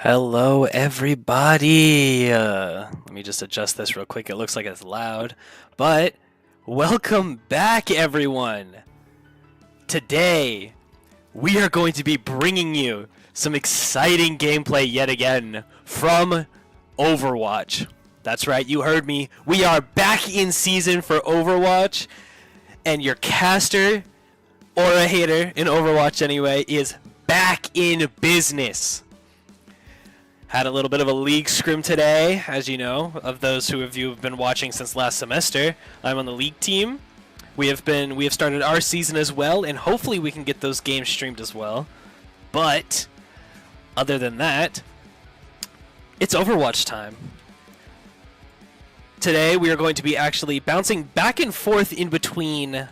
Hello, everybody. Let me just adjust this real quick. It looks like it's loud, but welcome back, everyone. Today, we are going to be bringing you some exciting gameplay yet again from Overwatch. That's right, you heard me. We are back in season for Overwatch, and your caster, or a hater in Overwatch anyway, is back in business. Had a little bit of a league scrim today, as you know, of those who have been watching since last semester. I'm on the league team. We have started our season as well, and hopefully we can get those games streamed as well. But other than that, it's Overwatch time. Today we are going to be actually bouncing back and forth in between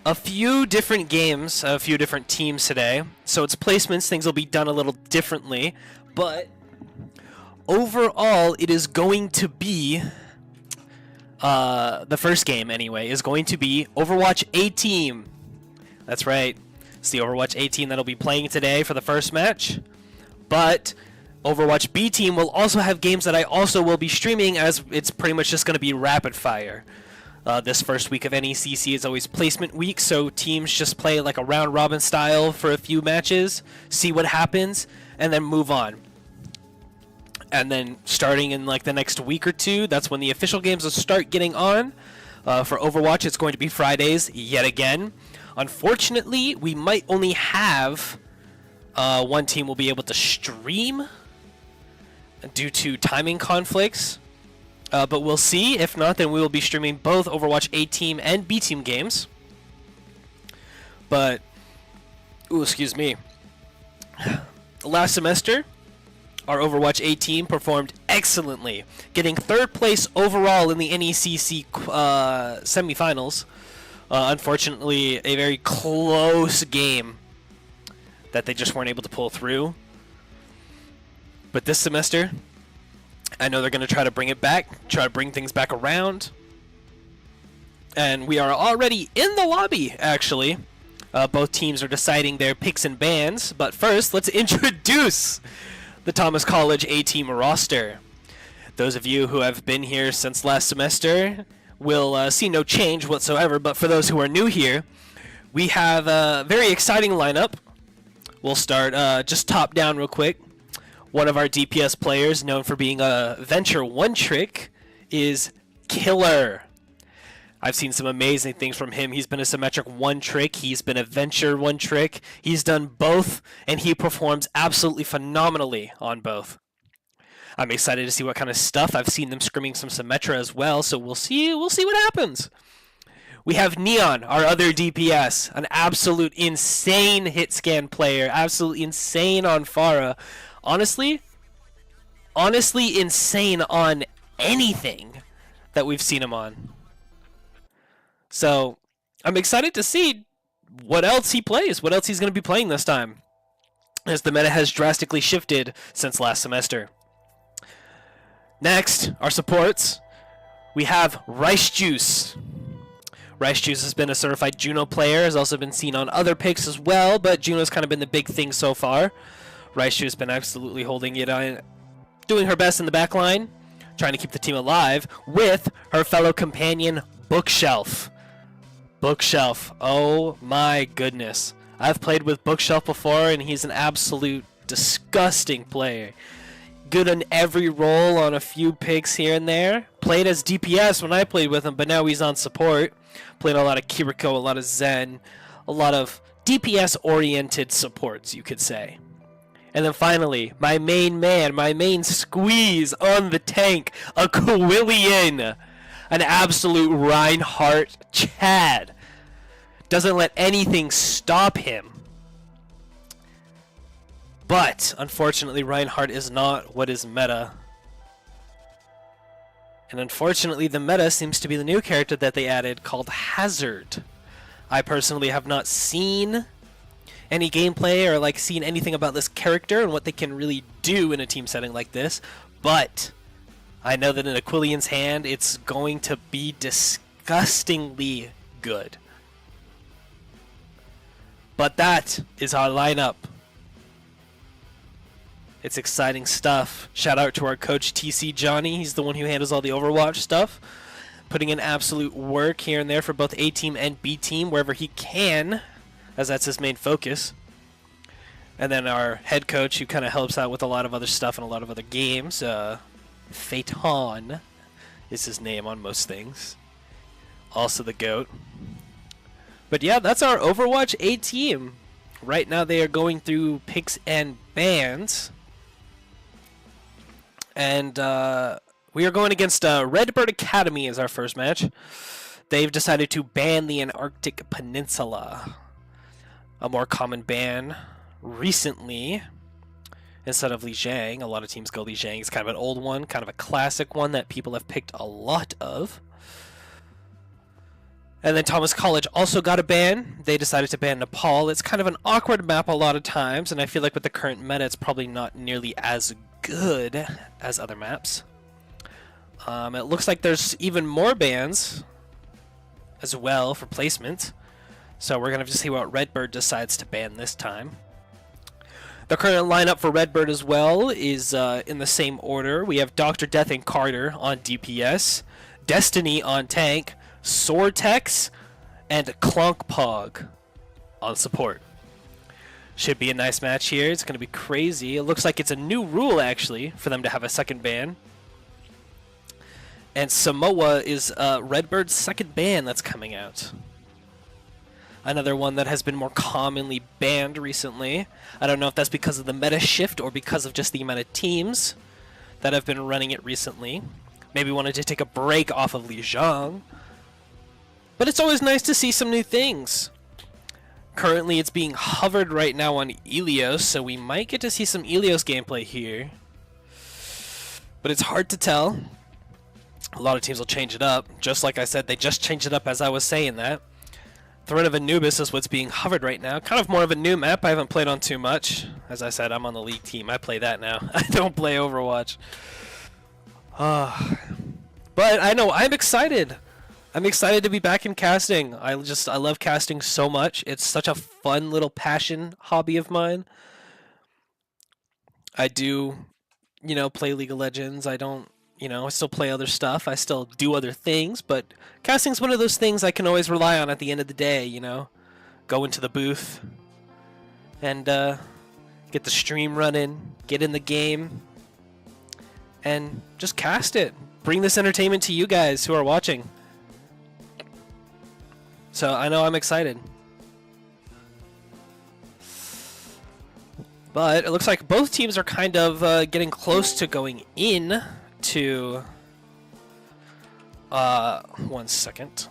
a few different games, a few different teams today. So it's placements, things will be done a little differently, but overall, it is going to be, the first game anyway, is going to be Overwatch A-Team. That's right. It's the Overwatch A-Team that'll be playing today for the first match. But Overwatch B-Team will also have games that I also will be streaming, as it's pretty much just going to be rapid fire. This first week of NECC is always placement week, so teams just play like a round-robin style for a few matches, see what happens, and then move on. And then starting in like the next week or two, that's when the official games will start getting on. For Overwatch, it's going to be Fridays yet again. Unfortunately, we might only have one team will be able to stream due to timing conflicts. But we'll see. If not, then we will be streaming both Overwatch A-Team and B-Team games. But, ooh, excuse me. Last semester, our Overwatch A-Team performed excellently, getting third place overall in the NECC semifinals. Unfortunately, a very close game that they just weren't able to pull through. But this semester, I know they're going to try to bring it back, try to bring things back around. And we are already in the lobby, actually. Both teams are deciding their picks and bans. But first, let's introduce the Thomas College A-Team roster. Those of you who have been here since last semester will see no change whatsoever, but for those who are new here, we have a very exciting lineup. We'll start just top down real quick. One of our DPS players, known for being a Venture one-trick, is Killer. I've seen some amazing things from him. He's been a Symmetric one-trick. He's been a Venture one-trick. He's done both, and he performs absolutely phenomenally on both. I'm excited to see what kind of stuff. I've seen them scrimming some Symmetra as well, so we'll see what happens. We have Neon, our other DPS, an absolute insane hit scan player, absolutely insane on Pharah. Honestly insane on anything that we've seen him on. So, I'm excited to see what else he plays, what else he's going to be playing this time, as the meta has drastically shifted since last semester. Next, our supports. We have Rice Juice. Rice Juice has been a certified Juno player, has also been seen on other picks as well, but Juno's kind of been the big thing so far. Rice Juice has been absolutely holding it on, doing her best in the back line, trying to keep the team alive with her fellow companion, Bookshelf. Bookshelf, oh my goodness. I've played with Bookshelf before, and he's an absolute disgusting player. Good on every role on a few picks here and there. Played as DPS when I played with him, but now he's on support. Played a lot of Kiriko, a lot of Zen, a lot of DPS-oriented supports, you could say. And then finally, my main man, my main squeeze on the tank, Aquilian. An absolute Reinhardt Chad. Doesn't let anything stop him. But, unfortunately, Reinhardt is not what is meta. And unfortunately, the meta seems to be the new character that they added called Hazard. I personally have not seen any gameplay or seen anything about this character and what they can really do in a team setting like this, but I know that in Aquilian's hand, it's going to be disgustingly good. But that is our lineup. It's exciting stuff. Shout out to our coach TC Johnny. He's the one who handles all the Overwatch stuff. Putting in absolute work here and there for both A team and B team wherever he can, as that's his main focus. And then our head coach who kind of helps out with a lot of other stuff and a lot of other games. Phaeton is his name on most things. Also the GOAT. But yeah, that's our Overwatch A team. Right now they are going through picks and bans. And we are going against Redbird Academy as our first match. They've decided to ban the Antarctic Peninsula. A more common ban recently. Instead of Lijiang, a lot of teams go Lijiang. It's kind of an old one, kind of a classic one that people have picked a lot of. And then Thomas College also got a ban. They decided to ban Nepal. It's kind of an awkward map a lot of times, and I feel like with the current meta, it's probably not nearly as good as other maps. It looks like there's even more bans as well for placement. So we're going to see what Redbird decides to ban this time. The current lineup for Redbird as well is in the same order. We have Dr. Death and Carter on DPS, Destiny on tank, Sortex, and Clonkpog on support. Should be a nice match here. It's going to be crazy. It looks like it's a new rule, actually, for them to have a second ban. And Samoa is Redbird's second ban that's coming out. Another one that has been more commonly banned recently. I don't know if that's because of the meta shift or because of just the amount of teams that have been running it recently. Maybe wanted to take a break off of Lijiang. But it's always nice to see some new things. Currently it's being hovered right now on Ilios, so we might get to see some Ilios gameplay here. But it's hard to tell. A lot of teams will change it up. Just like I said, they just changed it up as I was saying that. Throne of Anubis is what's being hovered right now. Kind of more of a new map I haven't played on too much. As I said, I'm on the League team. I play that now. I don't play Overwatch. But I know, I'm excited. I'm excited to be back in casting. I love casting so much. It's such a fun little passion hobby of mine. I do, play League of Legends. I don't, I still play other stuff. I still do other things, but casting's one of those things I can always rely on at the end of the day, Go into the booth and get the stream running, get in the game, and just cast it. Bring this entertainment to you guys who are watching. So I know I'm excited. But it looks like both teams are kind of getting close to going in to... 1 second.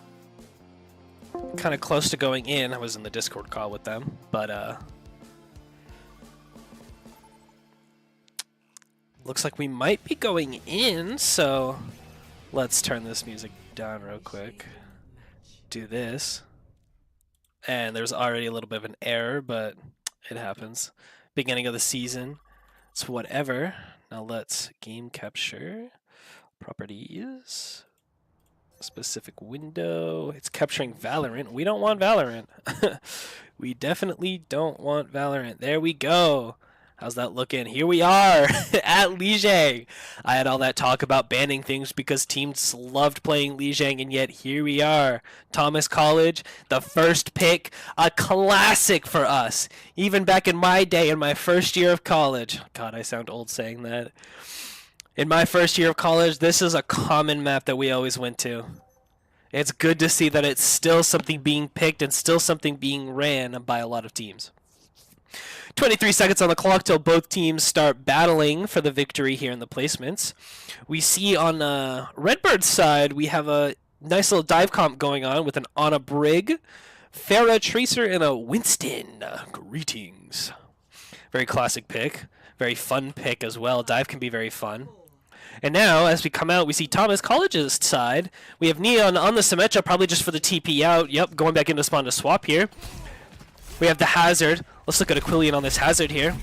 Kind of close to going in. I was in the Discord call with them, but looks like we might be going in, so let's turn this music down real quick. Do this. And there's already a little bit of an error, but it happens. Beginning of the season. It's whatever. Now let's game capture. Properties. Specific window. It's capturing Valorant. We don't want Valorant. We definitely don't want Valorant. There we go. How's that looking? Here we are at Lijiang. I had all that talk about banning things because teams loved playing Lijiang, and yet here we are. Thomas College, the first pick, a classic for us. Even back in my day, in my first year of college. God, I sound old saying that. In my first year of college, this is a common map that we always went to. It's good to see that it's still something being picked and still something being ran by a lot of teams. 23 seconds on the clock till both teams start battling for the victory here in the placements. We see on Redbird's side, we have a nice little dive comp going on with an Ana Brig, Farah Tracer, and a Winston. Greetings. Very classic pick. Very fun pick as well. Dive can be very fun. And now, as we come out, we see Thomas College's side. We have Neon on the Symmetra, probably just for the TP out. Yep, going back into spawn to swap here. We have the Hazard. Let's look at Aquilian on this Hazard here.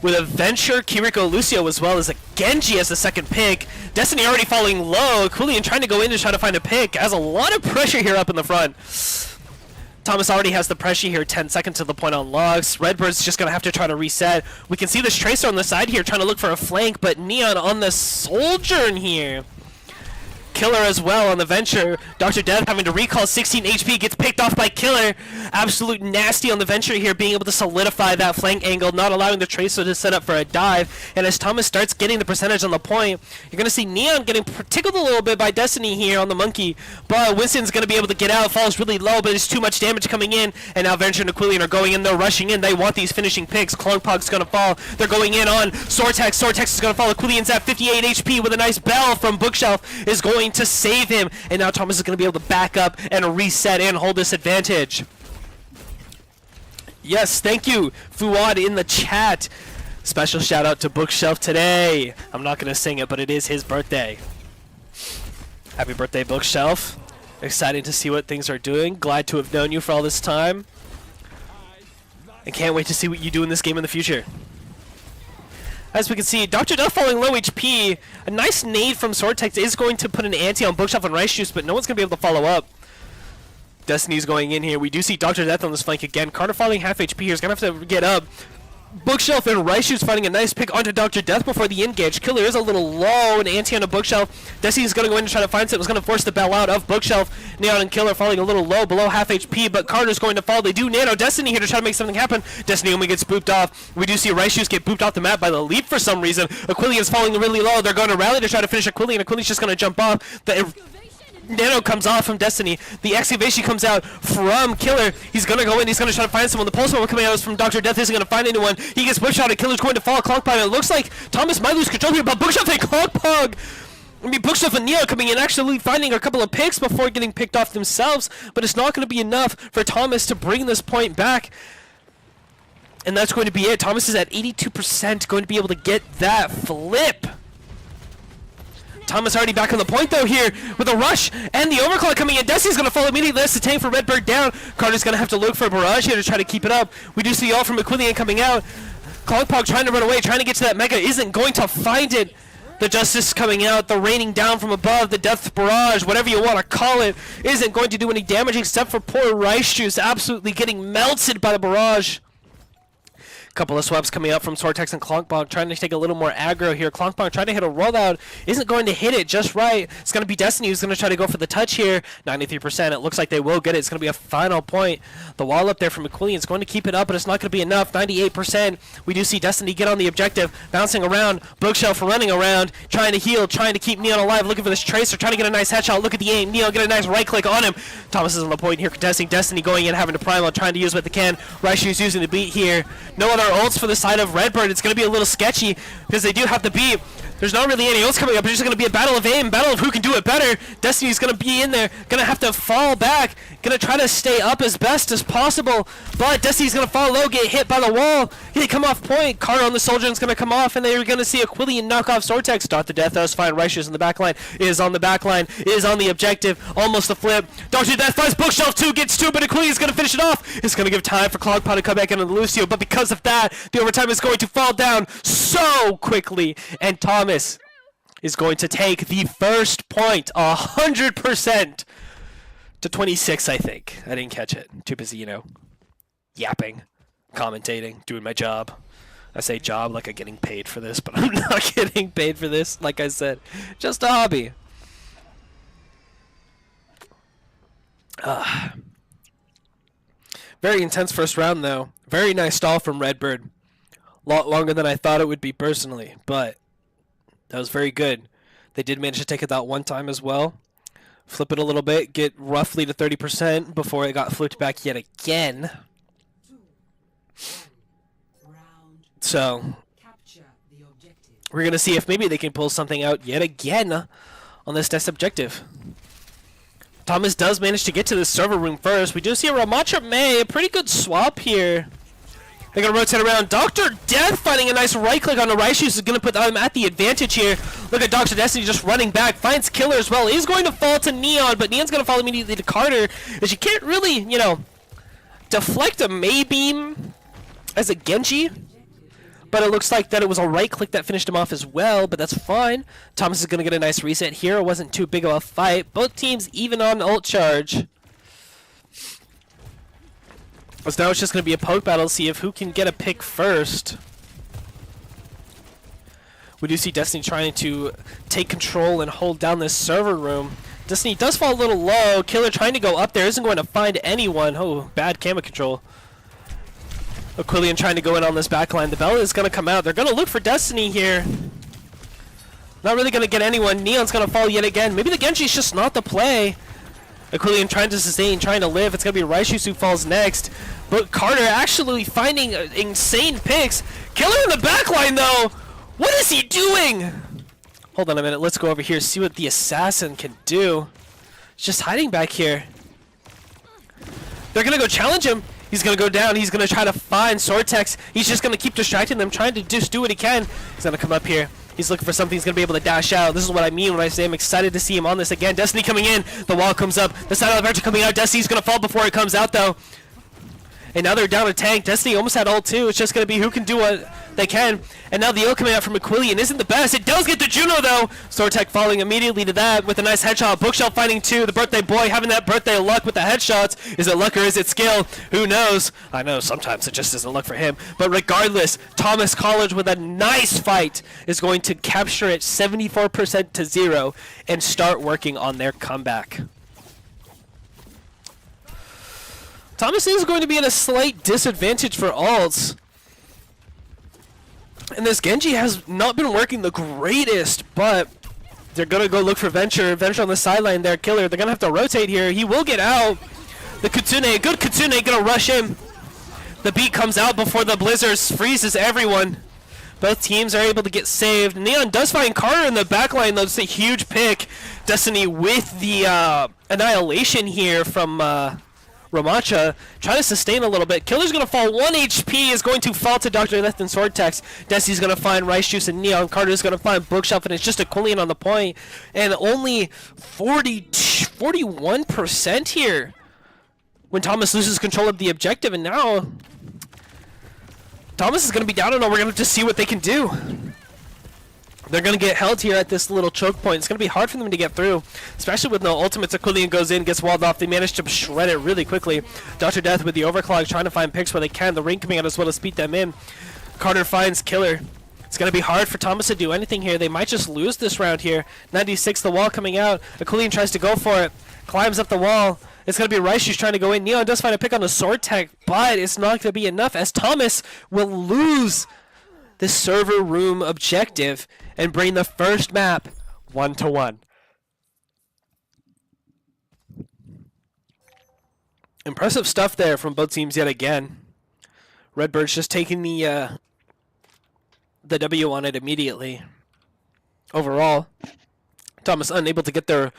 With a Venture, Kiriko, Lucio as well as a Genji as the second pick. Destiny already falling low. Aquilian trying to go in to try to find a pick. Has a lot of pressure here up in the front. Thomas already has the pressure here, 10 seconds to the point on logs. Redbird's just going to have to try to reset. We can see this Tracer on the side here trying to look for a flank, but Neon on the Soldier in here. Killer as well on the Venture. Dr. Death having to recall 16 HP, gets picked off by Killer. Absolute nasty on the Venture here, being able to solidify that flank angle, not allowing the Tracer to set up for a dive. And as Thomas starts getting the percentage on the point, you're going to see Neon getting tickled a little bit by Destiny here on the Monkey. But Winston's going to be able to get out, falls really low, but it's too much damage coming in. And now Venture and Aquilian are going in, they're rushing in. They want these finishing picks. Clonkpog's going to fall. They're going in on Sortex. Sortex is going to fall. Aquilian's at 58 HP with a nice bell from Bookshelf is going to save him, and now Thomas is going to be able to back up and reset and hold this advantage. Yes, thank you, Fuad in the chat. Special shout out to Bookshelf today. I'm not going to sing it, but it is his birthday. Happy birthday, Bookshelf. Excited to see what things are doing. Glad to have known you for all this time. And can't wait to see what you do in this game in the future. As we can see, Dr. Death falling low HP. A nice nade from Sortex is going to put an ante on Bookshelf and Rice Juice, but no one's going to be able to follow up. Destiny's going in here. We do see Dr. Death on this flank again. Carter falling half HP here is going to have to get up. Bookshelf and Rice Juice finding a nice pick onto Dr. Death before the engage. Killer is a little low, and ante on a Bookshelf. Destiny's going to go in and try to find something. It's going to force the bell out of Bookshelf. Neon and Killer falling a little low, below half HP, but Carter's going to fall. They do nano Destiny here to try to make something happen. Destiny only gets booped off. We do see Rice Juice get booped off the map by the Leap for some reason. Aquilian's falling really low. They're going to rally to try to finish Aquilian. Aquilian's just going to jump off. The Nano comes off from Destiny. The excavation comes out from Killer. He's going to go in. He's going to try to find someone. The pulse bomb coming out is from Dr. Death. Isn't going to find anyone. He gets whip shot and Killer's going to fall. Clonkpog. It looks like Thomas might lose control here, but Bookshelf and Clonkpog. I mean, Bookshelf and Neo coming in, actually finding a couple of picks before getting picked off themselves, but it's not going to be enough for Thomas to bring this point back. And that's going to be it. Thomas is at 82%, going to be able to get that flip. Thomas already back on the point, though, here with a rush and the overclock coming in. Destiny's going to fall immediately. That's the tank for Redbird down. Carter's going to have to look for a barrage here to try to keep it up. We do see all from Aquilian coming out. Clonkpog trying to run away, trying to get to that Mega, isn't going to find it. The Justice coming out, the raining down from above, the Death Barrage, whatever you want to call it, isn't going to do any damage except for poor Rice Juice absolutely getting melted by the barrage. Couple of swaps coming out from Sortex and Clonkpog, trying to take a little more aggro here. Clonkpog trying to hit a rollout, isn't going to hit it just right. It's going to be Destiny who's going to try to go for the touch here. 93%, it looks like they will get it. It's going to be a final point. The wall up there from Aquilian is going to keep it up, but it's not going to be enough. 98%. We do see Destiny get on the objective, bouncing around, Bookshelf running around, trying to heal, trying to keep Neon alive, looking for this Tracer, trying to get a nice headshot. Look at the aim. Neon get a nice right click on him. Thomas is on the point here, contesting. Destiny going in, having to primal, trying to use what they can. Raishu's using the beat here. No other ults for the side of Redbird. It's going to be a little sketchy because they do have the beat. There's not really any ults coming up. It's just going to be a battle of aim, battle of who can do it better. Destiny's going to be in there, going to have to fall back, going to try to stay up as best as possible, but Destiny's going to fall low, get hit by the wall. He come off point. Carter on the Soldier is going to come off, and they're going to see Aquilian knock off Sortex. Dr. Death does find Righteous in the backline, is on the backline, is on the objective, almost a flip. Dr. Death finds Bookshelf 2, gets 2, but Aquilian's going to finish it off. It's going to give time for Clonkpog to come back into the Lucio, but because of that, the overtime is going to fall down so quickly, and Thomas is going to take the first point, 100% to 26, I think. I didn't catch it. Too busy, yapping, commentating, doing my job. I say job like I'm getting paid for this, but I'm not getting paid for this. Like I said, just a hobby. Very intense first round, though. Very nice stall from Redbird. A lot longer than I thought it would be personally, but that was very good. They did manage to take it that one time as well. Flip it a little bit, get roughly to 30% before it got flipped back yet again. So, we're going to see if maybe they can pull something out yet again on this test objective. Thomas does manage to get to the server room first. We do see a Ramatra May, a pretty good swap here. They're going to rotate around. Dr. Death finding a nice right click on the Rice Juice is going to put them at the advantage here. Look at Dr. Destiny just running back. Finds Killer as well. He's going to fall to Neon, but Neon's going to fall immediately to Carter, as you can't really, deflect a Maybeam as a Genji. But it looks like that it was a right click that finished him off as well, but that's fine. Thomas is going to get a nice reset here. It wasn't too big of a fight. Both teams even on ult charge. So now it's just going to be a poke battle to see if who can get a pick first. We do see Destiny trying to take control and hold down this server room. Destiny does fall a little low. Killer trying to go up there. Isn't going to find anyone. Oh, bad camera control. Aquilian trying to go in on this backline. The bell is going to come out. They're going to look for Destiny here. Not really going to get anyone. Neon's going to fall yet again. Maybe the Genji's just not the play. Aquilian trying to sustain, trying to live. It's going to be Raishus who falls next. But Carter actually finding insane picks. Killer in the backline, though. What is he doing? Hold on a minute. Let's go over here, see what the assassin can do. He's just hiding back here. They're going to go challenge him. He's going to go down. He's going to try to find Sortex. He's just going to keep distracting them, trying to just do what he can. He's going to come up here. He's looking for something. He's going to be able to dash out. This is what I mean when I say I'm excited to see him on this again. Destiny coming in. The wall comes up. The side of the vector coming out. Destiny's going to fall before it comes out, though. And now they're down a tank. Destiny almost had ult too. It's just going to be who can do what they can. And now the ult coming out from Aquilian isn't the best. It does get to Juno though. Sortek falling immediately to that with a nice headshot. Bookshelf finding two. The birthday boy having that birthday luck with the headshots. Is it luck or is it skill? Who knows? I know sometimes it just isn't luck for him. But regardless, Thomas College with a nice fight is going to capture it 74% to 0 and start working on their comeback. Thomas is going to be at a slight disadvantage for ults. And this Genji has not been working the greatest, but they're going to go look for Venture. Venture on the sideline there, Killer. They're going to have to rotate here. He will get out. The Kitsune, a good Kitsune, going to rush him. The beat comes out before the Blizzard freezes everyone. Both teams are able to get saved. Neon does find Carter in the backline, though. It's a huge pick. Destiny with the annihilation here from Ramacha, trying to sustain a little bit. Killer's going to fall 1 HP, is going to fall to Dr. Death and Swordtex. Destiny's going to find Rice Juice and Neon. Carter's going to find Bookshelf, and it's just Aquilian on the point. And only 41% here when Thomas loses control of the objective. And now Thomas is going to be down, and we're going to have to see what they can do. They're going to get held here at this little choke point. It's going to be hard for them to get through, especially with no ultimates. Aquilian goes in, gets walled off. They manage to shred it really quickly. Dr. Death with the overclock trying to find picks where they can. The ring coming out as well to speed them in. Carter finds Killer. It's going to be hard for Thomas to do anything here. They might just lose this round here. 96, the wall coming out. Aquilian tries to go for it. Climbs up the wall. It's going to be Rice who's trying to go in. Neon does find a pick on the sword tech, but it's not going to be enough as Thomas will lose this server room objective and bring the first map 1-1. Impressive stuff there from both teams yet again. Redbird's just taking the W on it immediately. Overall, Thomas unable to get their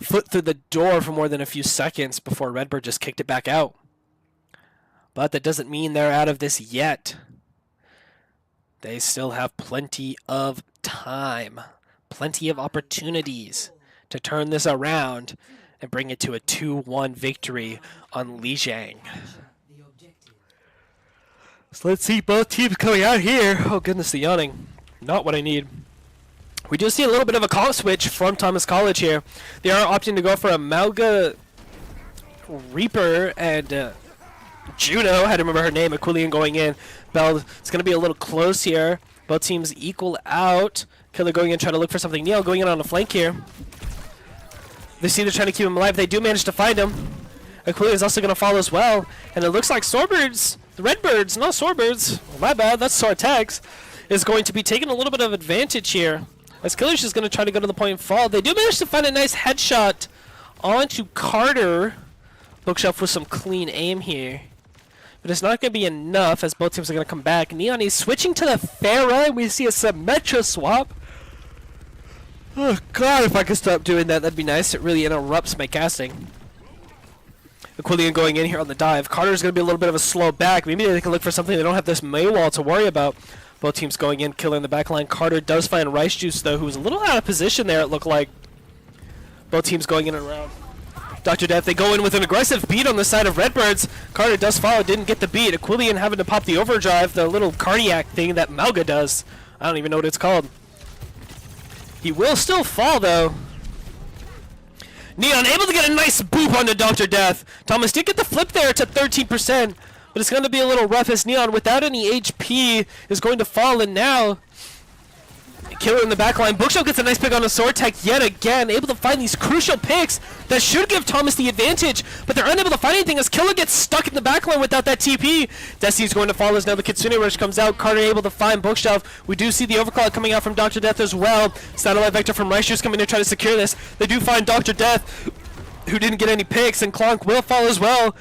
foot through the door for more than a few seconds before Redbird just kicked it back out. But that doesn't mean they're out of this yet. They still have plenty of time, plenty of opportunities to turn this around and bring it to a 2-1 victory on Lijiang. So let's see both teams coming out here. Oh goodness, the yawning. Not what I need. We do see a little bit of a call switch from Thomas College here. They are opting to go for a Malga Reaper and Juno, I had to remember her name, Aquilian going in. Bell, it's going to be a little close here. Both teams equal out. Killer going in, trying to look for something. Neil going in on the flank here. They see they're trying to keep him alive. They do manage to find him. Aquilian is also going to fall as well. And it looks like Swordbirds, the Redbirds, not Swordbirds, my bad, that's Sortex, is going to be taking a little bit of advantage here. As Killer's just going to try to go to the point and fall. They do manage to find a nice headshot onto Carter. Bookshelf with some clean aim here. But it's not going to be enough as both teams are going to come back. Neon is switching to the Pharah, and we see a Symmetra swap. Oh god, if I could stop doing that, that'd be nice. It really interrupts my casting. Aquilian going in here on the dive. Carter's going to be a little bit of a slow back. Maybe they can look for something. They don't have this May wall to worry about. Both teams going in, Killer in the back line. Carter does find Rice Juice, though, who's a little out of position there, it looked like. Both teams going in and around. Dr. Death, they go in with an aggressive beat on the side of Redbirds. Carter does follow, didn't get the beat. Aquilian having to pop the overdrive, the little cardiac thing that Malga does. I don't even know what it's called. He will still fall, though. Neon able to get a nice boop onto Dr. Death. Thomas did get the flip there to 13%, But it's going to be a little rough as Neon, without any HP, is going to fall. And now, Killer in the back line. Bookshelf gets a nice pick on a sword tech yet again, able to find these crucial picks that should give Thomas the advantage, but they're unable to find anything as Killer gets stuck in the back line without that TP. Destiny's going to fall as now the Kitsune Rush comes out. Carter able to find Bookshelf. We do see the overclock coming out from Dr. Death as well. Satellite Vector from Reichers coming to try to secure this. They do find Dr. Death, who didn't get any picks, and Clonk will fall as well.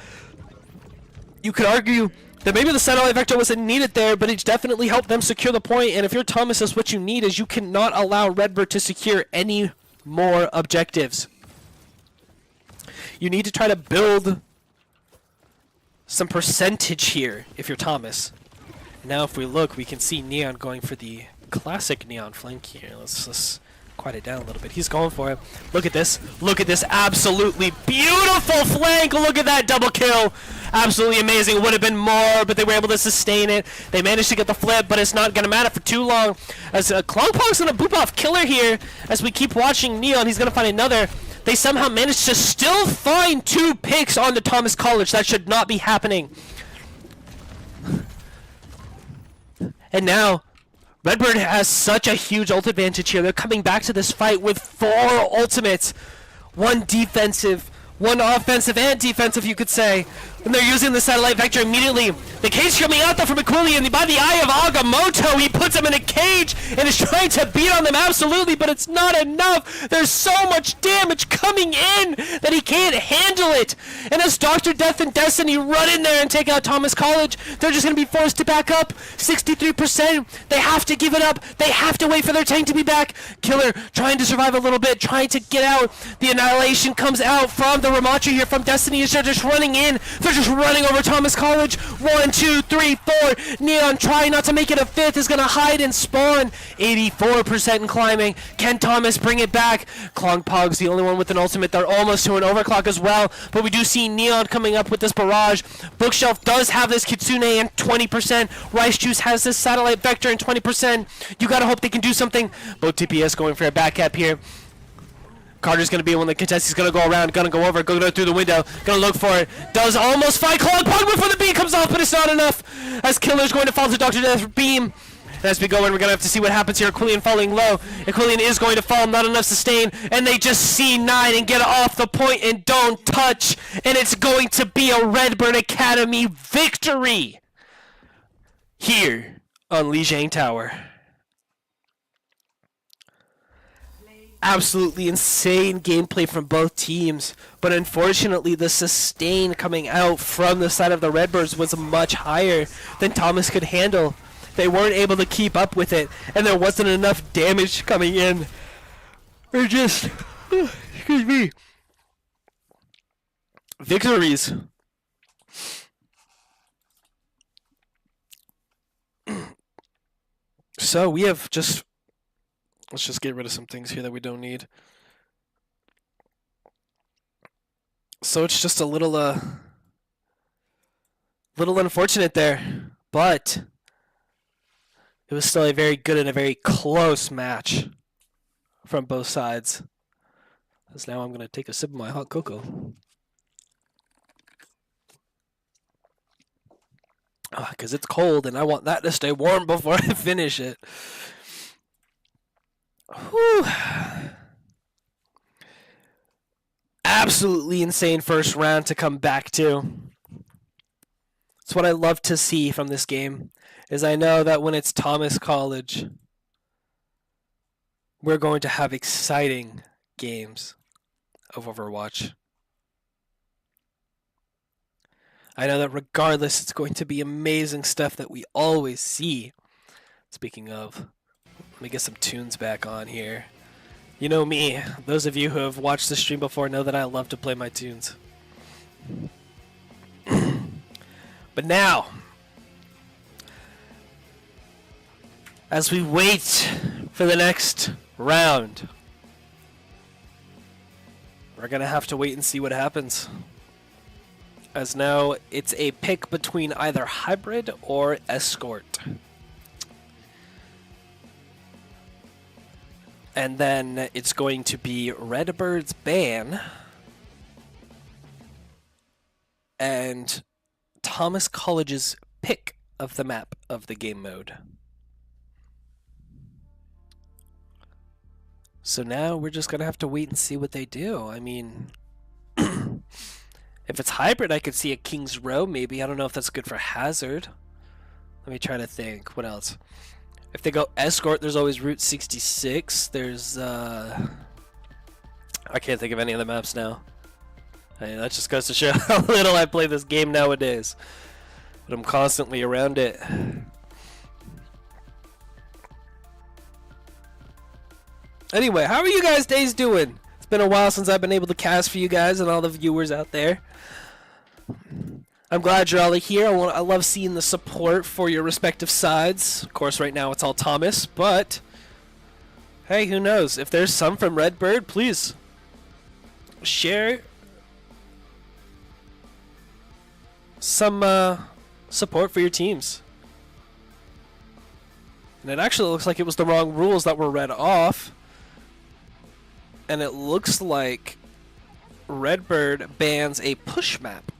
You could argue that maybe the satellite vector wasn't needed there, but it definitely helped them secure the point. And if you're Thomas, that's what you need, is you cannot allow Redbird to secure any more objectives. You need to try to build some percentage here if you're Thomas. Now if we look, we can see Neon going for the classic Neon flank here. Let's quiet it down a little bit. He's going for it. Look at this. Look at this absolutely beautiful flank. Look at that double kill. Absolutely amazing. Would have been more, but they were able to sustain it. They managed to get the flip, but it's not going to matter for too long. As Klongpong's going to boop off Killer here. As we keep watching Neon, he's going to find another. They somehow managed to still find 2 picks onto Thomas College. That should not be happening. And now, Redbird has such a huge ult advantage here. They're coming back to this fight with 4 ultimates. 1 defensive, 1 offensive and defensive, you could say. And they're using the satellite vector immediately. The cage coming out though from Aquilian, and by the eye of Agamotto, he puts him in a cage and is trying to beat on them absolutely, but it's not enough. There's so much damage coming in that he can't handle it. And as Dr. Death and Destiny run in there and take out Thomas College, they're just going to be forced to back up. 63%. They have to give it up. They have to wait for their tank to be back. Killer trying to survive a little bit, trying to get out. The Annihilation comes out from the Ramacha here from Destiny as they're just running in. They're just running over Thomas College. 1, 2, 3, 4. Neon trying not to make it a 5th is going to hide and spawn. 84% in climbing. Can Thomas bring it back? Klongpog's the only one with an ultimate. They're almost to an overclock as well, but we do see Neon coming up with this barrage. Bookshelf does have this Kitsune and 20%. Rice Juice has this satellite vector and 20%. You gotta hope they can do something. Both TPS going for a back cap here. Carter's going to be one that contests. He's going to go around, going to go over, go through the window, going to look for it. Does almost find Klongpong before the beam comes off, but it's not enough. As Killer's going to fall to Dr. Death beam. And as we go in, we're going to have to see what happens here. Aquilian falling low. Aquilian is going to fall, not enough sustain. And they just C9 and get off the point and don't touch. And it's going to be a Redbird Academy victory here on Lijiang Tower. Absolutely insane gameplay from both teams, but unfortunately the sustain coming out from the side of the Redbirds was much higher than Thomas could handle. They weren't able to keep up with it, and there wasn't enough damage coming in. Or just, excuse me, victories. So we have just, let's just get rid of some things here that we don't need. So it's just a little unfortunate there, but it was still a very good and a very close match from both sides. As now I'm going to take a sip of my hot cocoa. Because it's cold and I want that to stay warm before I finish it. Whew. Absolutely insane first round to come back to. It's what I love to see from this game, is I know that when it's Thomas College, we're going to have exciting games of Overwatch. I know that regardless, it's going to be amazing stuff that we always see. Speaking of, let me get some tunes back on here. You know me, those of you who have watched the stream before know that I love to play my tunes. But now, as we wait for the next round, we're going to have to wait and see what happens. As now, it's a pick between either Hybrid or Escort. And then it's going to be Redbird's ban and Thomas College's pick of the map of the game mode. So now we're just going to have to wait and see what they do. I mean, if it's hybrid, I could see a King's Row maybe. I don't know if that's good for Hazard. Let me try to think. What else? If they go Escort, there's always Route 66. There's, I can't think of any of the maps now. I mean, that just goes to show how little I play this game nowadays. But I'm constantly around it. Anyway, how are you guys' days doing? It's been a while since I've been able to cast for you guys and all the viewers out there. I'm glad you're all here. I love seeing the support for your respective sides. Of course, right now it's all Thomas, but hey, who knows? If there's some from Redbird, please share some support for your teams. And it actually looks like it was the wrong rules that were read off. And it looks like Redbird bans a push map.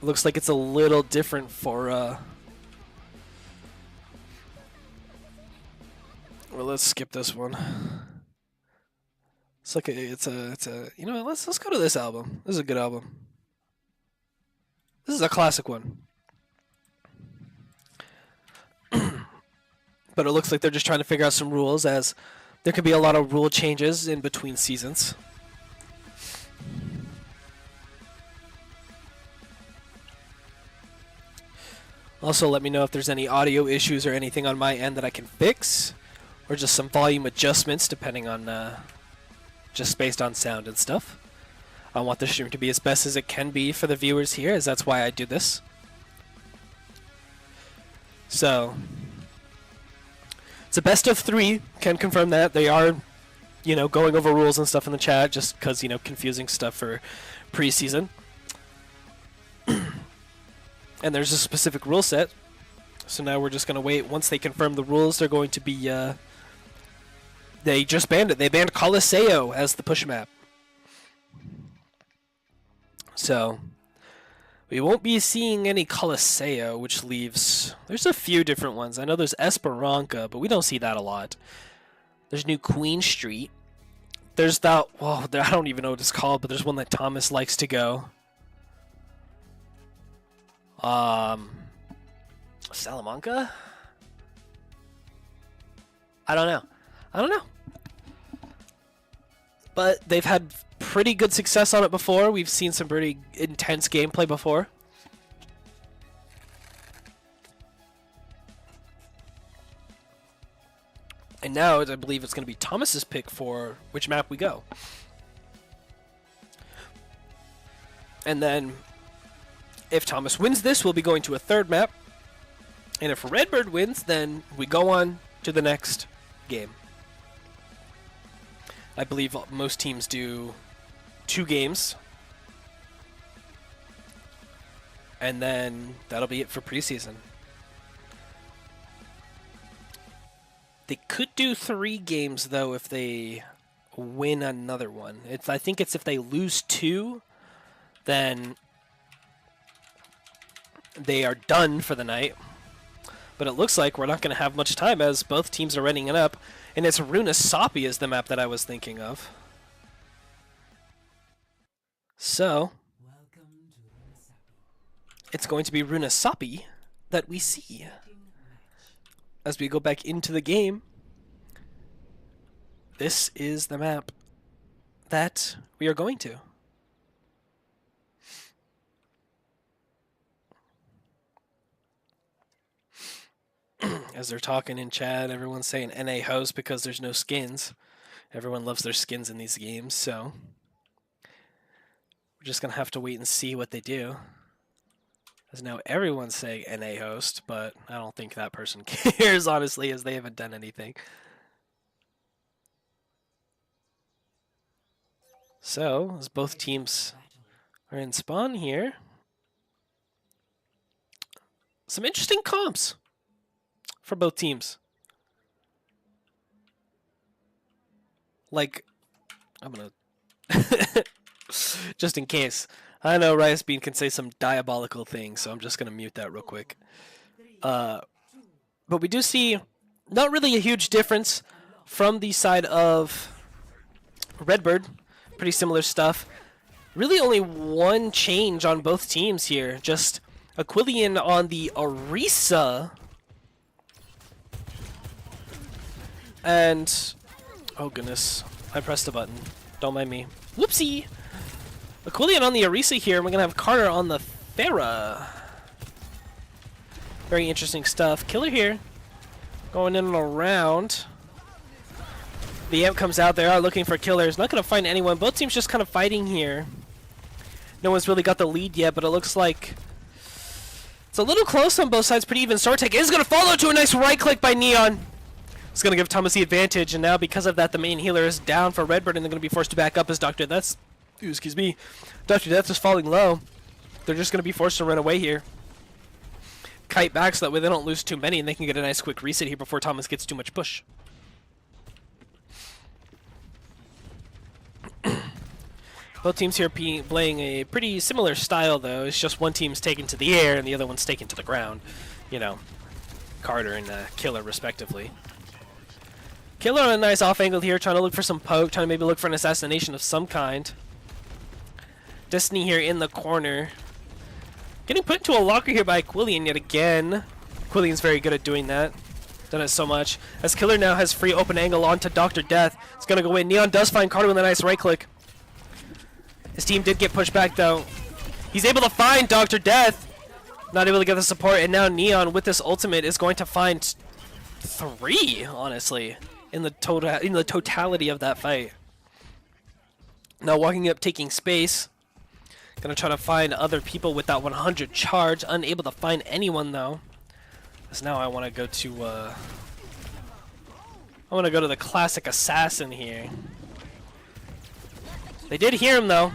Looks like it's a little different for well, let's skip this one. It's like it's a you know, let's go to this album. This is a good album. This is a classic one. But it looks like they're just trying to figure out some rules, as there could be a lot of rule changes in between seasons. Also, let me know if there's any audio issues or anything on my end that I can fix, or just some volume adjustments depending on just based on sound and stuff. I want the stream to be as best as it can be for the viewers here, as that's why I do this. So it's a best of 3. Can confirm that they are, you know, going over rules and stuff in the chat, just because, you know, confusing stuff for preseason. And there's a specific rule set, so now we're just going to wait. Once they confirm the rules, they're going to be, they just banned it. They banned Coliseo as the push map. So we won't be seeing any Coliseo, which leaves, there's a few different ones. I know there's Esperanza, but we don't see that a lot. There's New Queen Street. There's that, well, I don't even know what it's called, but there's one that Thomas likes to go. Salamanca? I don't know. But they've had pretty good success on it before. We've seen some pretty intense gameplay before. And now I believe it's going to be Thomas's pick for which map we go. And then if Thomas wins this, we'll be going to a third map. And if Redbird wins, then we go on to the next game. I believe most teams do 2 games. And then that'll be it for preseason. They could do 3 games, though, if they win another one. I think it's if they lose 2, then they are done for the night. But it looks like we're not going to have much time, as both teams are running it up. And it's Runasapi is the map that I was thinking of. So it's going to be Runasapi that we see as we go back into the game. This is the map that we are going to. As they're talking in chat, everyone's saying NA host because there's no skins. Everyone loves their skins in these games, so we're just going to have to wait and see what they do. As now everyone's saying NA host, but I don't think that person cares, honestly, as they haven't done anything. So, as both teams are in spawn here, some interesting comps for both teams. Like, I'm gonna Just in case. I know Rice Bean can say some diabolical things, so I'm just going to mute that real quick. But we do see not really a huge difference from the side of Redbird. Pretty similar stuff. Really only one change on both teams here. Just Aquilian on the Orisa. And... oh goodness. I pressed a button. Don't mind me. Whoopsie! Aquilian on the Orisa here, and we're going to have Carter on the Pharah. Very interesting stuff. Killer here. Going in and around. The Amp comes out. They are looking for killers. Not going to find anyone. Both teams just kind of fighting here. No one's really got the lead yet, but it looks like it's a little close on both sides. Pretty even. Sortek is going to follow to a nice right click by Neon. It's going to give Thomas the advantage, and now because of that, the main healer is down for Redbird, and they're going to be forced to back up as Dr. Death is falling low. They're just going to be forced to run away here. Kite back so that way they don't lose too many, and they can get a nice quick reset here before Thomas gets too much push. Both teams here playing a pretty similar style, though. It's just one team's taken to the air and the other one's taken to the ground. You know, Carter and Killer, respectively. Killer on a nice off angle here, trying to look for some poke, trying to maybe look for an assassination of some kind. Destiny here in the corner. Getting put into a locker here by Aquilian yet again. Aquilian's very good at doing that. Done it so much. As Killer now has free open angle onto Dr. Death. It's going to go in. Neon does find Carter with a nice right click. His team did get pushed back though. He's able to find Dr. Death. Not able to get the support, and now Neon with this ultimate is going to find 3, honestly, in the totality of that fight. Now walking up, taking space. Gonna try to find other people with that 100 charge. Unable to find anyone though. Because now I want to go to the classic assassin here. They did hear him though.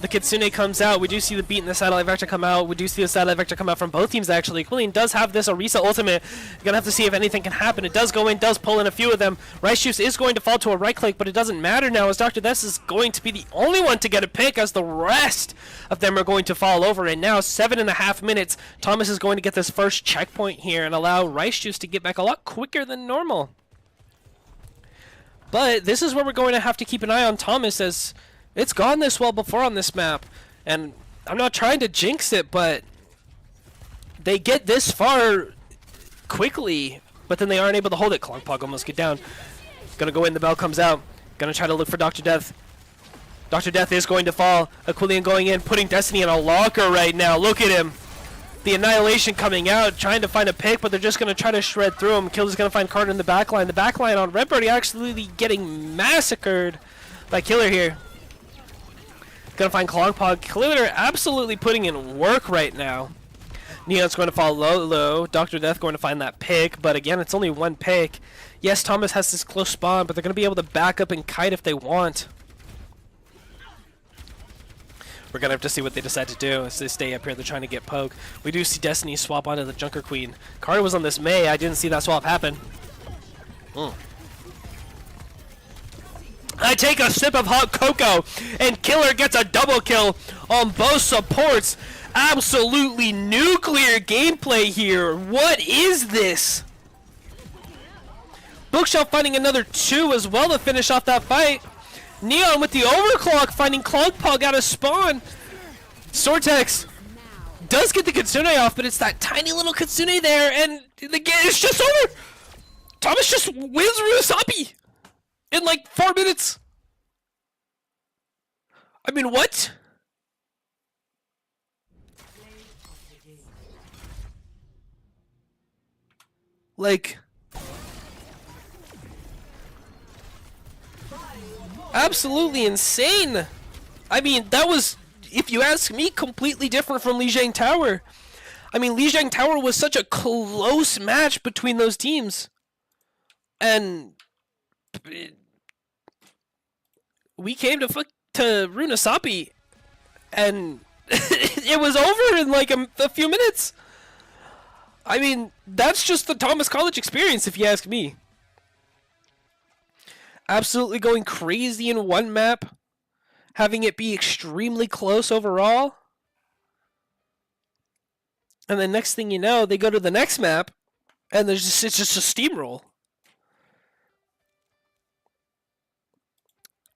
The Kitsune comes out. We do see the beat and the satellite vector come out. We do see the satellite vector come out from both teams actually. Aquilian does have this Orisa ultimate. Gonna have to see if anything can happen. It does go in, does pull in a few of them. Rice Juice is going to fall to a right click, but it doesn't matter now as Dr. Death is going to be the only one to get a pick as the rest of them are going to fall over. And now 7.5 minutes. Thomas is going to get this first checkpoint here and allow Rice Juice to get back a lot quicker than normal. But this is where we're going to have to keep an eye on Thomas, as it's gone this well before on this map, and I'm not trying to jinx it, but they get this far quickly, but then they aren't able to hold it. Klongpog almost get down. Gonna go in, the bell comes out. Gonna try to look for Dr. Death. Dr. Death is going to fall. Aquilian going in, putting Destiny in a locker right now. Look at him. The Annihilation coming out, trying to find a pick, but they're just going to try to shred through him. Killer's going to find Carter in the backline. The backline on Redbird actually getting massacred by Killer here. Gonna find Klongpog. Killer absolutely putting in work right now. Neon's going to fall low. Dr. Death going to find that pick, but again, it's only one pick. Yes, Thomas has this close spawn, but they're going to be able to back up and kite if they want. We're going to have to see what they decide to do as they stay up here. They're trying to get poke. We do see Destiny swap onto the Junker Queen. Carter was on this Mei. I didn't see that swap happen. I take a sip of hot cocoa, and Killer gets a double kill on both supports. Absolutely nuclear gameplay here. What is this? Bookshelf finding another 2 as well to finish off that fight. Neon with the overclock, finding Klongpog out of spawn. Sortex does get the Kitsune off, but it's that tiny little Kitsune there, and the game is just over. Thomas just wins Rusabi in like 4 minutes. I mean, what? Like, absolutely insane. I mean, that was, if you ask me, completely different from Lijiang Tower. I mean, Lijiang Tower was such a close match between those teams. And we came to Runasapi, and it was over in like a few minutes. I mean, that's just the Thomas College experience, if you ask me. Absolutely going crazy in one map, having it be extremely close overall. And then next thing you know, they go to the next map, and it's just a steamroll.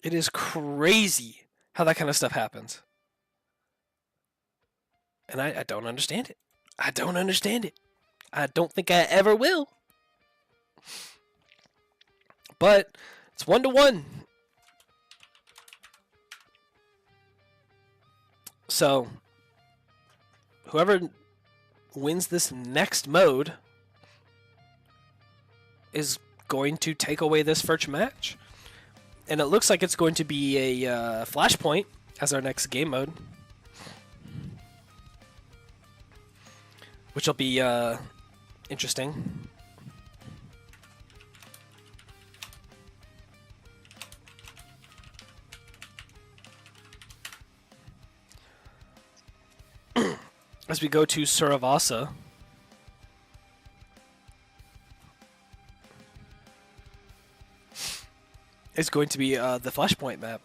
It is crazy how that kind of stuff happens. And I don't understand it. I don't understand it. I don't think I ever will. But it's 1-1. So whoever wins this next mode is going to take away this first match. And it looks like it's going to be a Flashpoint as our next game mode. Which will be interesting. As we go to Suravasa. It's going to be the Flashpoint map.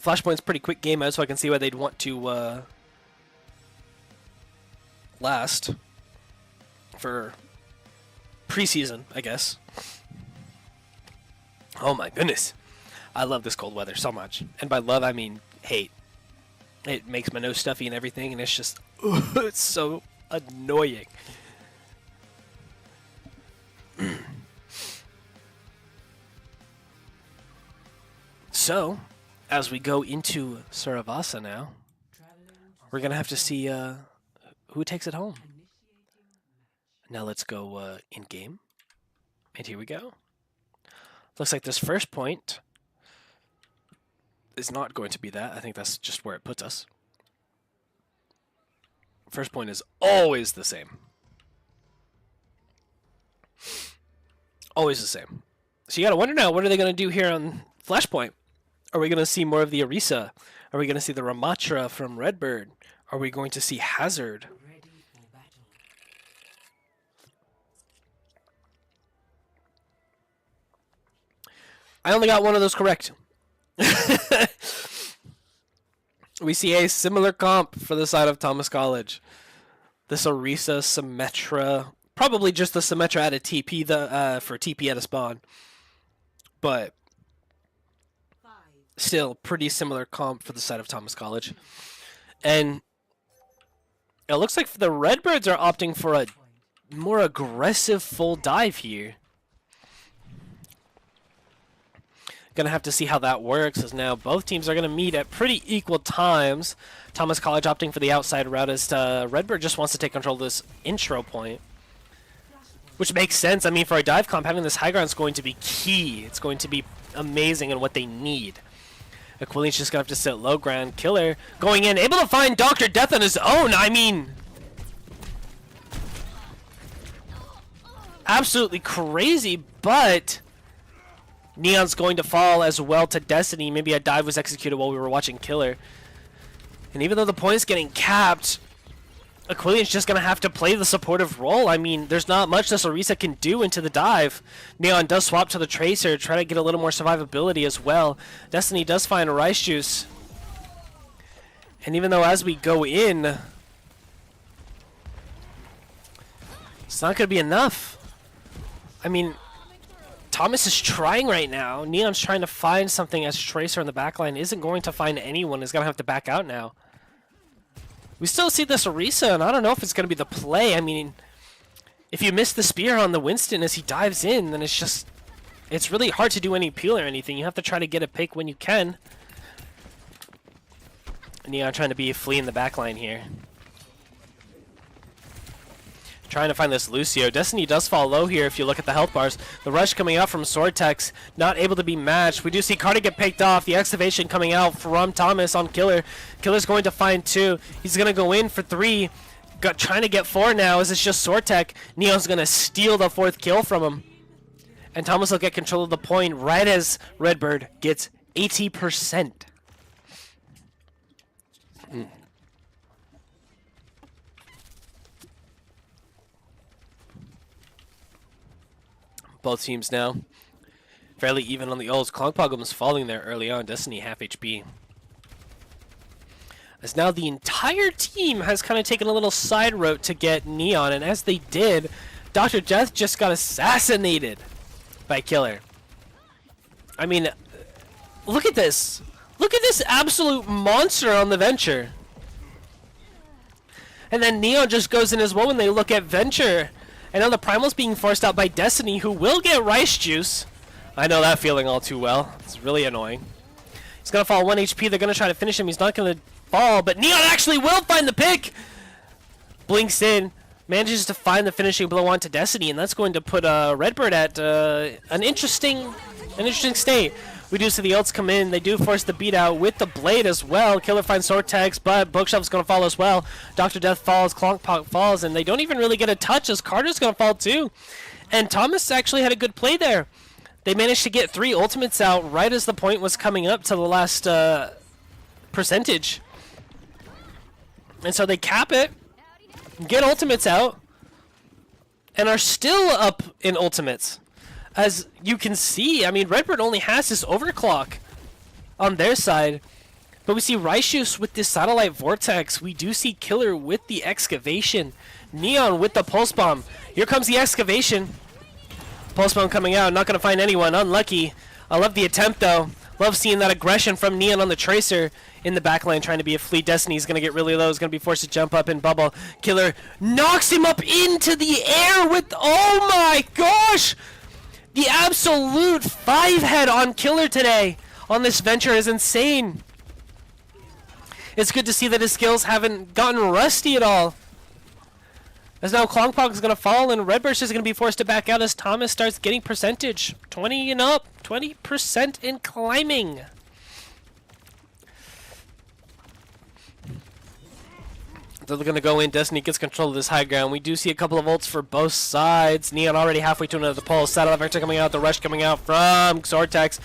Flashpoint's a pretty quick game mode, so I can see why they'd want to last for preseason, I guess. Oh my goodness. I love this cold weather so much. And by love, I mean hate. It makes my nose stuffy and everything, and it's just, it's so annoying. So, as we go into Suravasa now, we're going to have to see who takes it home. Now let's go in-game. And here we go. Looks like this first point is not going to be that. I think that's just where it puts us. First point is always the same. Always the same. So you gotta wonder now, what are they gonna do here on Flashpoint? Are we gonna see more of the Orisa? Are we gonna see the Ramatra from Redbird? Are we going to see Hazard? I only got one of those correct. We see a similar comp for the side of Thomas College. This Orisa, Symmetra, probably just the Symmetra at a TP for TP at a spawn. But still, pretty similar comp for the side of Thomas College. And it looks like the Redbirds are opting for a more aggressive full dive here. Gonna have to see how that works, as now both teams are gonna meet at pretty equal times. Thomas College opting for the outside route, as Redbird just wants to take control of this intro point, which makes sense. I mean, for a dive comp, having this high ground is going to be key. It's going to be amazing in what they need. Aquilian's just gonna have to sit low ground. Killer going in, able to find Dr. Death on his own. I mean, absolutely crazy, but Neon's going to fall as well to Destiny. Maybe a dive was executed while we were watching Killer. And even though the point's getting capped, Aquilian's just going to have to play the supportive role. I mean, there's not much this Orisa can do into the dive. Neon does swap to the Tracer, try to get a little more survivability as well. Destiny does find a Rice Juice. And even though as we go in, it's not going to be enough. I mean, Thomas is trying right now. Neon's trying to find something as Tracer in the backline isn't going to find anyone. Is going to have to back out now. We still see this Orisa, and I don't know if it's going to be the play. I mean, if you miss the spear on the Winston as he dives in, then it's really hard to do any peel or anything. You have to try to get a pick when you can. Neon trying to be a flea in the backline here. Trying to find this Lucio. Destiny does fall low here if you look at the health bars. The rush coming out from Sortex, not able to be matched. We do see Carter get picked off. The excavation coming out from Thomas on Killer. Killer's going to find 2. He's going to go in for 3. Trying to get 4 now as it's just Sortek. Neon's going to steal the 4th kill from him. And Thomas will get control of the point right as Redbird gets 80%. Both teams now Fairly even on the ults. Klongpog was falling there early on. Destiny half HP. As now the entire team has kind of taken a little side route to get Neon, and as they did, Dr. Death just got assassinated by Killer. I mean, look at this. Look at this absolute monster on the Venture. And then Neon just goes in as well when they look at Venture. And now the Primal's being forced out by Destiny, who will get Rice Juice. I know that feeling all too well. It's really annoying. He's going to fall 1 HP. They're going to try to finish him. He's not going to fall, but Neon actually will find the pick. Blinks in, manages to find the finishing blow onto Destiny, and that's going to put Redbird at an interesting state. We do see the ults come in. They do force the beat out with the blade as well. Killer finds Sortex, but Bookshelf's going to fall as well. Dr. Death falls, Klongpog falls, and they don't even really get a touch as Carter's going to fall too. And Thomas actually had a good play there. They managed to get 3 ultimates out right as the point was coming up to the last percentage. And so they cap it, get ultimates out, and are still up in ultimates. As you can see, I mean, Redbird only has this overclock on their side. But we see Raishus with this satellite vortex. We do see Killer with the excavation. Neon with the pulse bomb. Here comes the excavation. Pulse bomb coming out, not going to find anyone. Unlucky. I love the attempt, though. Love seeing that aggression from Neon on the Tracer in the backline trying to be a fleet. Destiny's going to get really low. He's going to be forced to jump up and bubble. Killer knocks him up into the air with... Oh my gosh! The absolute 5-head on Killer today on this Venture is insane. It's good to see that his skills haven't gotten rusty at all. As now Klongpog is going to fall and Redburst is going to be forced to back out as Thomas starts getting percentage. 20 and up. 20% and climbing. They're going to go in. Destiny gets control of this high ground. We do see a couple of ults for both sides. Neon already halfway to another pulse. Satellite Vector coming out. The rush coming out from Xortex.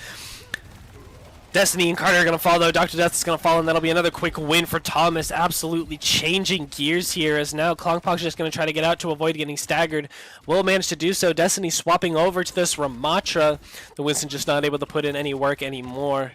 Destiny and Carter are going to fall, though. Dr. Death is going to fall, and that'll be another quick win for Thomas. Absolutely changing gears here, as now Klongpog's just going to try to get out to avoid getting staggered. Will manage to do so. Destiny swapping over to this Ramatra. The Winston just not able to put in any work anymore.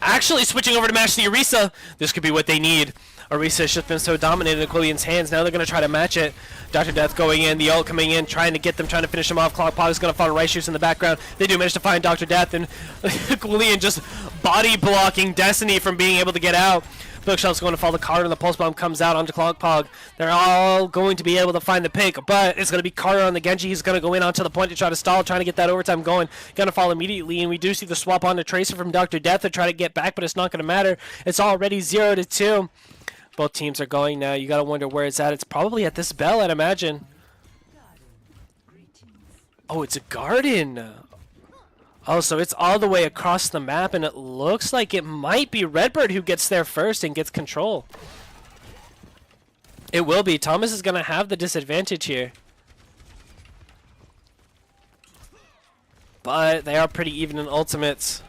Actually switching over to match the Orisa. This could be what they need. Orisa has just been so dominated in Quillian's hands. Now they're going to try to match it. Dr. Death going in, the ult coming in, trying to get them, trying to finish them off. Klongpog is going to find Rice Juice in the background. They do manage to find Dr. Death, and Quillian just body blocking Destiny from being able to get out. Bookshelf's going to fall the Carter, and the Pulse Bomb comes out onto Klongpog. They're all going to be able to find the pick, but it's going to be Carter on the Genji. He's going to go in onto the point to try to stall, trying to get that overtime going. Going to fall immediately, and we do see the swap onto Tracer from Dr. Death to try to get back, but it's not going to matter. It's already 0-2. Both teams are going now. You got to wonder where it's at. It's probably at this bell, I'd imagine. Oh, it's a garden. Oh, so it's all the way across the map, and it looks like it might be Redbird who gets there first and gets control. It will be. Thomas is going to have the disadvantage here. But they are pretty even in ultimates.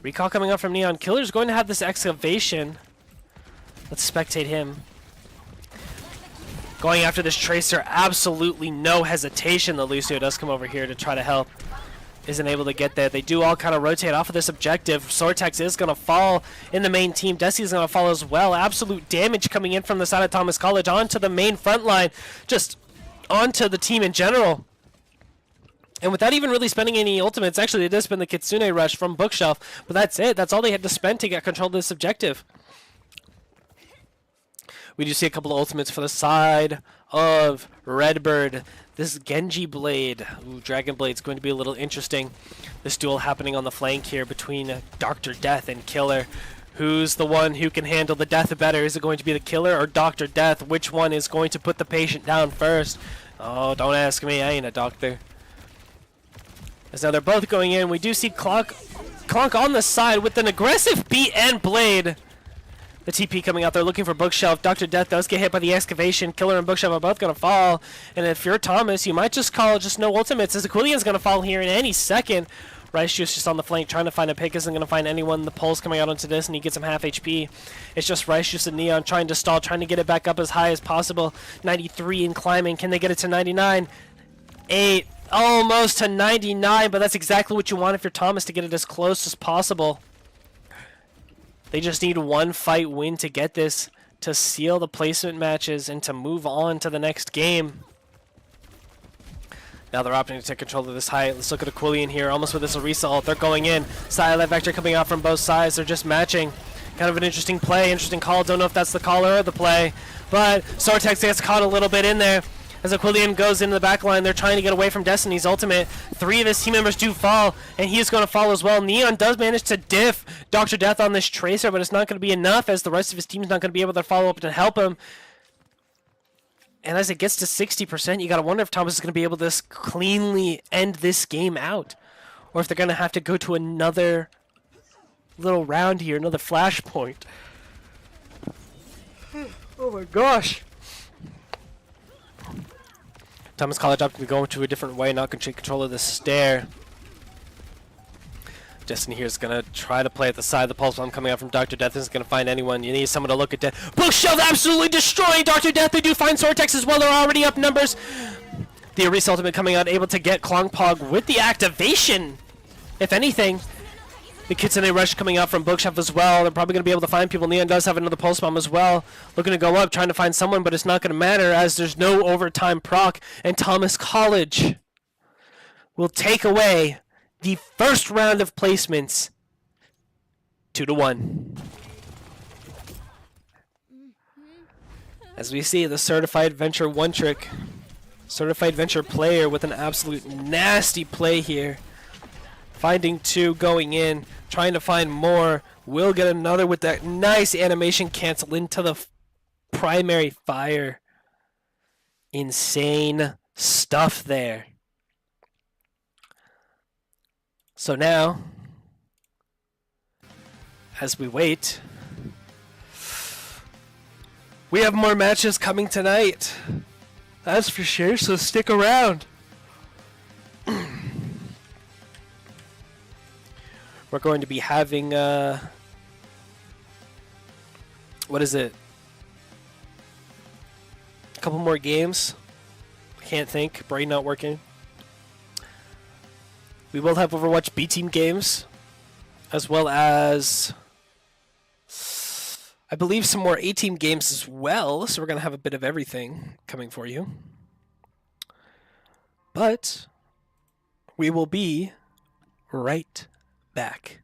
Recall coming up from Neon. Killer's going to have this excavation. Let's spectate him. Going after this Tracer, absolutely no hesitation. The Lucio does come over here to try to help. Isn't able to get there. They do all kind of rotate off of this objective. Sortex is going to fall in the main team. Desi is going to fall as well. Absolute damage coming in from the side of Thomas College onto the main front line. Just onto the team in general. And without even really spending any ultimates, actually they did spend the Kitsune Rush from Bookshelf. But that's it. That's all they had to spend to get control of this objective. We do see a couple of ultimates for the side of Redbird. This Genji Blade, ooh, Dragon Blade's going to be a little interesting. This duel happening on the flank here between Dr. Death and Killer. Who's the one who can handle the death better? Is it going to be the Killer or Dr. Death? Which one is going to put the patient down first? Oh, don't ask me. I ain't a doctor. As now they're both going in. We do see Clonk on the side with an aggressive beat and blade. The TP coming out there looking for Bookshelf. Dr. Death does get hit by the excavation. Killer and Bookshelf are both going to fall. And if you're Thomas, you might just call just no ultimates, as Aquilian's going to fall here in any second. Rice Juice just on the flank trying to find a pick. Isn't going to find anyone. The pulse coming out onto this, and he gets him half HP. It's just Rice Juice and Neon trying to stall, trying to get it back up as high as possible. 93 and climbing. Can they get it to 99? 8. Almost to 99, but that's exactly what you want if you're Thomas, to get it as close as possible. They just need one fight win to get this, to seal the placement matches and to move on to the next game. Now they're opting to take control of this height. Let's look at Aquilian here, almost with this result. They're going in. Silent Vector coming out from both sides. They're just matching. Kind of an interesting play, interesting call. Don't know if that's the call or the play, but Sortex gets caught a little bit in there. As Aquilian goes into the back line, they're trying to get away from Destiny's ultimate. 3 of his team members do fall, and he is going to fall as well. Neon does manage to diff Dr. Death on this Tracer, but it's not going to be enough, as the rest of his team is not going to be able to follow up to help him. And as it gets to 60%, you got to wonder if Thomas is going to be able to cleanly end this game out, or if they're going to have to go to another little round here, another flashpoint. Oh my gosh. Thomas College opting to go into a different way, not going to take control of the stair. Destiny here is going to try to play at the side. The pulse bomb coming out from Dr. Death isn't going to find anyone. You need someone to look at Death. Bookshelf absolutely destroying Dr. Death. They do find Sortex as well. They're already up numbers. The Arisa ultimate coming out, able to get Klongpog with the activation. If anything, the Kitsune Rush coming out from Bookshelf as well. They're probably going to be able to find people. Neon does have another pulse bomb as well. Looking to go up, trying to find someone, but it's not going to matter as there's no overtime proc. And Thomas College will take away the first round of placements 2-1. As we see, the Certified Venture one trick. Certified Venture player with an absolute nasty play here. Finding 2, going in, trying to find more. Will get another with that nice animation cancel into the primary fire. Insane stuff there. So now, as we wait, we have more matches coming tonight. That's for sure, so stick around. We're going to be having, what is it? A couple more games. I can't think, brain not working. We will have Overwatch B Team games, as well as, I believe, some more A Team games as well. So we're going to have a bit of everything coming for you. But we will be right back.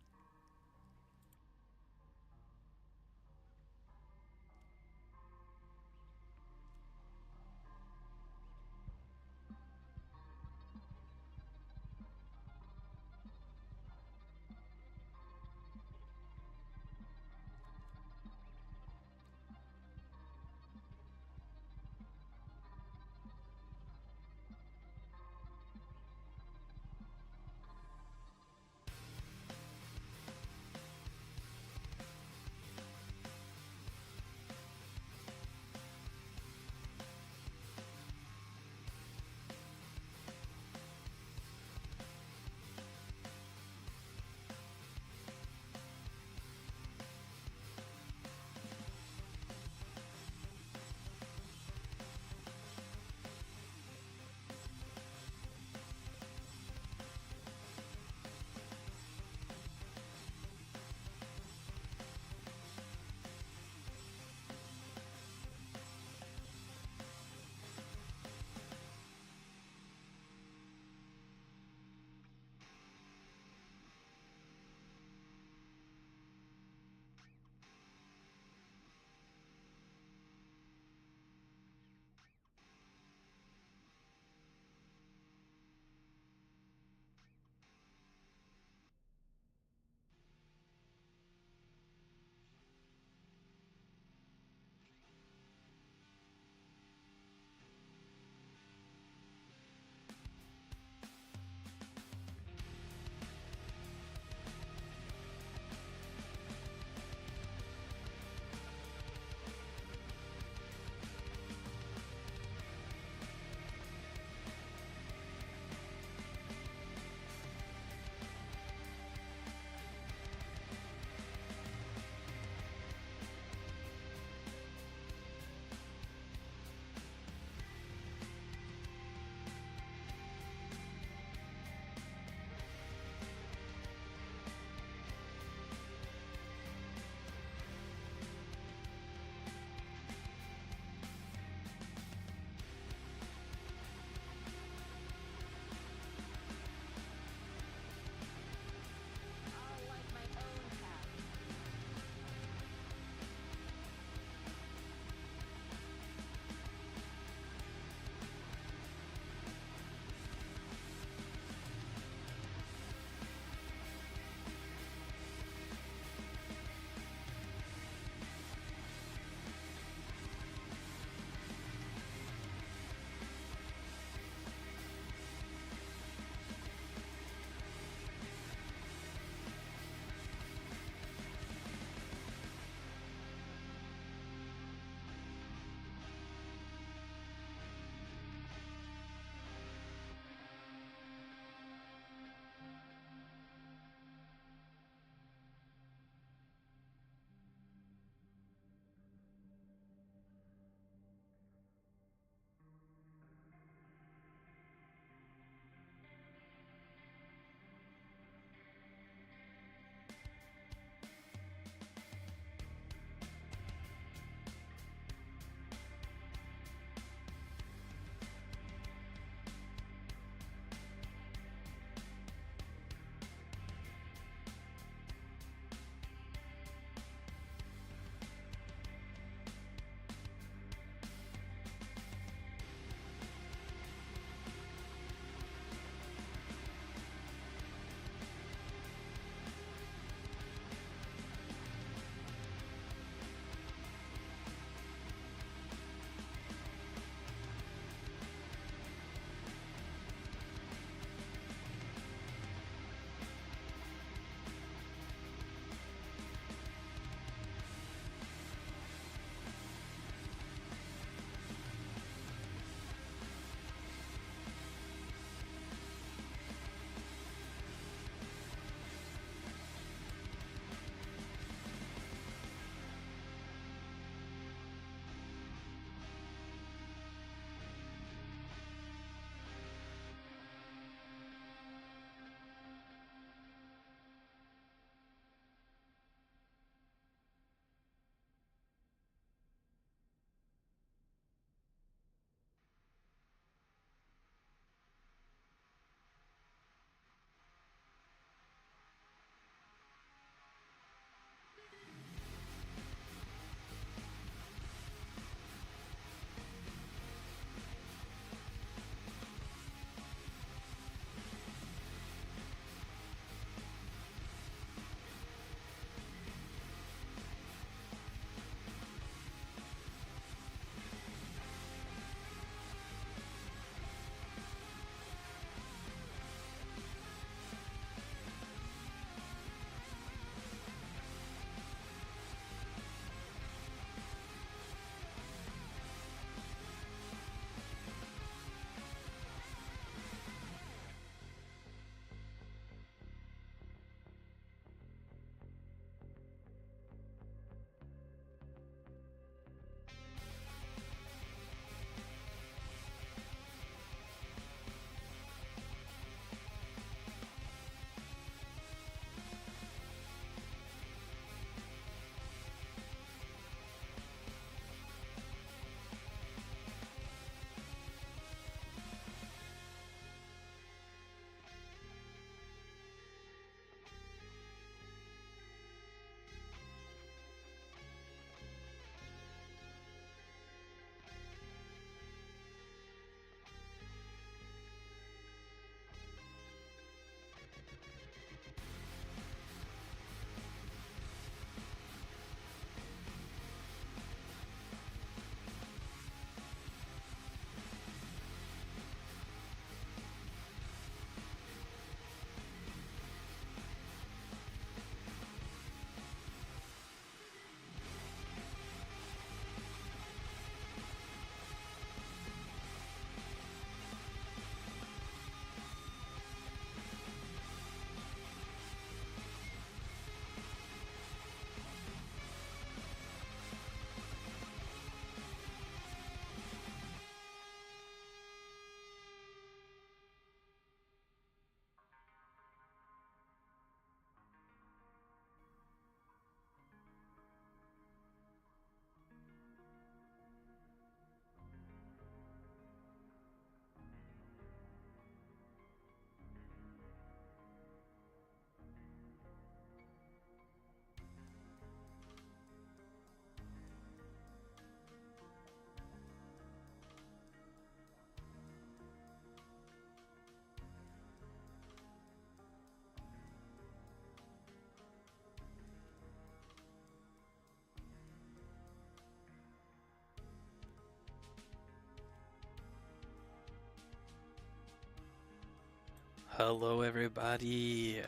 Hello, everybody.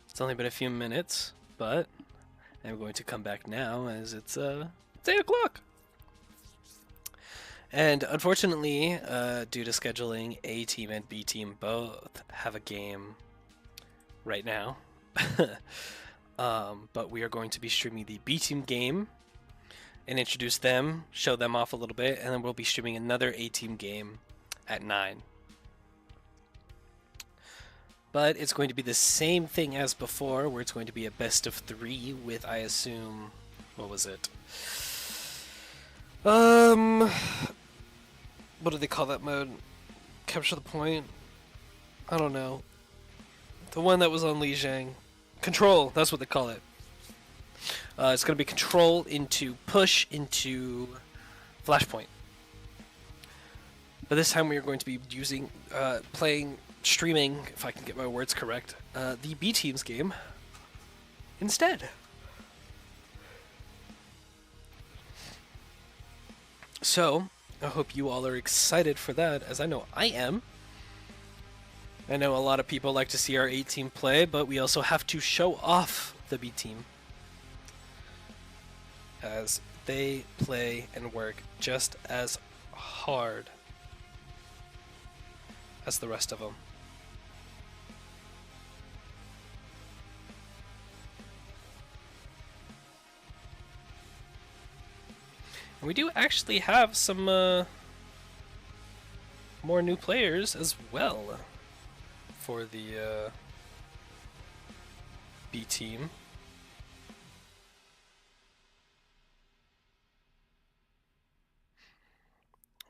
It's only been a few minutes, but I'm going to come back now as it's 8 o'clock. And unfortunately, due to scheduling, A team and B team both have a game right now. But we are going to be streaming the B team game and introduce them, show them off a little bit, and then we'll be streaming another A team game at 9. But it's going to be the same thing as before, where it's going to be a best of 3 with, I assume, what was it? What do they call that mode? Capture the point? I don't know. The one that was on Lijiang. Control, that's what they call it. It's going to be control into push into flashpoint. But this time we are going to be using, streaming, if I can get my words correct, the B team's game instead. So, I hope you all are excited for that, as I know I am. I know a lot of people like to see our A team play, but we also have to show off the B team, as they play and work just as hard as the rest of them. And we do actually have some more new players as well for the B team.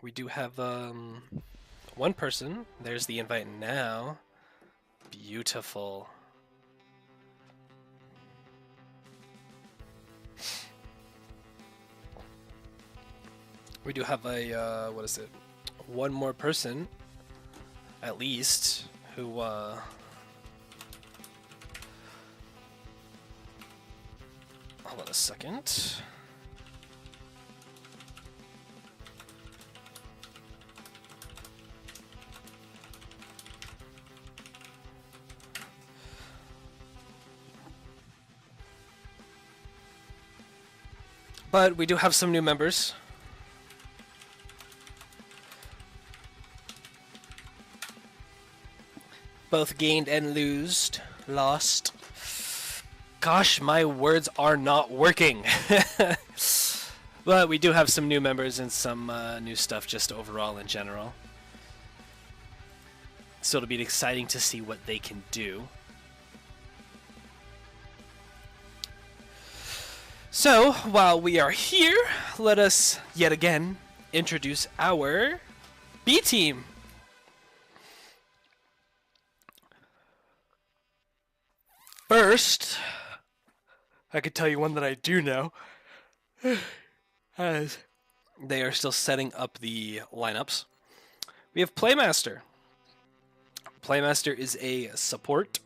We do have one person. There's the invite now. Beautiful. We do have a, what is it? One more person, at least, who, hold on a second. But we do have some new members. Both gained and lost. Gosh, my words are not working. But we do have some new members and some new stuff just overall in general. So it'll be exciting to see what they can do. So, while we are here, let us yet again introduce our B team. First, I could tell you one that I do know, as they are still setting up the lineups. We have Playmaster. Playmaster is a support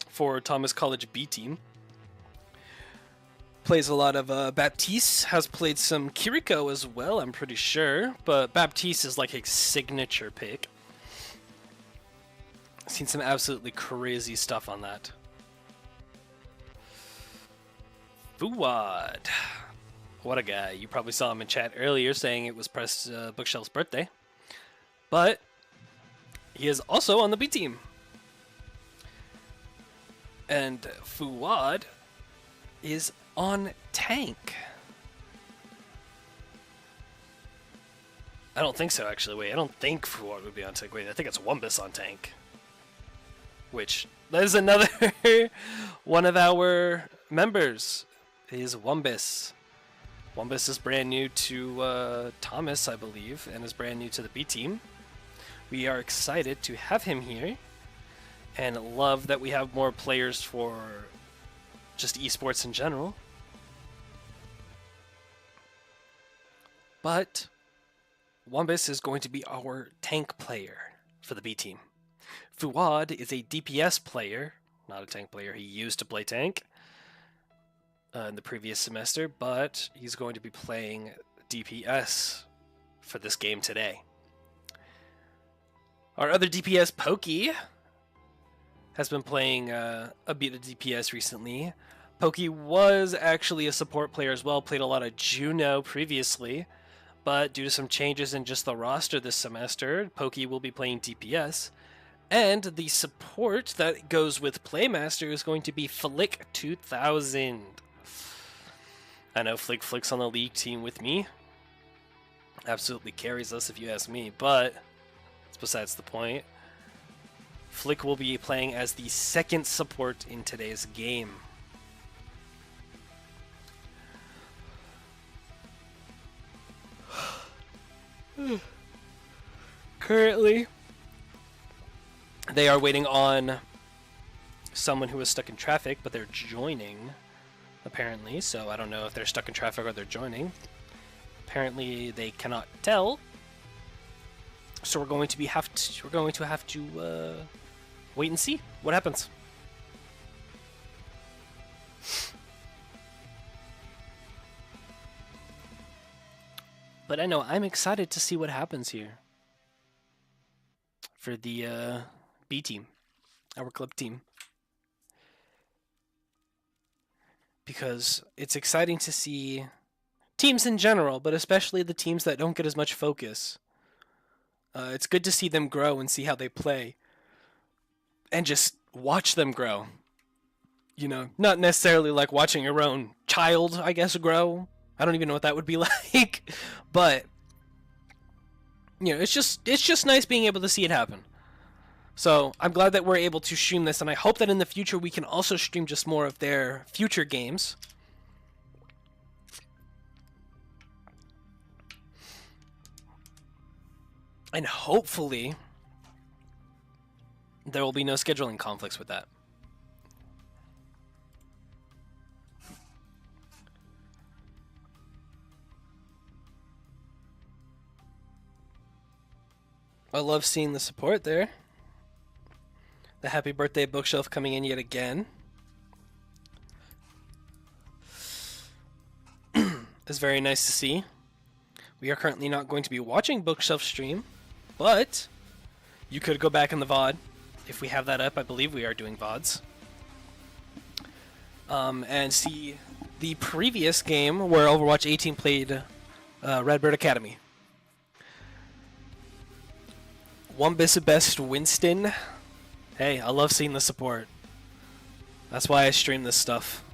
for Thomas College B team. Plays a lot of Baptiste, has played some Kiriko as well, I'm pretty sure, but Baptiste is like his signature pick. Seen some absolutely crazy stuff on that. Fuad. What a guy. You probably saw him in chat earlier saying it was Press Bookshelf's birthday. But he is also on the B team. And Fuad is on tank. I don't think so, actually. Wait, I don't think Fuad would be on tank. Wait, I think it's Wumbus on tank. Which, that is another one of our members. Is Wumbus. Wumbus is brand new to Thomas, I believe, and is brand new to the B team. We are excited to have him here, and love that we have more players for just esports in general. But Wumbus is going to be our tank player for the B team. Fuad is a DPS player, not a tank player. He used to play tank in the previous semester, but he's going to be playing DPS for this game today. Our other DPS, Pokey, has been playing a bit of DPS recently. Pokey was actually a support player as well, played a lot of Juno previously, but due to some changes in just the roster this semester, Pokey will be playing DPS. And the support that goes with Playmaster is going to be Flick 2000. I know Flick's on the league team with me. Absolutely carries us if you ask me, but it's besides the point. Flick will be playing as the second support in today's game. Currently, they are waiting on someone who is stuck in traffic, but they're joining, apparently. So I don't know if they're stuck in traffic or they're joining. Apparently, they cannot tell. So we're going to have to wait and see what happens. But I know I'm excited to see what happens here for the B team, our club team, because it's exciting to see teams in general, but especially the teams that don't get as much focus. It's good to see them grow and see how they play, and just watch them grow. You know, not necessarily like watching your own child, I guess, grow. I don't even know what that would be like, but you know, it's just nice being able to see it happen. So I'm glad that we're able to stream this, and I hope that in the future we can also stream just more of their future games. And hopefully there will be no scheduling conflicts with that. I love seeing the support there. The happy birthday bookshelf coming in yet again. It's very nice to see. We are currently not going to be watching bookshelf stream, but you could go back in the VOD if we have that up. I believe we are doing VODs. And see the previous game where Overwatch 18 played Redbird Academy. One best Winston. Hey, I love seeing the support. That's why I stream this stuff.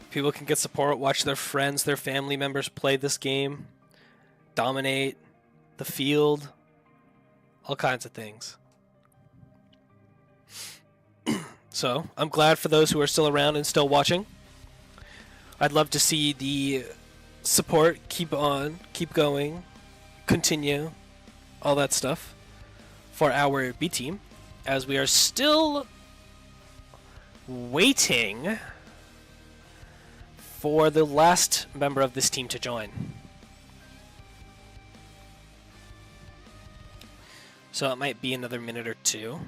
People can get support, watch their friends, their family members play this game, dominate the field, all kinds of things. So, I'm glad for those who are still around and still watching. I'd love to see the support keep on, keep going, continue, all that stuff for our B team, as we are still waiting for the last member of this team to join. So it might be another minute or two.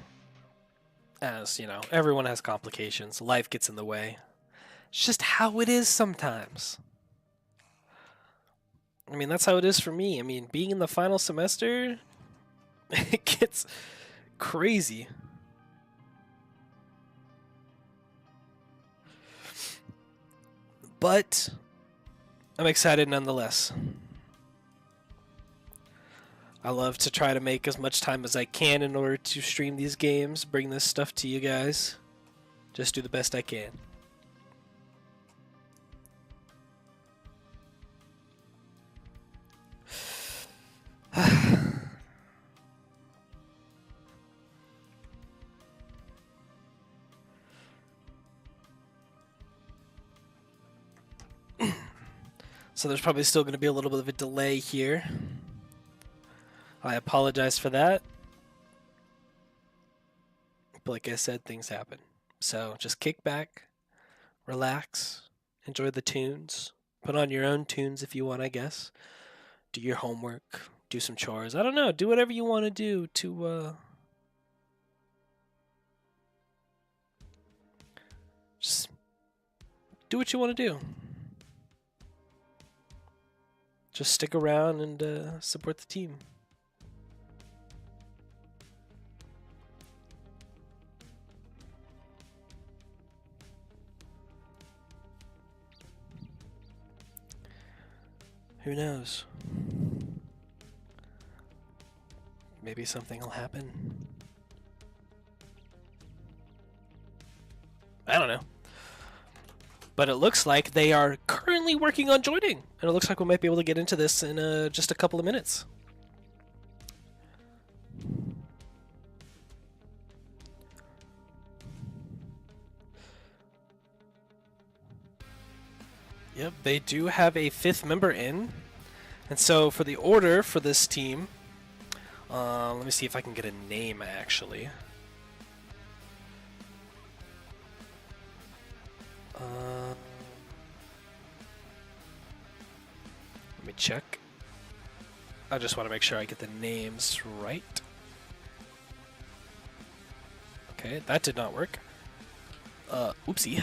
As, you know, everyone has complications. Life gets in the way. It's just how it is sometimes. I mean, that's how it is for me. I mean, being in the final semester, it gets crazy. But I'm excited nonetheless. I love to try to make as much time as I can in order to stream these games, bring this stuff to you guys. Just do the best I can. So there's probably still going to be a little bit of a delay here. I apologize for that. But like I said, things happen. So just kick back, relax, enjoy the tunes. Put on your own tunes if you want, I guess. Do your homework, do some chores. I don't know, do whatever you want to do to just do what you want to do. Just stick around and support the team. Who knows? Maybe something will happen. I don't know. But it looks like they are currently working on joining. And it looks like we might be able to get into this in just a couple of minutes. Yep, they do have a 5th member in. And so for the order for this team, let me see if I can get a name actually. Let me check. I just want to make sure I get the names right. Okay, that did not work. Oopsie.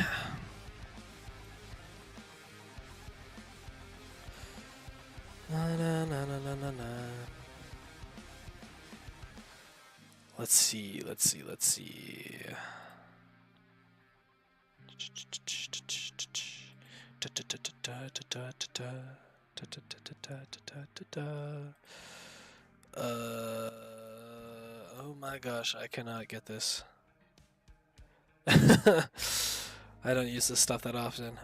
Let's see. Oh my gosh, I cannot get this. I don't use this stuff that often.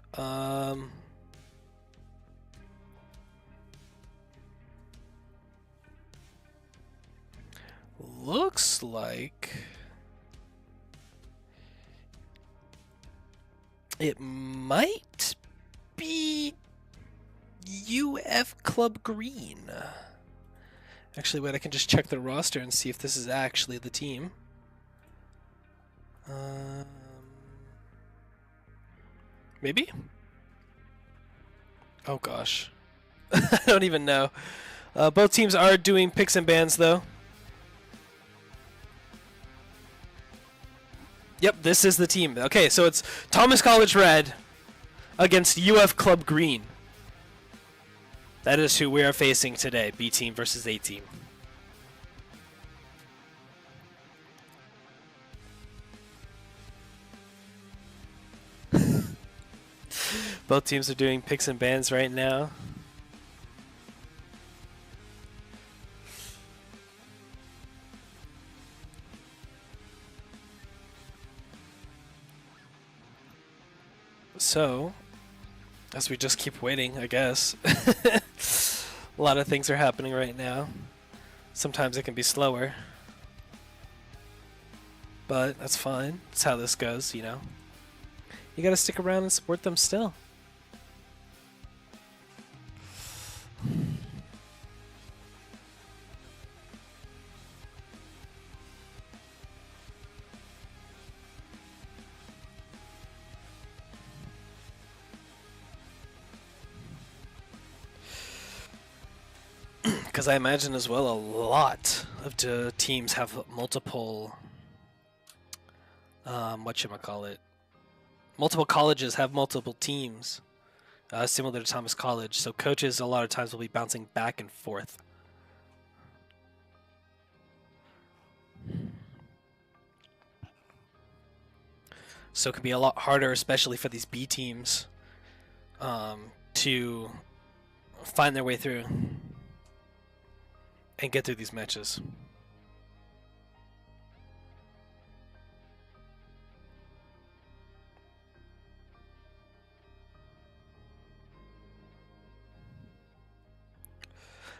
Looks like it might be UF Club Green. Actually, wait, I can just check the roster and see if this is actually the team. Maybe? Oh gosh. I don't even know. Both teams are doing picks and bans though. Yep, this is the team. Okay, so it's Thomas College Red against UF Club Green. That is who we are facing today, B team versus A team. Both teams are doing picks and bans right now. So, as we just keep waiting, I guess. A lot of things are happening right now. Sometimes it can be slower. But that's fine. That's how this goes, you know. You gotta stick around and support them still. Because I imagine as well a lot of the teams have multiple, whatchamacallit, multiple colleges have multiple teams, similar to Thomas College. So coaches a lot of times will be bouncing back and forth. So it can be a lot harder, especially for these B teams, to find their way through and get through these matches.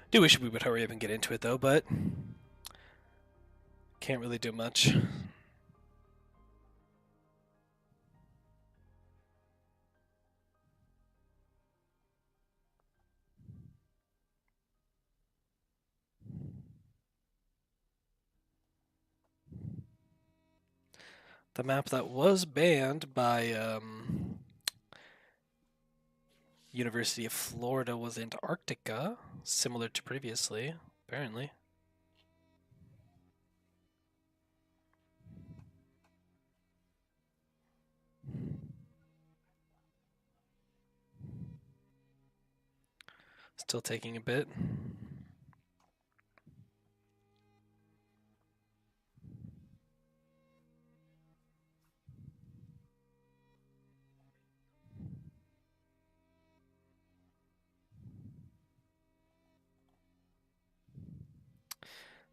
Do wish we would hurry up and get into it though, but can't really do much. The map that was banned by University of Florida was Antarctica, similar to previously, apparently. Still taking a bit.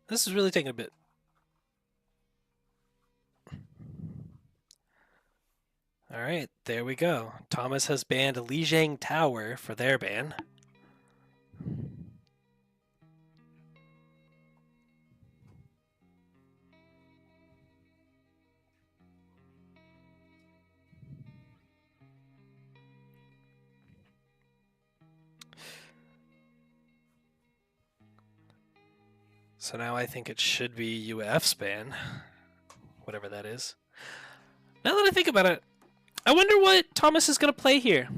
This is really taking a bit. All right, there we go. Thomas has banned Lijiang Tower for their ban. So now I think it should be UF's ban, whatever that is. Now that I think about it, I wonder what Thomas is going to play here.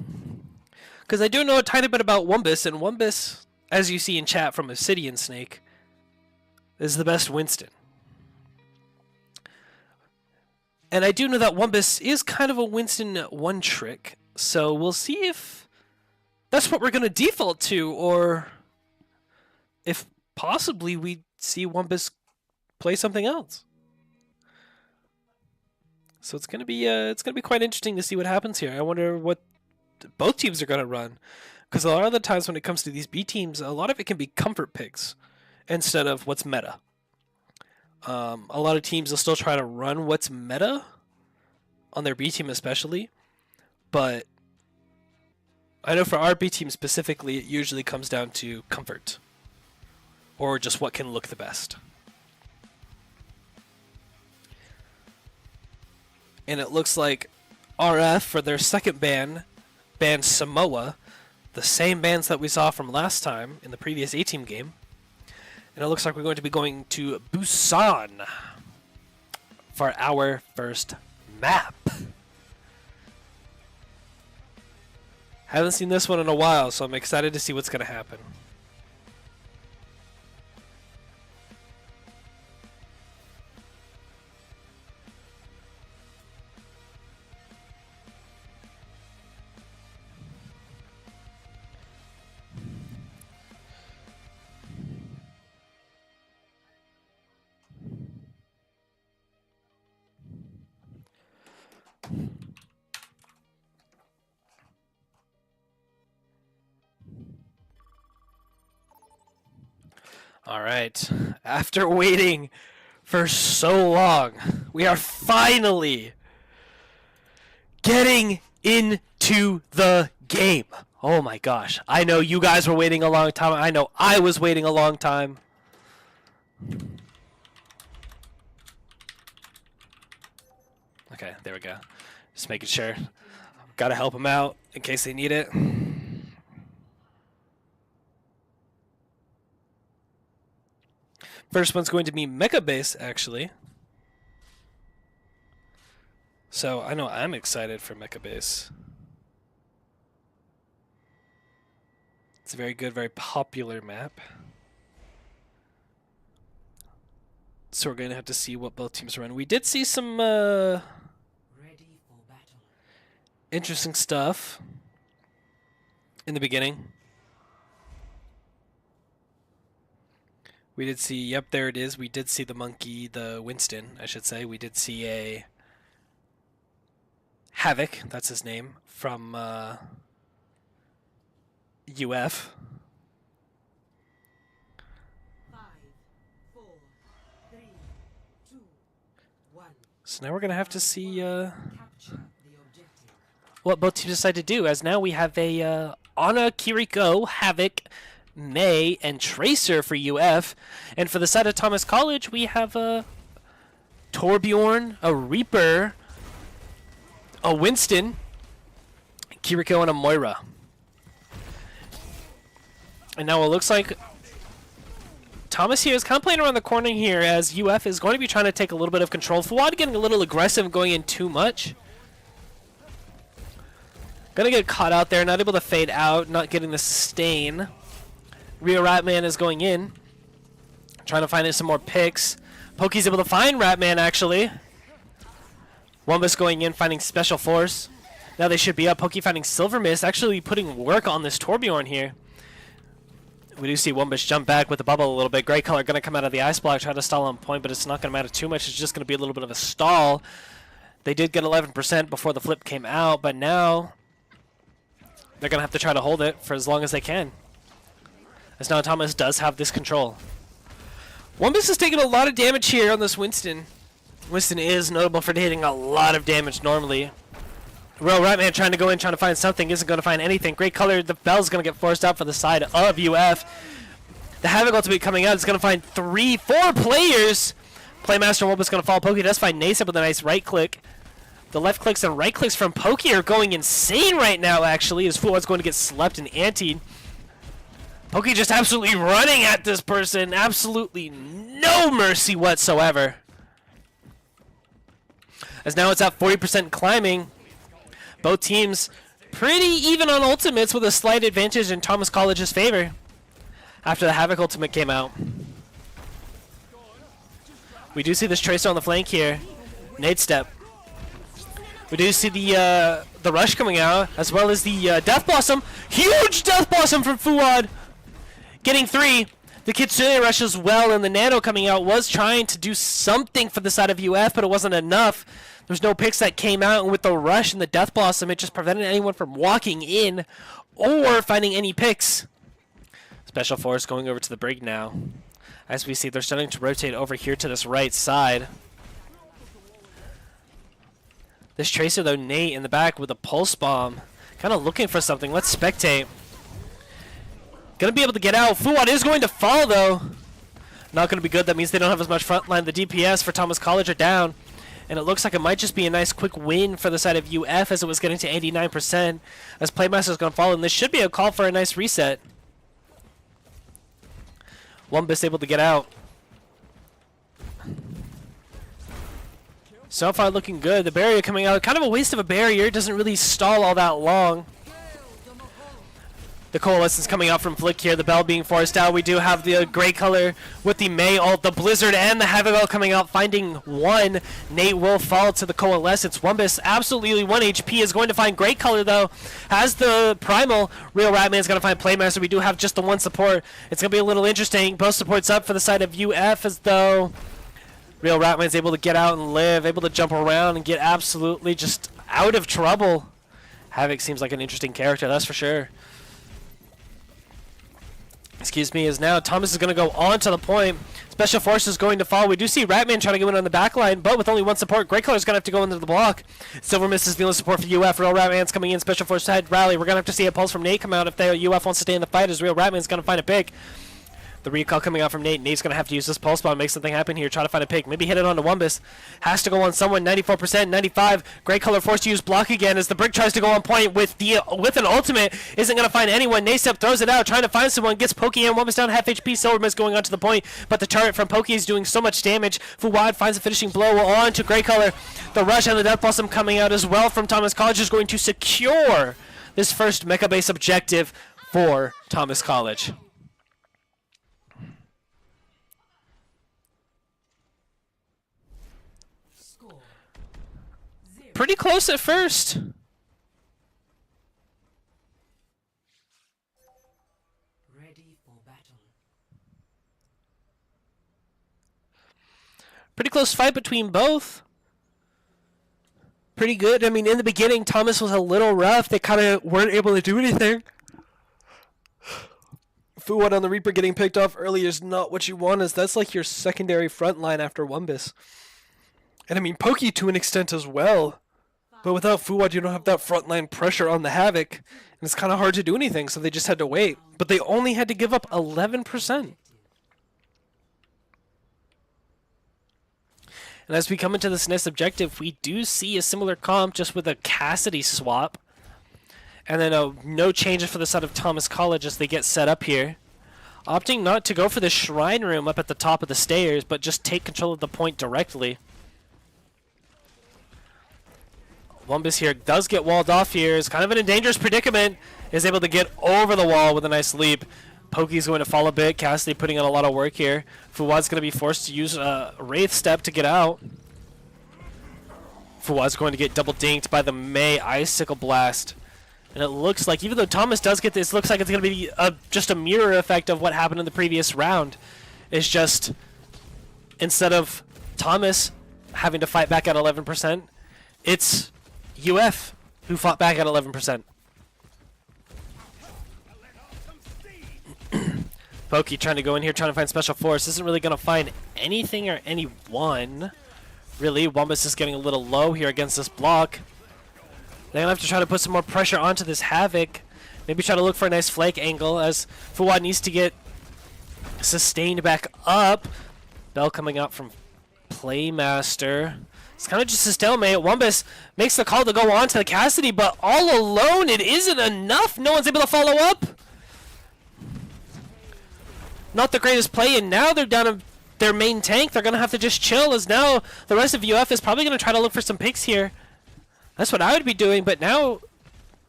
Because I do know a tiny bit about Wumbus, and Wumbus, as you see in chat from Obsidian Snake, is the best Winston. And I do know that Wumbus is kind of a Winston one-trick, so we'll see if that's what we're going to default to, or if possibly we see Wumbus play something else. So it's gonna be quite interesting to see what happens here. I wonder what both teams are gonna run, because a lot of the times when it comes to these B teams, a lot of it can be comfort picks instead of what's meta. A lot of teams will still try to run what's meta on their B team especially, but I know for our B team specifically, it usually comes down to comfort or just what can look the best. And it looks like RF, for their second ban, banned Samoa, the same bans that we saw from last time in the previous A-Team game. And it looks like we're going to be going to Busan for our first map. Haven't seen this one in a while, so I'm excited to see what's going to happen. All right, after waiting for so long, we are finally getting into the game. Oh my gosh, I know you guys were waiting a long time. I know I was waiting a long time. Okay, there we go. Just making sure. Gotta help them out in case they need it. First one's going to be Mecha Base, actually. So I know I'm excited for Mecha Base. It's a very good, very popular map. So we're going to have to see what both teams run. We did see some interesting stuff in the beginning. We did see, yep, there it is. We did see the monkey, the Winston, I should say. We did see a Havoc, that's his name, from UF. 5, 4, 3, 2, 1. So now we're going to have to see what both teams decide to do, as now we have a Ana, Kiriko, Havoc, May, and Tracer for UF. And for the side of Thomas College, we have a Torbjorn, a Reaper, a Winston, Kiriko, and a Moira. And now it looks like Thomas here is kind of playing around the corner here, as UF is going to be trying to take a little bit of control. Fawad getting a little aggressive and going in too much. Gonna get caught out there, not able to fade out, not getting the sustain. Rio Ratman is going in, trying to find some more picks. Pokey's able to find Ratman, actually. Wumbus going in, finding Special Force. Now they should be up. Pokey finding Silver Mist, actually putting work on this Torbjorn here. We do see Wumbus jump back with the bubble a little bit. Gray color going to come out of the ice block, try to stall on point, but it's not going to matter too much. It's just going to be a little bit of a stall. They did get 11% before the flip came out, but now they're going to have to try to hold it for as long as they can. As now Thomas does have this control. Wumbus is taking a lot of damage here on this Winston. Winston is notable for hitting a lot of damage normally. Real Ratman trying to go in, trying to find something, isn't going to find anything. Great color, the Bell's going to get forced out for the side of UF. The Havoc ultimate coming out is going to find 4 players. Playmaster Wumbus going to fall. Pokey does find NECC with a nice right click. The left clicks and right clicks from Pokey are going insane right now, actually, as Fuwad's going to get slept and antied. Pokey just absolutely running at this person. Absolutely no mercy whatsoever. As now it's at 40% climbing. Both teams pretty even on ultimates with a slight advantage in Thomas College's favor after the Havoc ultimate came out. We do see this Tracer on the flank here. Nade step. We do see the rush coming out, as well as the Death Blossom. Huge Death Blossom from Fuwad. Getting 3. The Kitsune rush as well, and the Nano coming out was trying to do something for the side of UF, but it wasn't enough. There's no picks that came out, and with the rush and the Death Blossom, it just prevented anyone from walking in or finding any picks. Special Force going over to the brig now. As we see, they're starting to rotate over here to this right side. This Tracer, though, Nate in the back with a Pulse Bomb. Kind of looking for something. Let's spectate. Gonna be able to get out. Fuwad is going to fall, though. Not gonna be good. That means they don't have as much front line. The DPS for Thomas College are down. And it looks like it might just be a nice quick win for the side of UF as it was getting to 89%. As Playmaster's gonna fall, and this should be a call for a nice reset. Wumbus able to get out. So far looking good. The barrier coming out, kind of a waste of a barrier. It doesn't really stall all that long. The Coalescence coming out from Flick here. The Bell being forced out. We do have the gray color with the May ult, the Blizzard, and the Havoc ult coming out, finding 1. Nate will fall to the Coalescence. Wumbus absolutely 1 HP is going to find great color, though. Has the Primal. Real Ratman's going to find Playmaster. We do have just the 1 support. It's going to be a little interesting. Both supports up for the side of UF, as though Real Ratman's able to get out and live, able to jump around and get absolutely just out of trouble. Havoc seems like an interesting character, that's for sure. Excuse me, as now Thomas is going to go on to the point. Special Forces going to fall. We do see Ratman trying to go in on the back line, but with only 1 support, Grey Color's going to have to go into the block. Silver Mist is the only support for UF. Real Ratman's coming in. Special Forces head rally. We're going to have to see a pulse from Nate come out if the UF wants to stay in the fight, as Real Ratman's going to find a pick. The recall coming out from Nate. Nate's going to have to use this pulse bomb, make something happen here, try to find a pick. Maybe hit it onto Wumbus. Has to go on someone. 94%, 95. Grey Color forced to use block again as the Brick tries to go on point with an ultimate. Isn't going to find anyone. Nacep throws it out, trying to find someone. Gets Pokey in. Wumbus down half HP. Silver Mist going on to the point, but the turret from Pokey is doing so much damage. Fuwad finds a finishing blow on to Grey Color. The rush and the Death Blossom coming out as well from Thomas College is going to secure this first Mecha Base objective for Thomas College. Pretty close at first. Ready for battle. Pretty close fight between both. Pretty good. I mean, in the beginning, Thomas was a little rough. They kind of weren't able to do anything. Fuwad on the Reaper getting picked off early is not what you want, as that's like your secondary front line after Wumbus. And I mean, Pokey to an extent as well. But without Fuwad, you don't have that frontline pressure on the Havoc, and it's kind of hard to do anything, so they just had to wait. But they only had to give up 11%. And as we come into this next objective, we do see a similar comp, just with a Cassidy swap. And then no changes for the side of Thomas College as they get set up here. Opting not to go for the Shrine Room up at the top of the stairs, but just take control of the point directly. Wumbus here does get walled off here. Is kind of in a dangerous predicament. Is able to get over the wall with a nice leap. Pokey's going to fall a bit. Cassidy putting in a lot of work here. Fuwad's going to be forced to use a Wraith Step to get out. Fuwad's going to get double dinked by the May Icicle Blast. And it looks like, even though Thomas does get this, looks like it's going to be just a mirror effect of what happened in the previous round. It's just, instead of Thomas having to fight back at 11%, it's UF who fought back Pokey trying to go in here, trying to find Special Force. Isn't really going to find anything or anyone. Really, Wumbus is getting a little low here against this block. They're going to have to try to put some more pressure onto this Havoc. Maybe try to look for a nice flank angle as Fuad needs to get sustained back up. Bell coming out from Playmaster. It's kind of just a stalemate. Wumbus makes the call to go on to the Cassidy, but all alone, it isn't enough. No one's able to follow up. Not the greatest play, and now they're down to their main tank. They're going to have to just chill, as now the rest of UF is probably going to try to look for some picks here. That's what I would be doing, but now,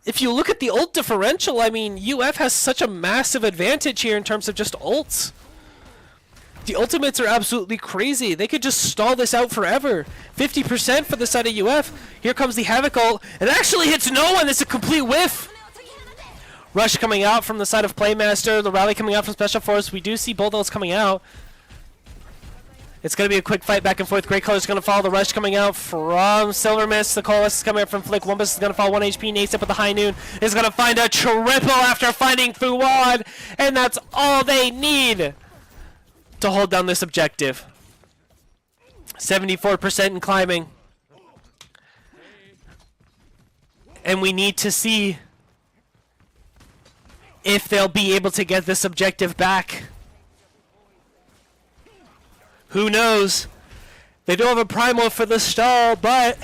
if you look at the ult differential, I mean, UF has such a massive advantage here in terms of just ults. The ultimates are absolutely crazy. They could just stall this out forever. 50% for the side of UF. Here comes the Havoc ult. It actually hits no one. It's a complete whiff. Rush coming out from the side of Playmaster. The rally coming out from Special Force. We do see both ults coming out. It's going to be a quick fight back and forth. Grey Color's going to follow the rush coming out from Silver Mist. The Coalesce is coming up from Flick. Wumbus is going to fall 1 HP. Nace up with the High Noon is going to find a triple after finding Fuad. And that's all they need to hold down this objective. 74% in climbing. And we need to see if they'll be able to get this objective back. Who knows? They do have a primal for the stall, but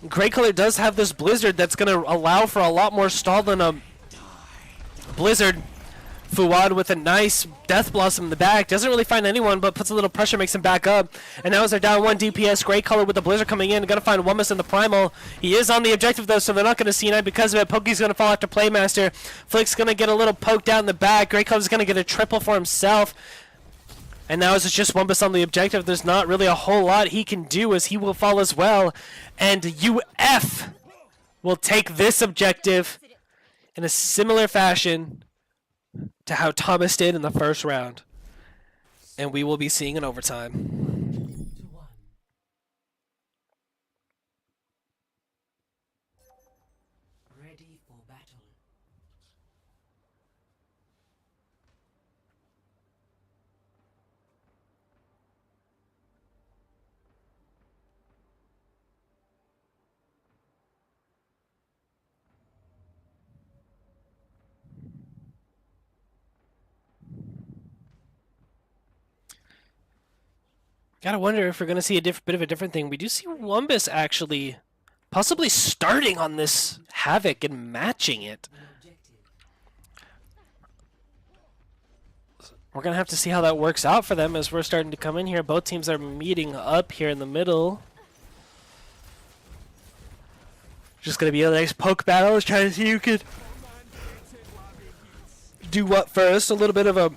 Grey Color does have this Blizzard that's going to allow for a lot more stall than a Blizzard. Fuad with a nice Death Blossom in the back. Doesn't really find anyone, but puts a little pressure, makes him back up. And now as they're down 1 DPS, Grey Color with the Blizzard coming in. Gonna find Wumbus in the Primal. He is on the objective though, so they're not gonna C9 because of it. Pokey's gonna fall after Playmaster. Flick's gonna get a little poked out in the back. Grey Color's gonna get a triple for himself. And now as it's just Wumbus on the objective, there's not really a whole lot he can do as he will fall as well. And UF will take this objective in a similar fashion to how Thomas did in the first round. And we will be seeing an overtime. Ready for battle. Gotta wonder if we're gonna see a bit of a different thing. We do see Wumbus actually possibly starting on this Havoc and matching it. We're gonna have to see how that works out for them as we're starting to come in here. Both teams are meeting up here in the middle. Just gonna be a nice poke battle. Let's try to see who could do what first. A little bit of a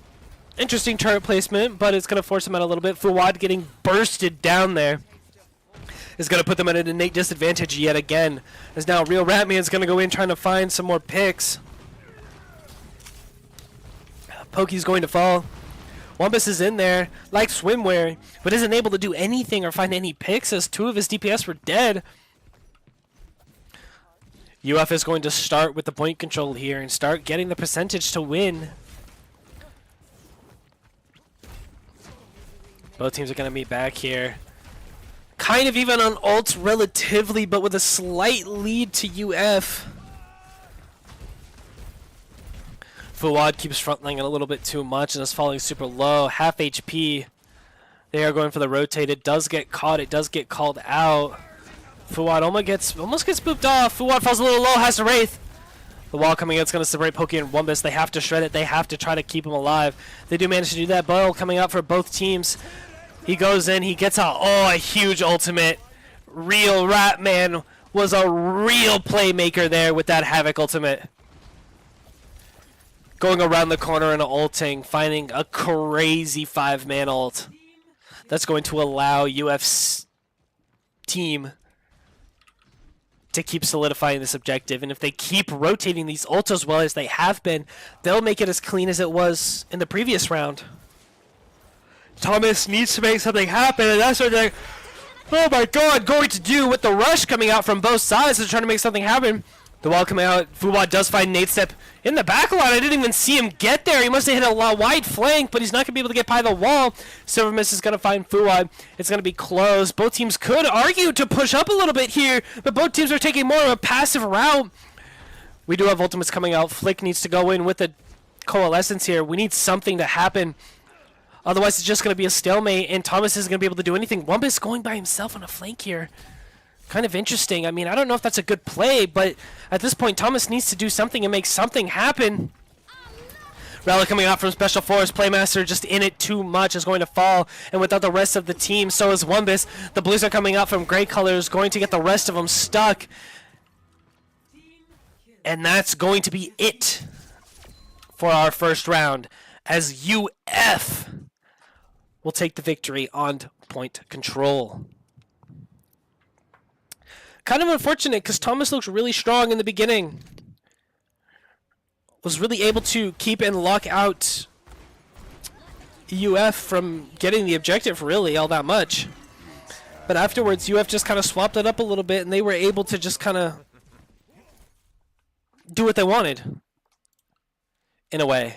interesting turret placement, but it's going to force him out a little bit. Fuad getting bursted down there is going to put them at an innate disadvantage yet again. As now Real Ratman's going to go in trying to find some more picks. Pokey's going to fall. Wumbus is in there, like swimwear, but isn't able to do anything or find any picks as 2 of his DPS were dead. UF is going to start with the point control here and start getting the percentage to win. Both teams are going to meet back here. Kind of even on ults relatively, but with a slight lead to UF. Fuad keeps frontlining a little bit too much and is falling super low. Half HP. They are going for the rotate. It does get caught. It does get called out. Fuad almost gets booped off. Fuad falls a little low, has a Wraith. The wall coming in, it's going to separate Pokey and Wumbus. They have to shred it. They have to try to keep him alive. They do manage to do that. Boyle coming out for both teams. He goes in. He gets out. Oh, a huge ultimate. Real Ratman was a real playmaker there with that Havoc ultimate. Going around the corner and ulting, finding a crazy 5-man ult. That's going to allow UF's team to keep solidifying this objective, and if they keep rotating these ults as well as they have been, they'll make it as clean as it was in the previous round. Thomas needs to make something happen, and that's what they're, oh my god, going to do with the rush coming out from both sides. They're trying to make something happen. The wall coming out. Fuwa does find Nate Step in the back line. I didn't even see him get there. He must have hit a wide flank, but he's not going to be able to get by the wall. Silver Mist is going to find Fuwa. It's going to be close. Both teams could argue to push up a little bit here, but both teams are taking more of a passive route. We do have ultimates coming out. Flick needs to go in with a coalescence here. We need something to happen. Otherwise, it's just going to be a stalemate, and Thomas isn't going to be able to do anything. Wumbus going by himself on a flank here. Kind of interesting. I mean, I don't know if that's a good play, but at this point, Thomas needs to do something and make something happen. Rally coming out from Special Force. Playmaster just in it too much is going to fall, and without the rest of the team, so is Wumbus. The Blues are coming out from Gray Colors, going to get the rest of them stuck. And that's going to be it for our first round, as UF will take the victory on point control. Kind of unfortunate because Thomas looked really strong in the beginning. Was really able to keep and lock out UF from getting the objective really all that much. But afterwards, UF just kind of swapped it up a little bit, and they were able to just kind of do what they wanted, in a way.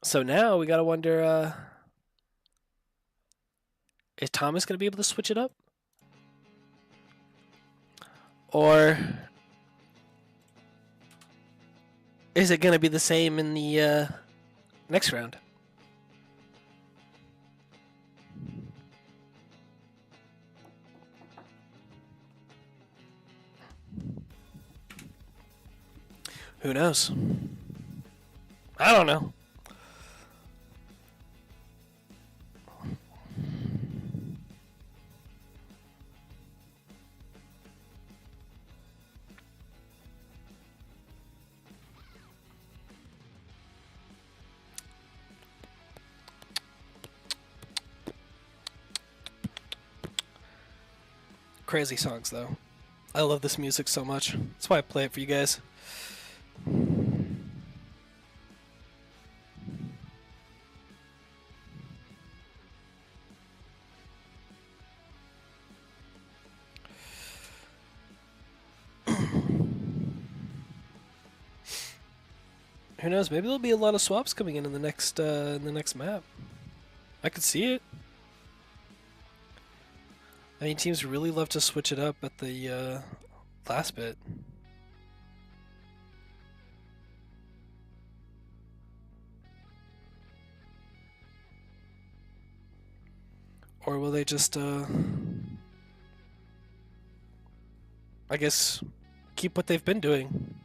So now we gotta wonder, is Thomas gonna be able to switch it up? Or is it gonna be the same in the next round? Who knows? I don't know. Crazy songs, though. I love this music so much. That's why I play it for you guys. Who knows? Maybe there'll be a lot of swaps coming in the next map. I could see it. I mean, teams really love to switch it up at the last bit. Or will they just, I guess, keep what they've been doing?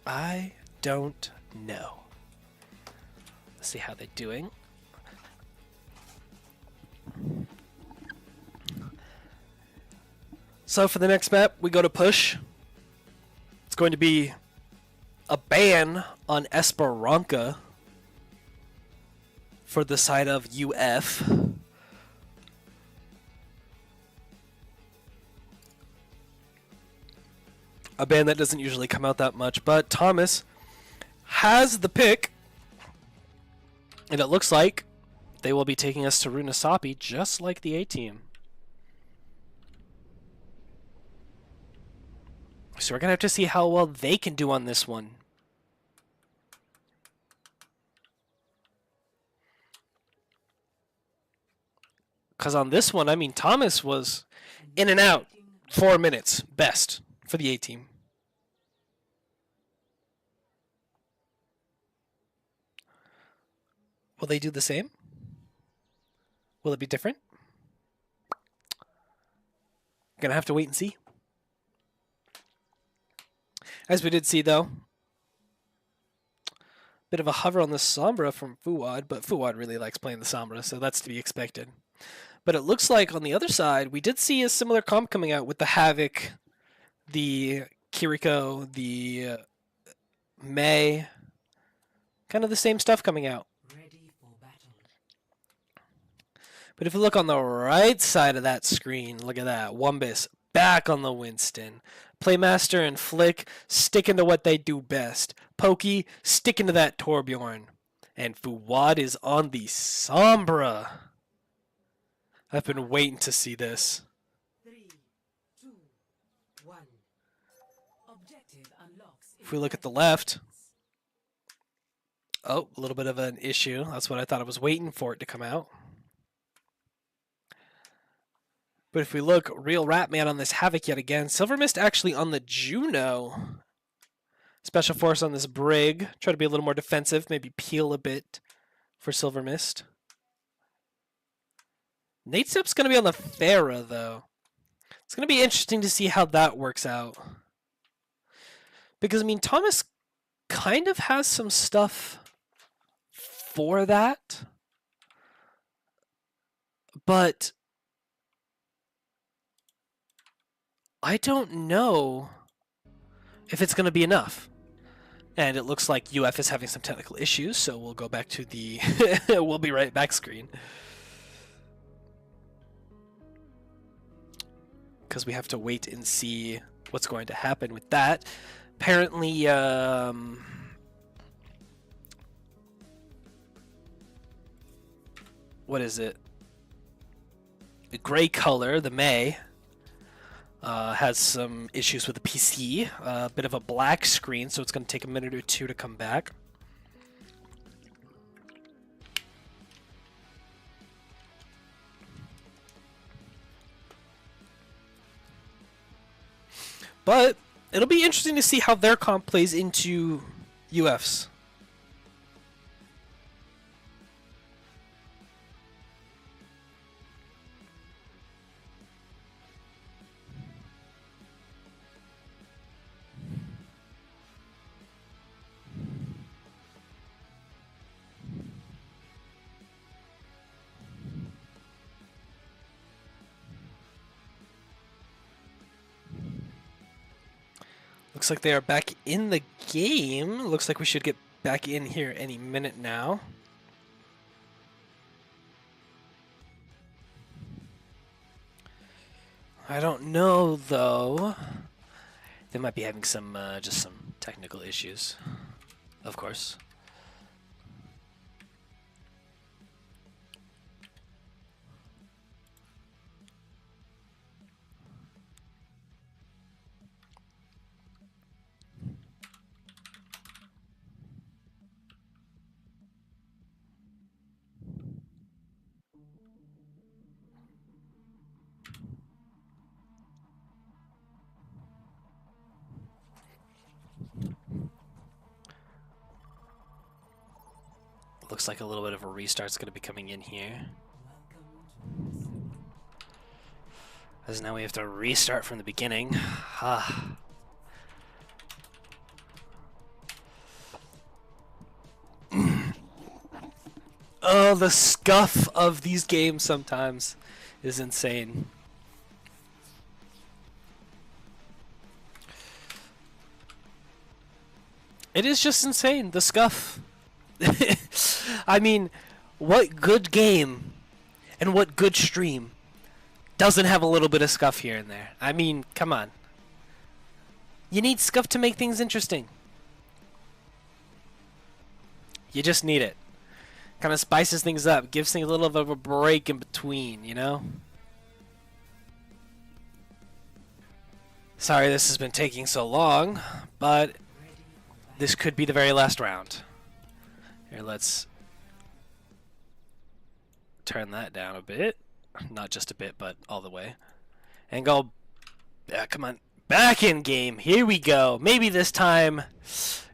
I don't know. Let's see how they're doing. So for the next map, we go to push. It's going to be a ban on Esperanza for the side of UF. A ban that doesn't usually come out that much, but Thomas has the pick. And it looks like they will be taking us to Runasapi just like the A-team. So we're going to have to see how well they can do on this one. Because on this one, I mean, Thomas was in and out 4 minutes, best for the A-team. Will they do the same? Will it be different? Gonna have to wait and see. As we did see, though, bit of a hover on the Sombra from Fuad, but Fuad really likes playing the Sombra, so that's to be expected. But it looks like on the other side, we did see a similar comp coming out with the Havoc, the Kiriko, the Mei, kind of the same stuff coming out. But if you look on the right side of that screen, look at that. Wumbus back on the Winston. Playmaster and Flick sticking to what they do best. Pokey sticking to that Torbjorn. And Fuwad is on the Sombra. I've been waiting to see this. 3, 2, 1. Objective unlocks. If we look at the left, oh, a little bit of an issue. That's what I thought. I was waiting for it to come out. But if we look, Real Ratman on this Havoc yet again. Silver Mist actually on the Juno. Special Force on this Brig. Try to be a little more defensive. Maybe peel a bit for Silver Mist. Nate Step's going to be on the Pharah, though. It's going to be interesting to see how that works out. Because, I mean, Thomas kind of has some stuff for that. But I don't know if it's going to be enough. And it looks like UF is having some technical issues, so we'll go back to the we'll be right back screen. Because we have to wait and see what's going to happen with that. Apparently, what is it? The gray color, the May, has some issues with the PC. A bit of a black screen, so it's going to take a minute or two to come back. But it'll be interesting to see how their comp plays into UF's. Looks like they are back in the game. Looks like we should get back in here any minute now. I don't know, though. They might be having some, just some technical issues, of course. Looks like a little bit of a restart's going to be coming in here. As now we have to restart from the beginning. Ah. Oh, the scuff of these games sometimes is insane. It is just insane, the scuff. I mean, what good game and what good stream doesn't have a little bit of scuff here and there? I mean, come on. You need scuff to make things interesting. You just need it. Kind of spices things up, gives things a little bit of a break in between, you know? Sorry this has been taking so long, but this could be the very last round. Here, let's turn that down a bit. Not just a bit, but all the way. And go, yeah, come on, back in game. Here we go. Maybe this time,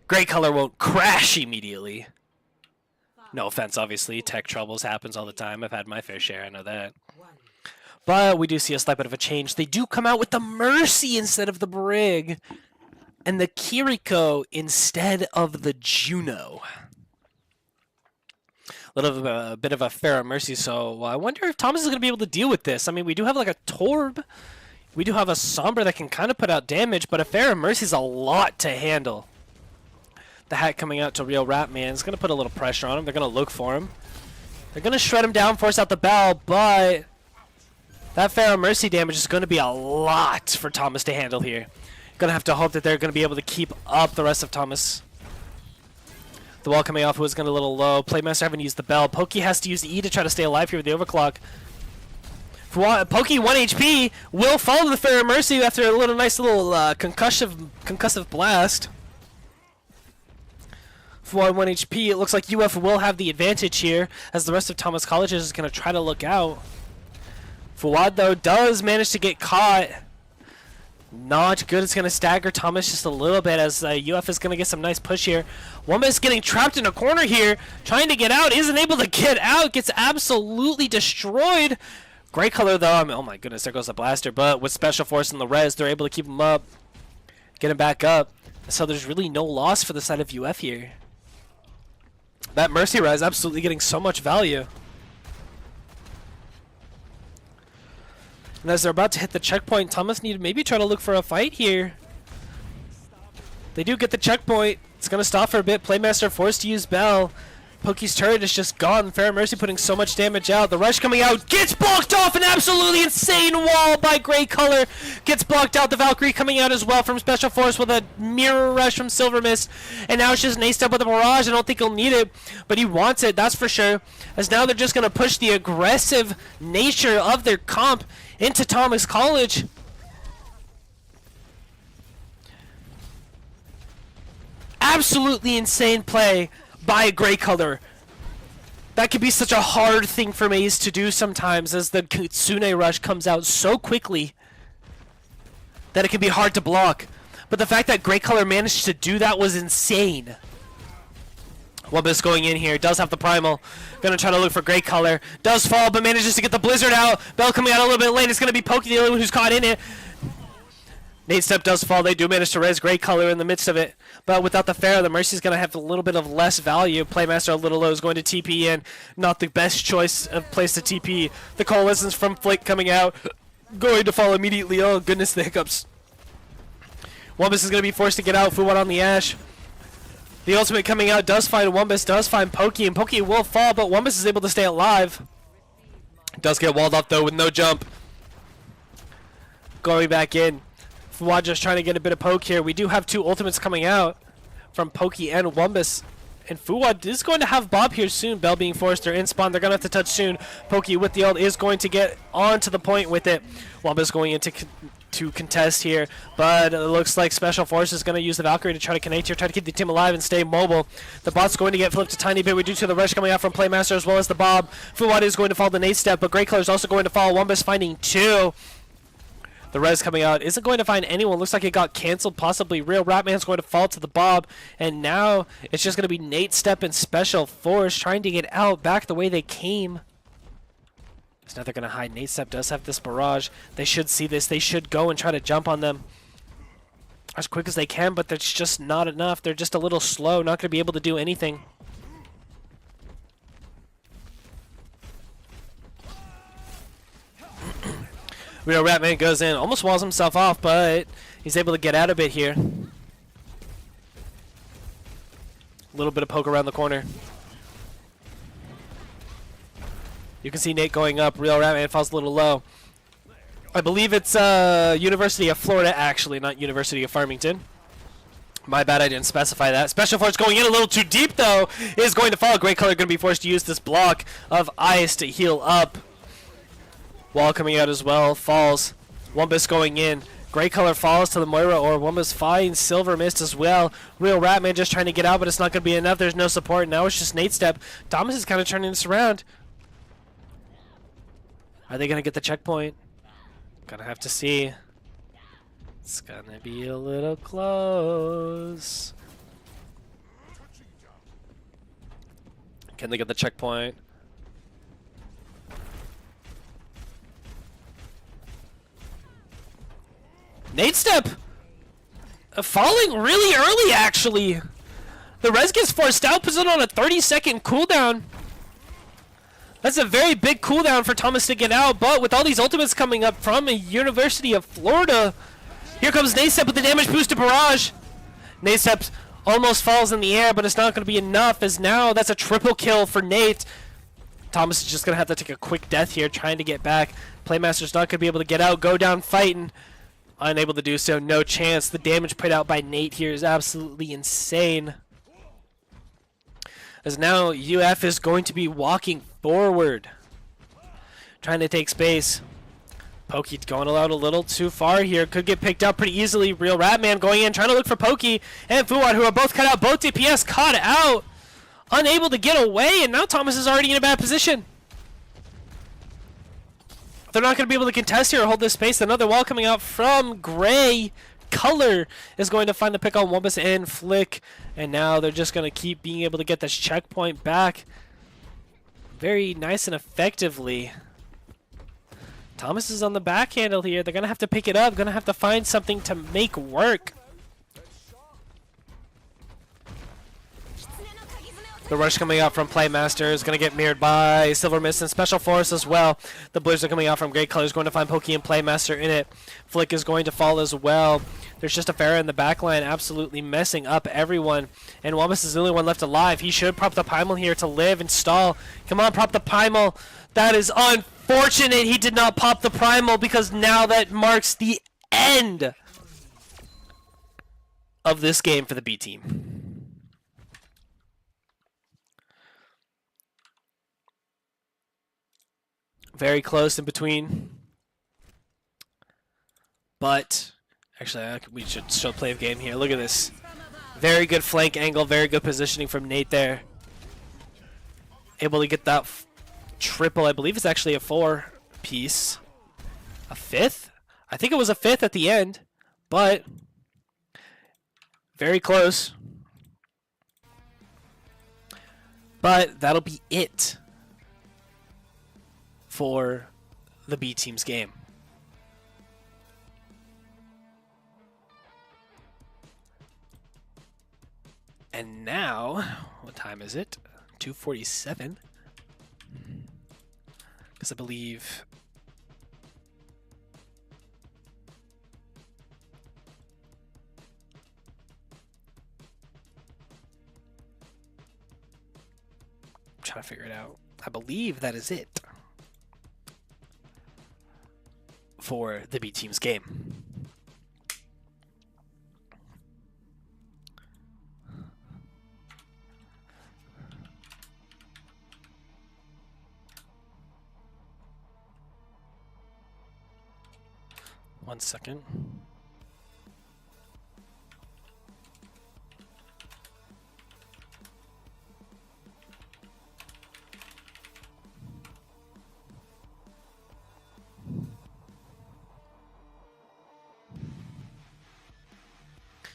gray color won't crash immediately. No offense, obviously. Tech troubles happens all the time. I've had my fair share, I know that. But we do see a slight bit of a change. They do come out with the Mercy instead of the Brig. And the Kiriko instead of the Juno. A bit of a Pharah Mercy, so I wonder if Thomas is going to be able to deal with this. I mean, we do have like a Torb. We do have a Sombra that can kind of put out damage, but a Pharah Mercy is a lot to handle. The hat coming out to Real Ratman is going to put a little pressure on him. They're going to look for him. They're going to shred him down, force out the bell, but that Pharah Mercy damage is going to be a lot for Thomas to handle here. Going to have to hope that they're going to be able to keep up the rest of Thomas. The wall coming off was going a little low. Playmaster having used the bell. Pokey has to use the E to try to stay alive here with the overclock. Pokey 1 HP will fall to the Fair Mercy after a nice little concussive blast. For 1 HP, it looks like UF will have the advantage here as the rest of Thomas College is going to try to look out. Fawad, though, does manage to get caught. Not good. It's going to stagger Thomas just a little bit as UF is going to get some nice push here. Wumba is getting trapped in a corner here, trying to get out. Isn't able to get out. Gets absolutely destroyed. Great color, though. Oh, my goodness. There goes the blaster. But with Special Force and the res, they're able to keep him up. Get him back up. So there's really no loss for the side of UF here. That Mercy res absolutely getting so much value. And as they're about to hit the checkpoint, Thomas need to maybe try to look for a fight here. They do get the checkpoint. It's going to stop for a bit. Playmaster forced to use Bell. Pokey's turret is just gone. Fair Mercy putting so much damage out. The rush coming out gets blocked off. An absolutely insane wall by Gray Color. Gets blocked out. The Valkyrie coming out as well from Special Force with a mirror rush from Silver Mist. And now it's just an A-step with a barrage. I don't think he'll need it, but he wants it, that's for sure. As now they're just going to push the aggressive nature of their comp into Thomas College. Absolutely insane play by Gray Color. That could be such a hard thing for Maze to do sometimes, as the Kitsune rush comes out so quickly that it can be hard to block. But the fact that Gray Color managed to do that was insane. Wumbus going in here, does have the primal. Gonna try to look for Gray Color. Does fall, but manages to get the blizzard out. Bell coming out a little bit late. It's gonna be Pokey, the only one who's caught in it. Nate Step does fall. They do manage to res Gray Color in the midst of it. But without the Fair, the Mercy's going to have a little bit of less value. Playmaster a little low is going to TP in. Not the best choice of place to TP. The Coalescence from Flick coming out. Going to fall immediately. Oh, goodness, the hiccups. Wumbus is going to be forced to get out. Fuwad on the Ash. The ultimate coming out does find Wumbus, does find Pokey, and Pokey will fall, but Wumbus is able to stay alive. Does get walled off, though, with no jump. Going back in. Fuwad just trying to get a bit of poke here. We do have 2 ultimates coming out from Pokey and Wumbus. And Fuwad is going to have Bob here soon. Bell being forced. They're in spawn. They're going to have to touch soon. Pokey with the ult is going to get on to the point with it. Wumbus going into to contest here. But it looks like Special Force is going to use the Valkyrie to try to connect here. Try to keep the team alive and stay mobile. The bot's going to get flipped a tiny bit. We do see the rush coming out from Playmaster as well as the Bob. Fuwad is going to fall the Nate Step. But Grey Color is also going to fall. Wumbus finding 2. The res coming out isn't going to find anyone. Looks like it got canceled. Possibly Real Ratman's going to fall to the Bob. And now it's just going to be Nate Step and Special Force trying to get out back the way they came. So now they're going to hide. Nate Step does have this barrage. They should see this. They should go and try to jump on them as quick as they can, but that's just not enough. They're just a little slow. Not going to be able to do anything. Real Ratman goes in, almost walls himself off, but he's able to get out a bit here. A little bit of poke around the corner. You can see Nate going up. Real Ratman falls a little low. I believe it's University of Florida, actually, not University of Farmington. My bad, I didn't specify that. Special Force going in a little too deep, though, is going to fall. Gray Color going to be forced to use this block of ice to heal up. Wall coming out as well, falls. Wumbus going in. Gray Color falls to the Moira, or Wumbus finds Silver Mist as well. Real Ratman just trying to get out, but it's not going to be enough. There's no support. Now it's just Nate Step. Thomas is kind of turning this around. Are they going to get the checkpoint? Gonna have to see. It's going to be a little close. Can they get the checkpoint? Nate Step falling really early, actually. The res gets forced out, puts it on a 30-second cooldown. That's a very big cooldown for Thomas to get out, but with all these ultimates coming up from a University of Florida, here comes Nate Step with the damage boosted barrage. Nate Step almost falls in the air, but it's not going to be enough, as now that's a triple kill for Nate. Thomas is just going to have to take a quick death here, trying to get back. Playmaster's not going to be able to get out, go down fighting. Unable to do so, no chance. The damage put out by Nate here is absolutely insane. As now UF is going to be walking forward, trying to take space. Pokey going out a little too far here. Could get picked up pretty easily. Real Ratman going in, trying to look for Pokey and Fuad, who are both cut out. Both DPS caught out. Unable to get away, and now Thomas is already in a bad position. They're not going to be able to contest here or hold this space. Another wall coming out from Gray. Color is going to find the pick on Wumpus and Flick. And now they're just going to keep being able to get this checkpoint back very nice and effectively. Thomas is on the back handle here. They're going to have to pick it up. Going to have to find something to make work. The rush coming out from Playmaster is going to get mirrored by Silver Mist and Special Force as well. The Blues are coming out from Great Colors, going to find Pokey and Playmaster in it. Flick is going to fall as well. There's just a Pharah in the back line absolutely messing up everyone. And Wamus is the only one left alive. He should prop the Primal here to live and stall. Come on, prop the Primal. That is unfortunate. He did not pop the Primal because now that marks the end of this game for the B team. Very close in between. But, actually, we should still play a game here. Look at this. Very good flank angle, very good positioning from Nate there. Able to get that triple. I believe it's actually a 4-piece. A 5th? I think it was a 5th at the end, but very close. But that'll be it for the B team's game. And now, what time is it? 2:47. Because I believe I'm trying to figure it out. I believe that is it for the B team's game. One second.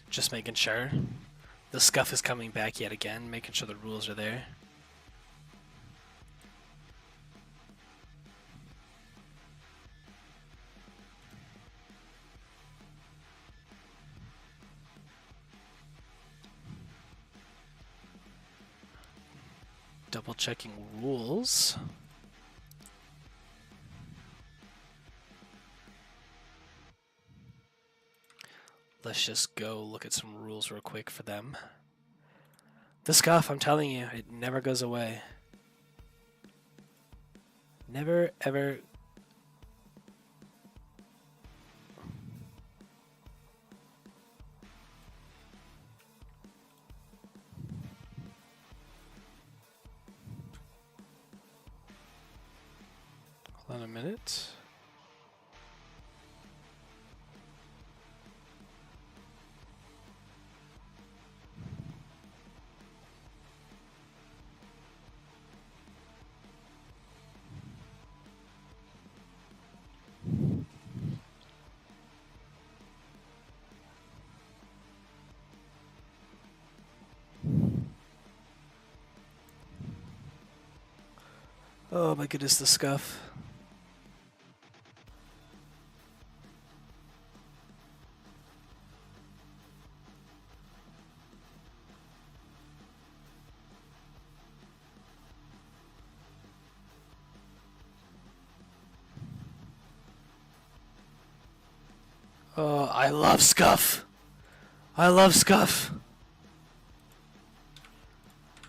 Just making sure. The scuff is coming back yet again, making sure the rules are there. Double checking rules. Let's just go look at some rules real quick for them. The scuff, I'm telling you, it never goes away. Never, ever. Hold on a minute. Oh my goodness, the scuff. Oh, I love scuff. I love scuff.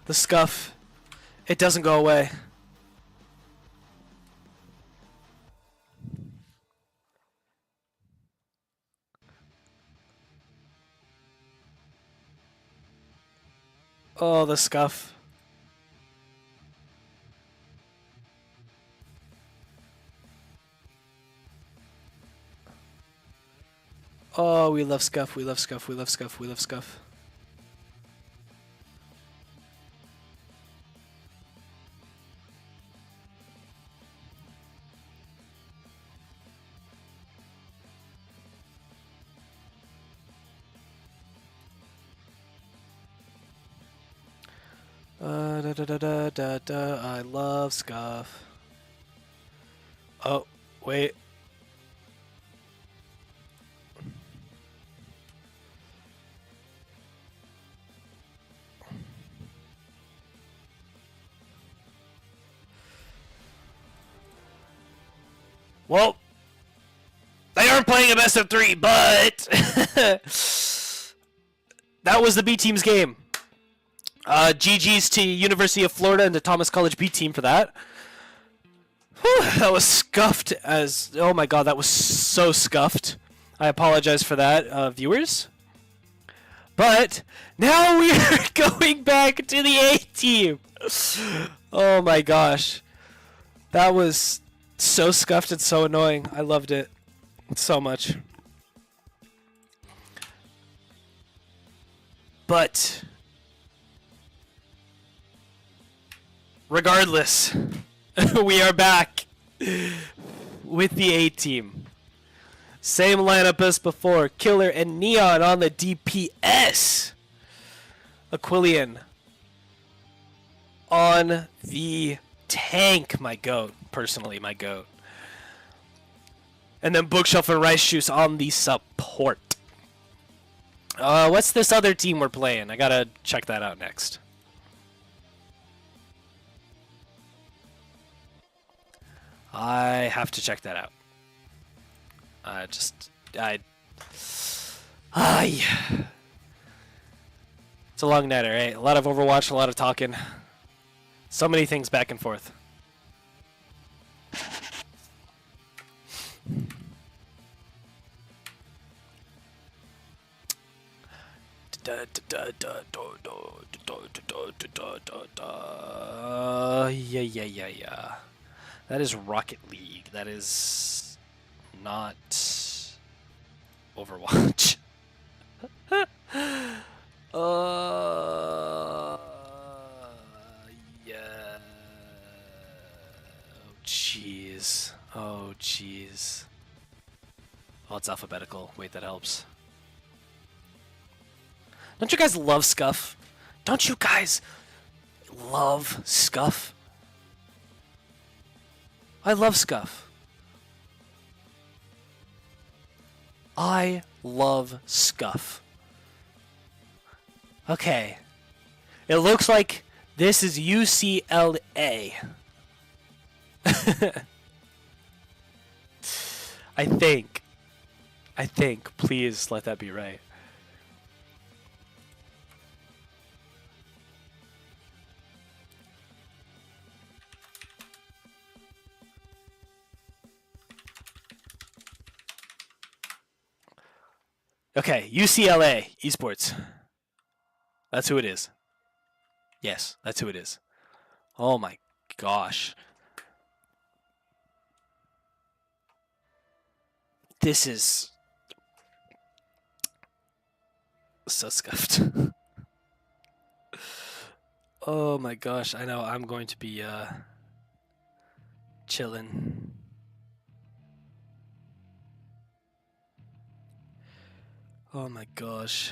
The scuff, it doesn't go away. Oh, the scuff. Oh, we love Scuff, we love Scuff, we love Scuff, we love Scuff. I love Scuff. Oh, wait. Well, they aren't playing a best of 3, but that was the B team's game. GG's to University of Florida and the Thomas College B team for that. Whew, that was scuffed as... Oh my god, that was so scuffed. I apologize for that, viewers. But now we are going back to the A team. Oh my gosh. That was so scuffed and so annoying. I loved it so much. But regardless, we are back with the A team. Same lineup as before. Killer and Neon on the DPS. Aquilian on the tank, my goat. Personally, my goat. And then Bookshelf and Rice Juice on the support. What's this other team we're playing? I gotta check that out next. I have to check that out. It's a long night, alright? A lot of Overwatch, a lot of talking. So many things back and forth. Yeah. That is Rocket League. That is not Overwatch. Yeah. Oh, jeez. Oh, jeez. Oh, it's alphabetical. Wait, that helps. Don't you guys love Scuff? Don't you guys love Scuff? I love Scuff. I love Scuff. Okay. It looks like this is UCLA. I think. Please let that be right. Okay, UCLA Esports. That's who it is. Yes, that's who it is. Oh my gosh. This is so scuffed. Oh my gosh, I know I'm going to be chilling. Oh my gosh.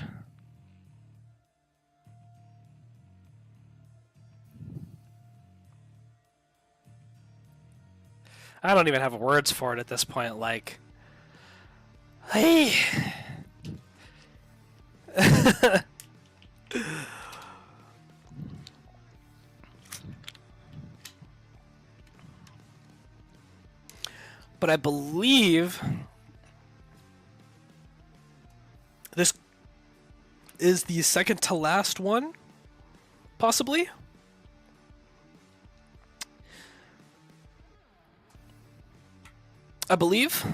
I don't even have words for it at this point, like... Hey! But I believe... this is the second to last one, possibly? I believe.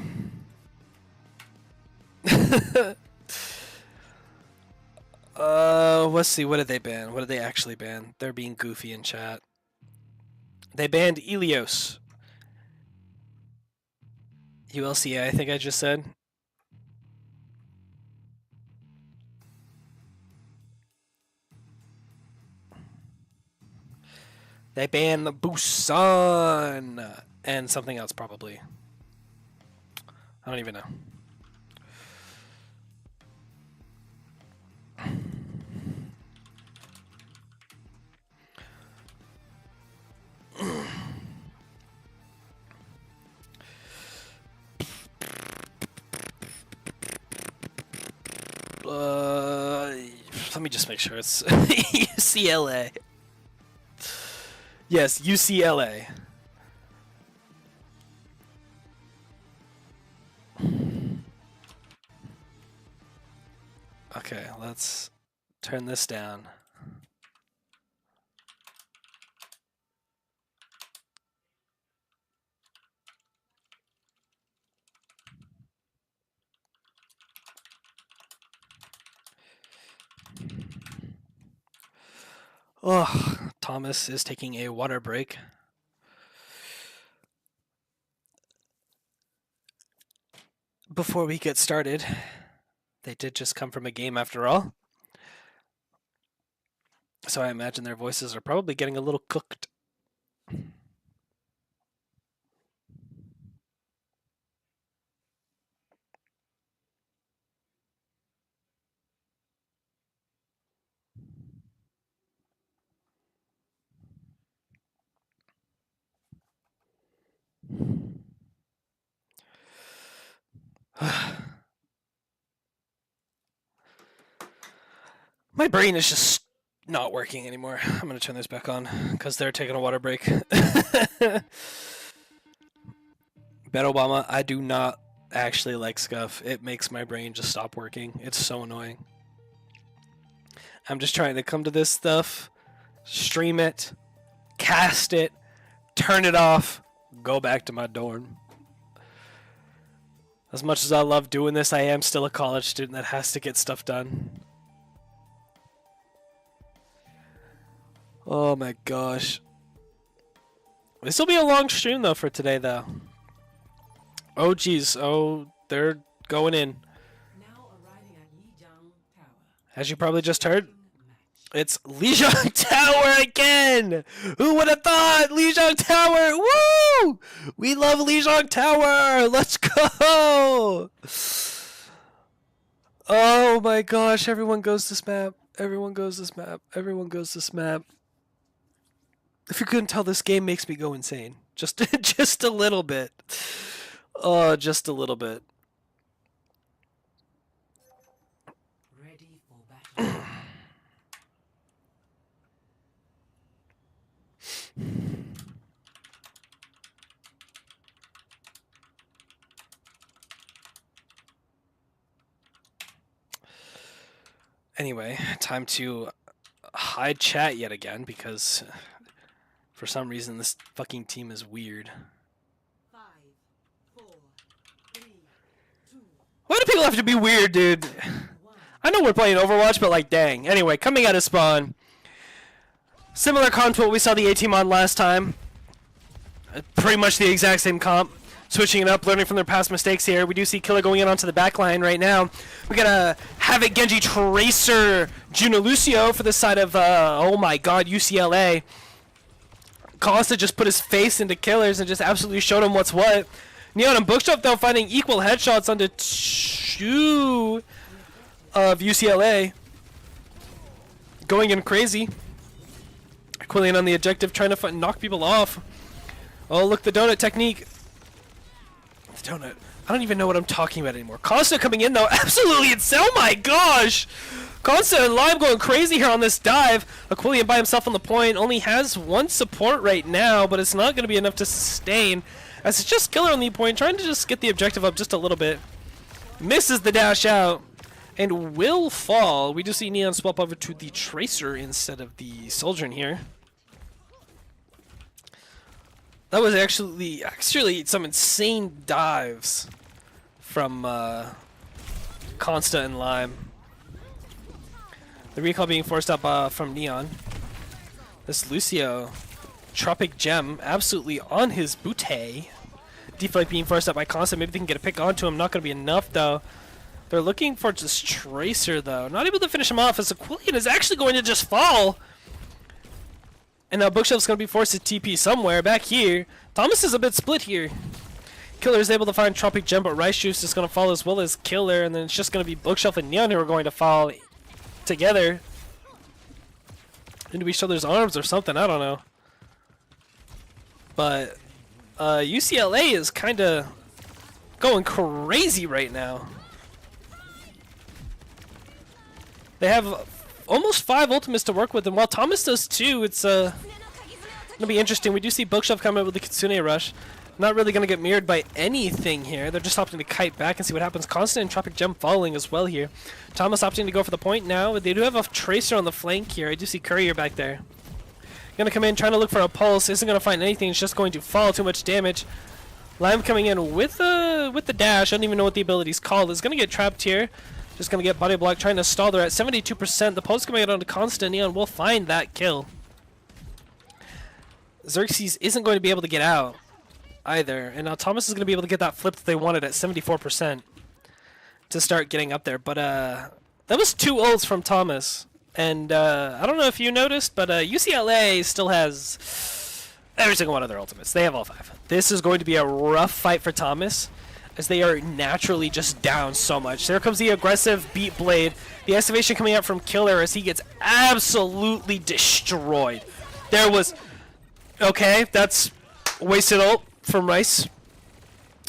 Let's see, what did they ban? What did they actually ban? They're being goofy in chat. They banned Elios. ULCA, I think I just said. They banned the Busan and something else probably. I don't even know. Let me just make sure it's UCLA. Yes, UCLA. Okay, let's turn this down. Oh, Thomas is taking a water break. Before we get started, they did just come from a game after all. So I imagine their voices are probably getting a little cooked. My brain is just not working anymore. I'm going to turn this back on because they're taking a water break. Bet Obama, I do not actually like Scuff. It makes my brain just stop working. It's so annoying. I'm just trying to come to this stuff, stream it, cast it, turn it off, go back to my dorm. As much as I love doing this, I am still a college student that has to get stuff done. Oh my gosh. This will be a long stream though for today though. Oh geez, oh, they're going in. Now arriving at Lijiang Tower. As you probably just heard, it's Lijiang Tower again! Who would have thought? Lijiang Tower! Woo! We love Lijiang Tower! Let's go! Oh my gosh, everyone goes this map. Everyone goes this map. Everyone goes this map. If you couldn't tell, this game makes me go insane. Just just a little bit. Oh, just a little bit. Ready for battle. Anyway, time to hide chat yet again because for some reason this fucking team is weird. 5, 4, 3, 2, Why do people have to be weird, dude? 1. I know we're playing Overwatch, but like, dang. Anyway, coming out of spawn. Similar comp to what we saw the A-team on last time. Pretty much the exact same comp. Switching it up, learning from their past mistakes here. We do see Killer going in onto the back line right now. We got a Havoc, Genji, Tracer, Juno Lucio for the side of, oh my god, UCLA. Costa just put his face into Killers and just absolutely showed him what's what. Neon and Bookshelf, though, finding equal headshots onto 2 of UCLA. Going in crazy. Quillian on the objective, trying to knock people off. Oh, look, the donut technique. The donut. I don't even know what I'm talking about anymore. Costa coming in, though, absolutely insane. Oh my gosh! Costa and Lime going crazy here on this dive. Aquilian by himself on the point. Only has 1 support right now, but it's not going to be enough to sustain. As it's just Killer on the point, trying to just get the objective up just a little bit. Misses the dash out. And will fall. We do see Neon swap over to the Tracer instead of the Soldier in here. That was actually some insane dives from Consta and Lime. The recall being forced up from Neon. This Lucio, Tropic Gem, absolutely on his booty. Deflect being forced up by Consta. Maybe they can get a pick onto him. Not going to be enough, though. They're looking for just Tracer, though. Not able to finish him off as Aquilian is actually going to just fall. And now Bookshelf's going to be forced to TP somewhere back here. Thomas is a bit split here. Killer is able to find Tropic Gem, but Rice Juice is going to fall as well as Killer, and then it's just going to be Bookshelf and Neon who are going to fall together into each other's arms or something, I don't know. But UCLA is kind of going crazy right now. They have almost 5 ultimates to work with, and while Thomas does too, it's going to be interesting. We do see Bookshelf come up with the Kitsune Rush. Not really going to get mirrored by anything here. They're just opting to kite back and see what happens. Constant and Tropic Gem falling as well here. Thomas opting to go for the point now. They do have a Tracer on the flank here. I do see Courier back there. Going to come in, trying to look for a pulse. Isn't going to find anything. It's just going to fall. Too much damage. Lime coming in with the dash. I don't even know what the ability's called. Is going to get trapped here. Just going to get body block, trying to stall. They're at 72%. The pulse coming out onto Constant. Neon will find that kill. Xerxes isn't going to be able to get out either. And now Thomas is going to be able to get that flip that they wanted at 74% to start getting up there. But that was 2 ults from Thomas. And I don't know if you noticed, but UCLA still has every single one of their ultimates. They have all 5. This is going to be a rough fight for Thomas, as they are naturally just down so much. There comes the aggressive Beat Blade. The activation coming out from Killer as he gets absolutely destroyed. There was... Okay, that's wasted ult from Rice.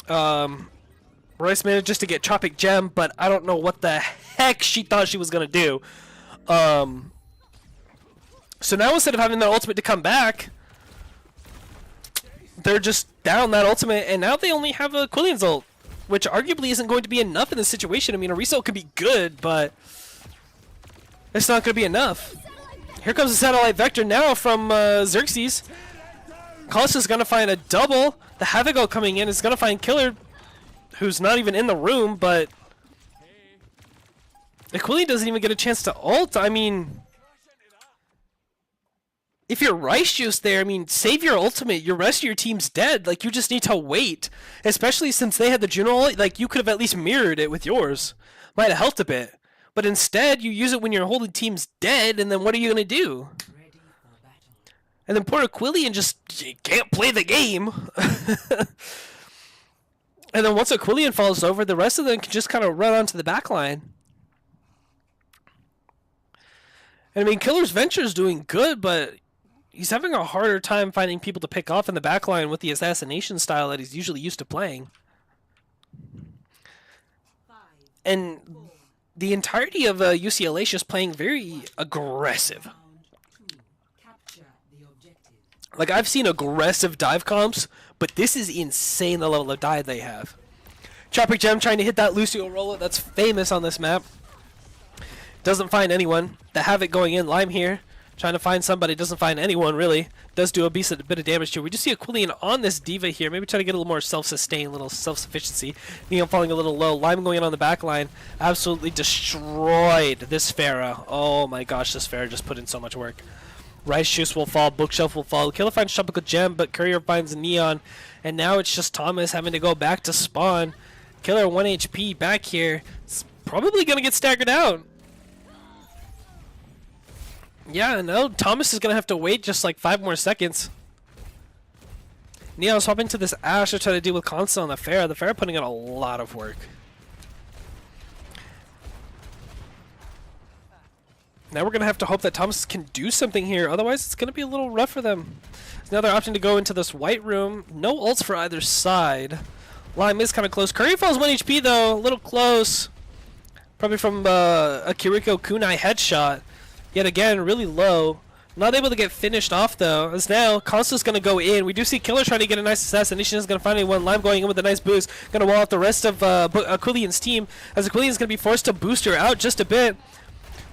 Rice managed just to get Tropic Gem, but I don't know what the heck she thought she was going to do. So now instead of having that ultimate to come back, they're just down that ultimate, and now they only have a Quillian's ult, which arguably isn't going to be enough in this situation. I mean, a result could be good, but it's not going to be enough. Here comes the Satellite Vector now from Xerxes. Colossus is going to find a double. The Havoc ult coming in is going to find Killer, who's not even in the room, but Aquilian doesn't even get a chance to ult. I mean, if you're Rice Juice there, I mean, save your ultimate. Your rest of your team's dead. Like, you just need to wait. Especially since they had the Juno ult. Like, you could have at least mirrored it with yours. Might have helped a bit. But instead, you use it when your whole team's dead, and then what are you going to do? And then poor Aquilian just can't play the game. And then once Aquilian falls over, the rest of them can just kind of run onto the back line. And I mean, Killer's Venture's doing good, but he's having a harder time finding people to pick off in the back line with the assassination style that he's usually used to playing. And the entirety of UCLA is just playing very aggressive. Like, I've seen aggressive dive comps, but this is insane, the level of dive they have. Tropic Gem trying to hit that Lucio roller that's famous on this map. Doesn't find anyone. The Havoc going in. Lime here, trying to find somebody. Doesn't find anyone, really. Does do a bit of damage to her. We just see Aquilian on this Diva here. Maybe try to get a little more self-sustain, a little self-sufficiency. Neon falling a little low. Lime going in on the back line. Absolutely destroyed this Pharah. Oh my gosh, this Pharah just put in so much work. Rice Juice will fall. Bookshelf will fall. Killer finds Tropical Gem, but Courier finds Neon. And now it's just Thomas having to go back to spawn. Killer 1 HP back here. It's probably going to get staggered out. Yeah, no, Thomas is going to have to wait just like 5 more seconds. Neon's hopping to this Ash to try to deal with Constant on the Pharah. The Pharah putting in a lot of work. Now we're going to have to hope that Thomas can do something here. Otherwise, it's going to be a little rough for them. So now they're opting to go into this white room. No ults for either side. Lime is kind of close. Curry falls 1 HP, though. A little close. Probably from a Kiriko Kunai headshot. Yet again, really low. Not able to get finished off, though. As now, Constant's going to go in. We do see Killer trying to get a nice assassination. Is going to find anyone. Lime going in with a nice boost. Going to wall out the rest of Aquilian's team. As Aquilian's going to be forced to boost her out just a bit.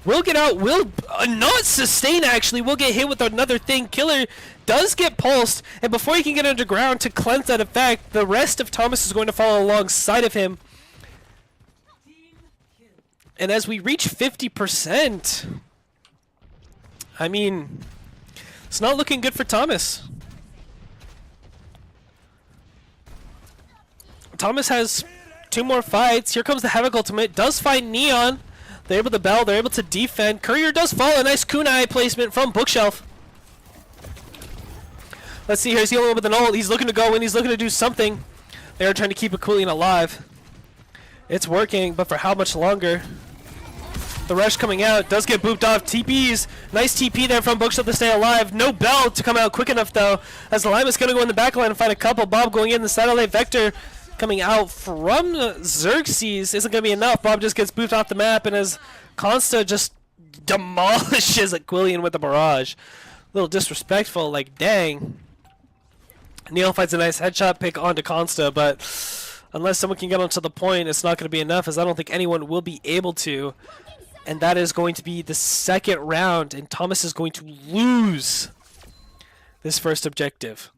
Will get out, will not sustain actually, will get hit with another thing. Killer does get pulsed, and before he can get underground to cleanse that effect, the rest of Thomas is going to follow alongside of him. And as we reach 50%, I mean, it's not looking good for Thomas. Thomas has 2 more fights. Here comes the Havoc ultimate, does find Neon. They're able to battle, they're able to defend. Courier does fall, a nice kunai placement from Bookshelf. Let's see here. He's the only one with an ult. He's looking to go in. He's looking to do something. They are trying to keep Aquilian alive. It's working, but for how much longer? The rush coming out does get booped off. TPs. Nice TP there from Bookshelf to stay alive. No bell to come out quick enough, though. As the Lima's going to go in the back line and find a couple. Bob going in the satellite vector coming out from Xerxes isn't going to be enough. Bob just gets booped off the map, and as Consta just demolishes Aquilian with the barrage. A little disrespectful, like, dang. Neil finds a nice headshot pick onto Consta, but unless someone can get onto the point, it's not going to be enough, as I don't think anyone will be able to. And that is going to be the second round, and Thomas is going to lose this first objective.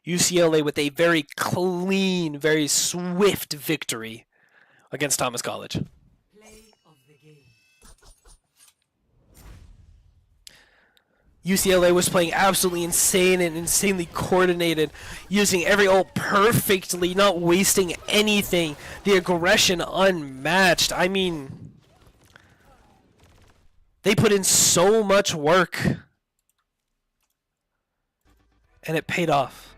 UCLA with a very clean, very swift victory against Thomas College. Play of the game. UCLA was playing absolutely insane and insanely coordinated, using every ult perfectly, not wasting anything. The aggression unmatched. I mean, they put in so much work, and it paid off.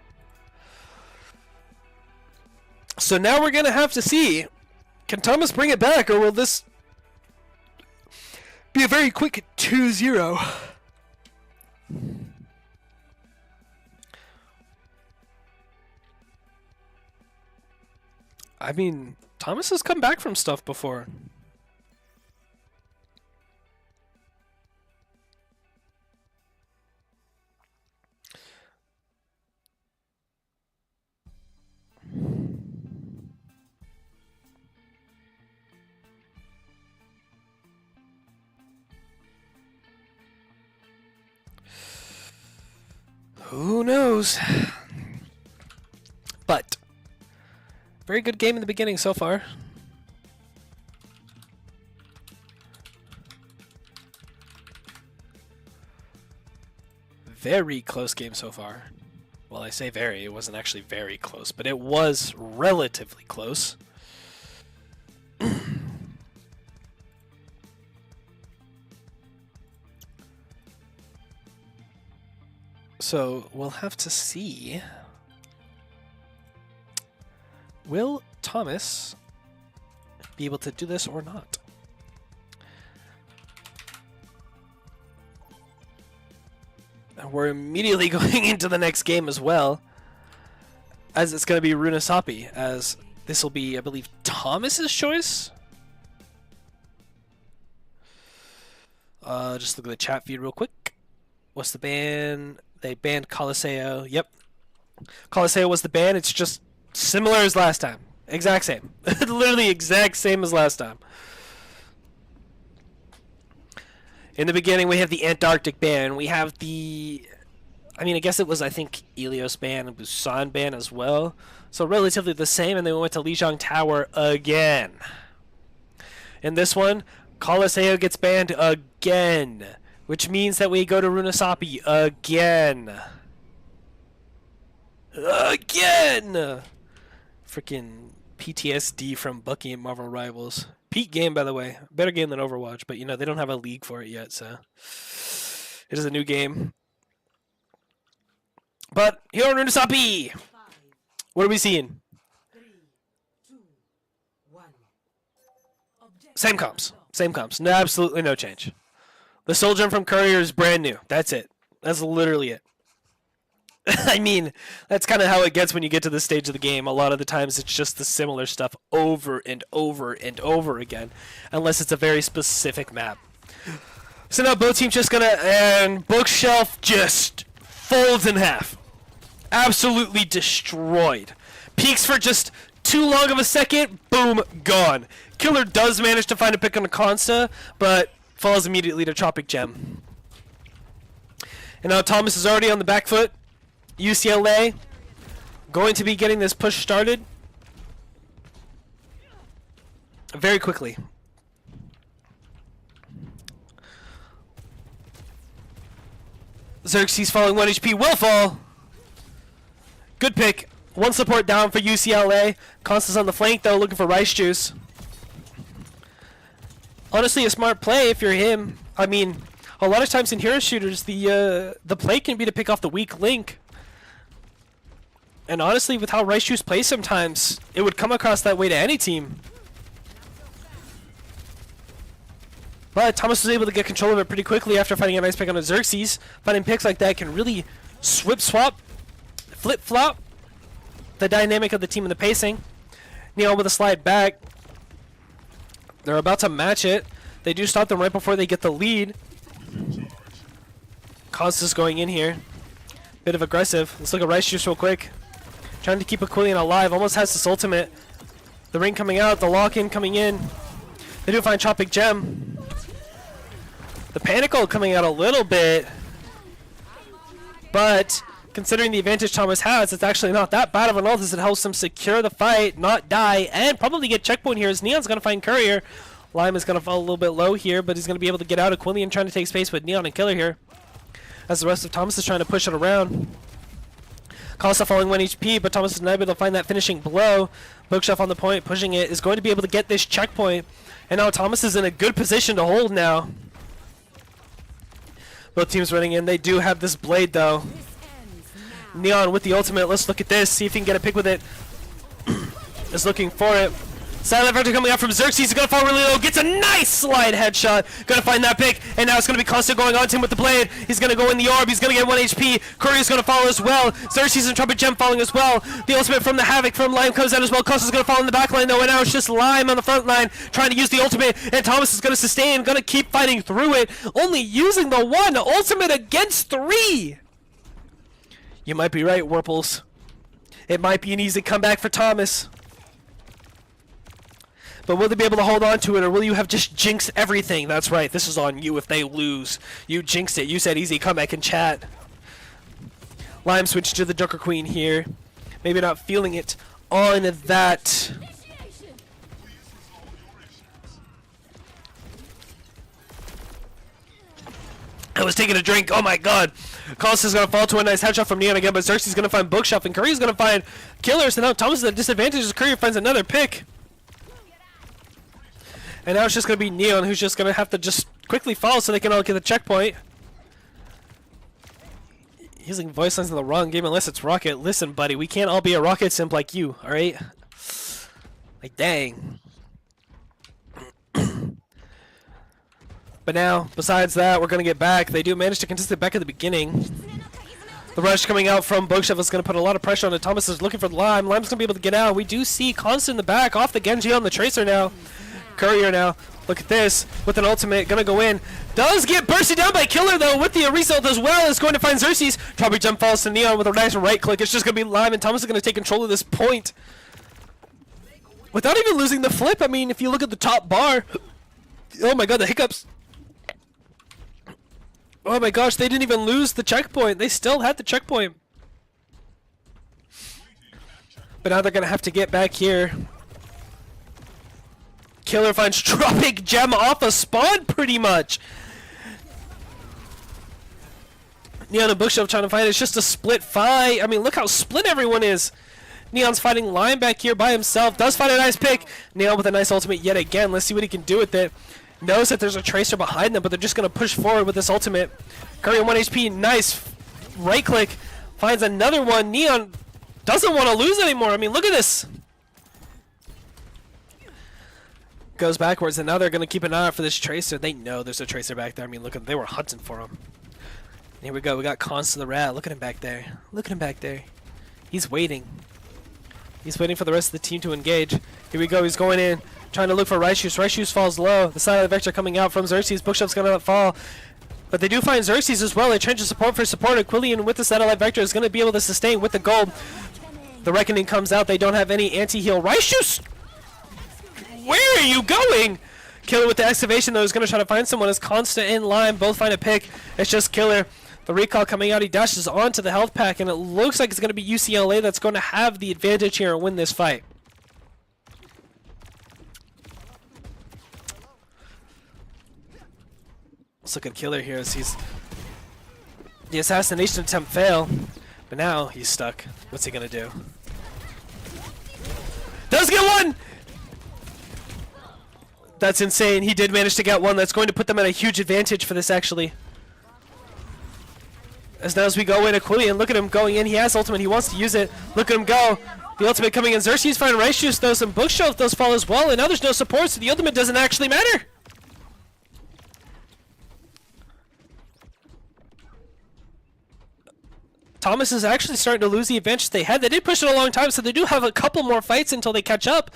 So now we're going to have to see, can Thomas bring it back, or will this be a very quick 2-0? I mean, Thomas has come back from stuff before. Who knows? But very good game in the beginning so far. Very close game so far. Well, I say very, it wasn't actually very close, but it was relatively close. So we'll have to see. Will Thomas be able to do this or not? And we're immediately going into the next game as well, as it's going to be Runasapi, as this will be, I believe, Thomas's choice. Just look at the chat feed real quick. What's the ban? They banned Coliseo. Yep. Coliseo was the ban. It's just similar as last time. Exact same. Literally exact same as last time. In the beginning, we have the Antarctic ban. We have the... I mean, I guess it was, I think, Ilios ban and Busan ban as well. So relatively the same, and then we went to Lijiang Tower again. In this one, Coliseo gets banned again, which means that we go to Runasapi again. Again! Freaking PTSD from Bucky and Marvel Rivals. Peak game, by the way. Better game than Overwatch, but, you know, they don't have a league for it yet, so... It is a new game. But, here on Runasapi! What are we seeing? 3, 2, 1. Same comps. Same comps. No, absolutely no change. The Soul Gem from Courier is brand new. That's it. That's literally it. I mean, that's kind of how it gets when you get to this stage of the game. A lot of the times it's just the similar stuff over and over and over again, unless it's a very specific map. So now both teams just gonna, and Bookshelf just folds in half. Absolutely destroyed. Peaks for just too long of a second, boom, gone. Killer does manage to find a pick on the Consta, but falls immediately to Tropic Gem. And now Thomas is already on the back foot. UCLA going to be getting this push started very quickly. Xerxes falling 1 HP will fall. Good pick. One support down for UCLA. Constance on the flank though, looking for Rice Juice. Honestly, a smart play if you're him. I mean, A lot of times in hero shooters, the play can be to pick off the weak link. And honestly, with how Rice Shoes play sometimes, it would come across that way to any team. But Thomas was able to get control of it pretty quickly after finding a nice pick on a Xerxes. Finding picks like that can really swap, flip-flop the dynamic of the team and the pacing. Neon with a slide back. They're about to match it. They do stop them right before they get the lead. Constance going in here. Bit of aggressive. Let's look at Rice Juice real quick. Trying to keep Aquilian alive. Almost has this ultimate. The ring coming out. The lock-in coming in. They do find Tropic Gem. The Panic Ult coming out a little bit. But considering the advantage Thomas has, it's actually not that bad of an ult as it helps him secure the fight, not die, and probably get checkpoint here as Neon's going to find Courier. Lime is going to fall a little bit low here, but he's going to be able to get out. Aquilian trying to take space with Neon and Killer here. As the rest of Thomas is trying to push it around. Costa falling 1 HP, but Thomas is not able to find that finishing blow. Bookshelf on the point, pushing it, is going to be able to get this checkpoint. And now Thomas is in a good position to hold now. Both teams running in. They do have this blade, though. Neon with the ultimate. Let's look at this. See if he can get a pick with it. Is looking for it. Silent Vector coming out from Xerxes. He's going to fall really low. Gets a nice slide headshot. Going to find that pick. And now it's going to be Constant going on to him with the blade. He's going to go in the orb. He's going to get 1 HP. Courier's going to follow as well. Xerxes and Trumpet Gem falling as well. The ultimate from the Havoc from Lime comes out as well. Constant's going to fall in the back line though. And now it's just Lime on the front line trying to use the ultimate. And Thomas is going to sustain. Going to keep fighting through it. Only using the 1 ultimate against 3. You might be right, Wurples. It might be an easy comeback for Thomas. But will they be able to hold on to it, or will you have just jinxed everything? That's right, this is on you if they lose. You jinxed it. You said easy comeback in chat. Lime switched to the Joker Queen here. Maybe not feeling it on that. I was taking a drink. Oh my god. Constance's going to fall to a nice headshot from Neon again, but Xerxes is going to find Bookshelf, and Curry's going to find Killer. So now Thomas is at a disadvantage as Curry finds another pick. And now it's just going to be Neon who's just going to have to just quickly fall so they can all get the checkpoint. Using voice lines in the wrong game unless it's Rocket. Listen, buddy, we can't all be a Rocket simp like you, alright? Like, dang. But now, besides that, we're going to get back. They do manage to contest it back at the beginning. The rush coming out from Bookshelf is going to put a lot of pressure on it. Thomas is looking for Lime. Lime's going to be able to get out. We do see Constant in the back off the Genji on the Tracer now. Courier now. Look at this. With an ultimate. Gonna go in. Does get bursted down by Killer though with the result as well. Is going to find Xerxes. Tropic Jump falls to Neon with a nice right click. It's just going to be Lime, and Thomas is going to take control of this point. Without even losing the flip. I mean, if you look at the top bar. Oh my god, the hiccups. Oh my gosh, they didn't even lose the checkpoint. They still had the checkpoint. But now they're going to have to get back here. Killer finds Tropic Gem off a spawn pretty much. Neon and Bookshelf trying to fight. It's just a split fight. I mean, look how split everyone is. Neon's fighting Lime back here by himself. Does find a nice pick. Neon with a nice ultimate yet again. Let's see what he can do with it. Knows that there's a Tracer behind them, but they're just going to push forward with this ultimate. Curry 1 HP. Nice right click. Finds another one. Neon doesn't want to lose anymore. I mean, look at this. Goes backwards, and now they're going to keep an eye out for this Tracer. They know there's a Tracer back there. I mean, look at, they were hunting for him. And here we go. We got Constant the Rat. Look at him back there. Look at him back there. He's waiting. He's waiting for the rest of the team to engage. Here we go. He's going in, trying to look for Rice Shoes. Rice Shoes falls low. The side of the Vector coming out from Xerxes. Bookshelf's going to fall. But they do find Xerxes as well. They trench support for support. Aquilian with the satellite Vector is going to be able to sustain with the gold. The Reckoning comes out. They don't have any anti-heal. Rice Shoes! Where are you going? Killer with the excavation though is going to try to find someone as Constant and Lime both find a pick. It's just Killer. The recall coming out. He dashes onto the health pack, and it looks like it's going to be UCLA that's going to have the advantage here and win this fight. Let's look at Killer here as he's... The assassination attempt failed, but now he's stuck. What's he going to do? Does get one! That's insane. He did manage to get one. That's going to put them at a huge advantage for this, actually. As we go in, Aquilian, look at him going in. He has ultimate. He wants to use it. Look at him go. The ultimate coming in. Xerxes finding Rice Juice, though. Some bookshelf does fall as well. And now there's no support, so the ultimate doesn't actually matter. Thomas is actually starting to lose the advantage they had. They did push it a long time, so they do have a couple more fights until they catch up.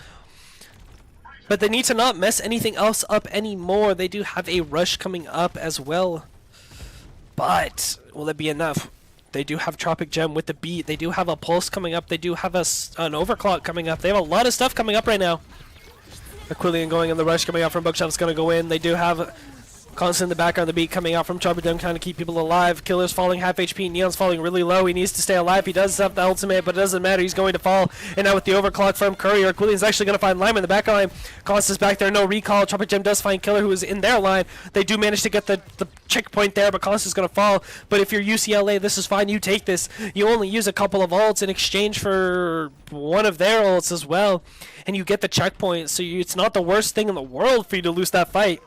But they need to not mess anything else up anymore. They do have a rush coming up as well. But will it be enough? They do have Tropic Gem with the beat. They do have a Pulse coming up. They do have an Overclock coming up. They have a lot of stuff coming up right now. Aquilian going in the rush coming out from Bookshelf is going to go in. They do have Constant in the background, the beat coming out from Tropic Gem, trying to keep people alive. Killer's falling half HP. Neon's falling really low. He needs to stay alive. He does have the ultimate, but it doesn't matter. He's going to fall. And now with the Overclock from Courier, Aquilian's actually going to find Lime in the back line. Constant's back there. No recall. Tropic Gem does find Killer, who is in their line. They do manage to get the checkpoint there, but Constant's going to fall. But if you're UCLA, this is fine. You take this. You only use a couple of ults in exchange for one of their ults as well. And you get the checkpoint. So it's not the worst thing in the world for you to lose that fight.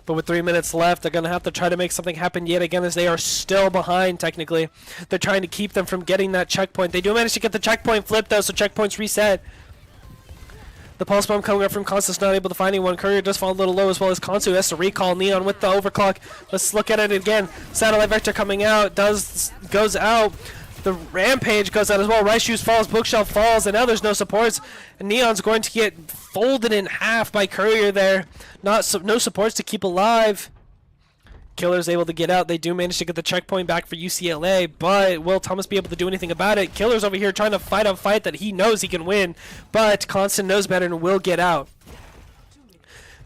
But with 3 minutes left, they're going to have to try to make something happen yet again, as they are still behind, technically. They're trying to keep them from getting that checkpoint. They do manage to get the checkpoint flipped, though, so checkpoint's reset. The Pulse Bomb coming up from Constance, not able to find anyone. Courier does fall a little low, as well as Konsu has to recall Neon with the Overclock. Let's look at it again. Satellite Vector coming out, goes out. The Rampage goes out as well. Rice Shoes falls, Bookshelf falls, and now there's no supports. And Neon's going to get folded in half by Courier there. No supports to keep alive. Killer's able to get out. They do manage to get the checkpoint back for UCLA, but will Thomas be able to do anything about it? Killer's over here trying to fight a fight that he knows he can win, but Constant knows better and will get out.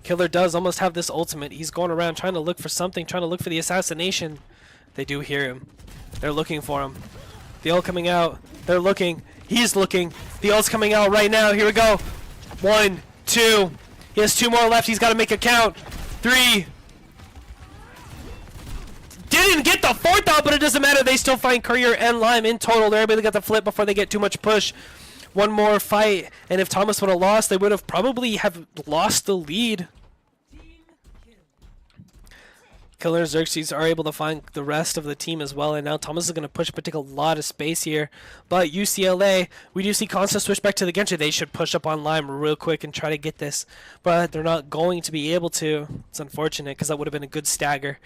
Killer does almost have this ultimate. He's going around trying to look for something, trying to look for the assassination. They do hear him. They're looking for him. The ult coming out. They're looking. He's looking. The ult's coming out right now. Here we go. 1, 2. He has 2 more left. He's got to make a count. 3. Didn't get the 4th out, but it doesn't matter. They still find Courier and Lime in total. They're able to get the flip before they get too much push. One more fight, and if Thomas would have lost, they would have probably lost the lead. Killer and Xerxes are able to find the rest of the team as well, and now Thomas is going to push, but take a lot of space here. But UCLA, we do see Constant switch back to the Genshin. They should push up on Lime real quick and try to get this, but they're not going to be able to. It's unfortunate, because that would have been a good stagger.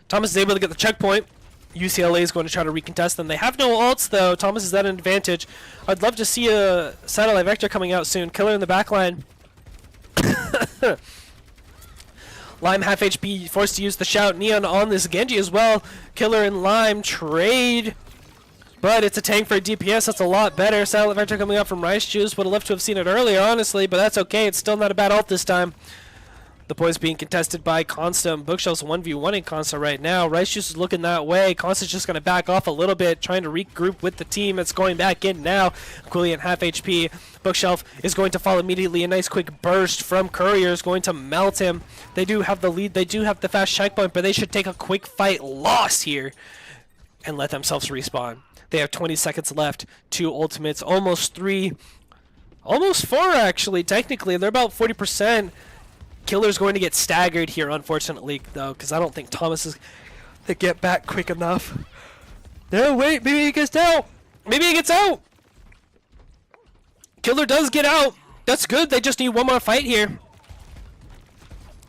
Thomas is able to get the checkpoint. UCLA is going to try to recontest them. They have no ults, though. Thomas is at an advantage. I'd love to see a Satellite Vector coming out soon. Killer in the back line. Lime half HP, forced to use the shout. Neon on this Genji as well. Killer and Lime trade. But it's a tank for a DPS. That's a lot better. Satellite Vector coming out from Rice Juice. Would have loved to have seen it earlier, honestly, but that's okay. It's still not a bad ult this time. The points being contested by Constant. Bookshelf's 1v1ing Constant right now. Rice Juice is looking that way. Constant's just going to back off a little bit, trying to regroup with the team. It's going back in now. Aquilian half HP. Bookshelf is going to fall immediately. A nice quick burst from Courier is going to melt him. They do have the lead. They do have the fast checkpoint, but they should take a quick fight loss here and let themselves respawn. They have 20 seconds left. 2 ultimates. Almost 3. Almost 4, actually, technically. They're about 40%. Killer's going to get staggered here, unfortunately, though, because I don't think Thomas is to get back quick enough. No, wait, maybe he gets out. Maybe he gets out. Killer does get out. That's good. They just need one more fight here.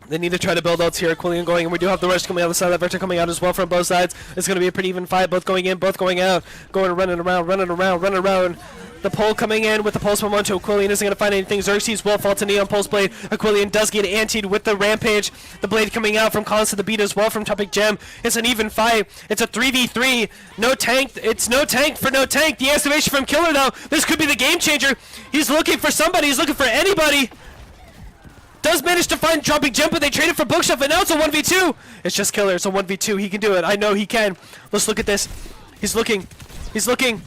They need to try to build outs here. Aquilian going, and we do have the rush coming out of the side. That Vector coming out as well from both sides. It's going to be a pretty even fight. Both going in, both going out. Going running around, running around, running around. The pole coming in with the Pulse Bomb onto Aquilian isn't going to find anything. Xerxes will fall to Neon Pulse Blade. Aquilian does get antied with the Rampage. The Blade coming out from Constant, the beat as well from Tropic Gem. It's an even fight. It's a 3v3. No tank. It's no tank for no tank. The activation from Killer, though. This could be the game changer. He's looking for somebody. He's looking for anybody. Does manage to find Tropic Gem, but they traded for Bookshelf, and now it's a 1v2. It's just Killer. It's a 1v2. He can do it. I know he can. Let's look at this. He's looking. He's looking.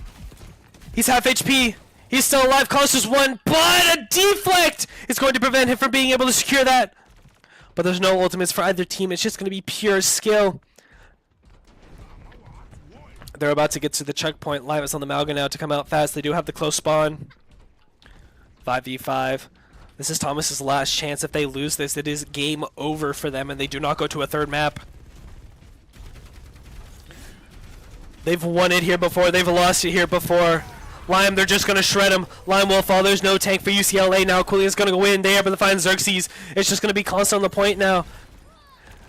He's half HP. He's still alive. Costs 1, but a deflect is going to prevent him from being able to secure that. But there's no ultimates for either team. It's just going to be pure skill. They're about to get to the checkpoint. Live is on the Malga now to come out fast. They do have the close spawn. 5v5. This is Thomas's last chance. If they lose this, it is game over for them, and they do not go to a third map. They've won it here before. They've lost it here before. Lime, they're just going to shred him. Lime will fall. There's no tank for UCLA now. Coolion's going to go in. They are able to find Xerxes. It's just going to be constant on the point now.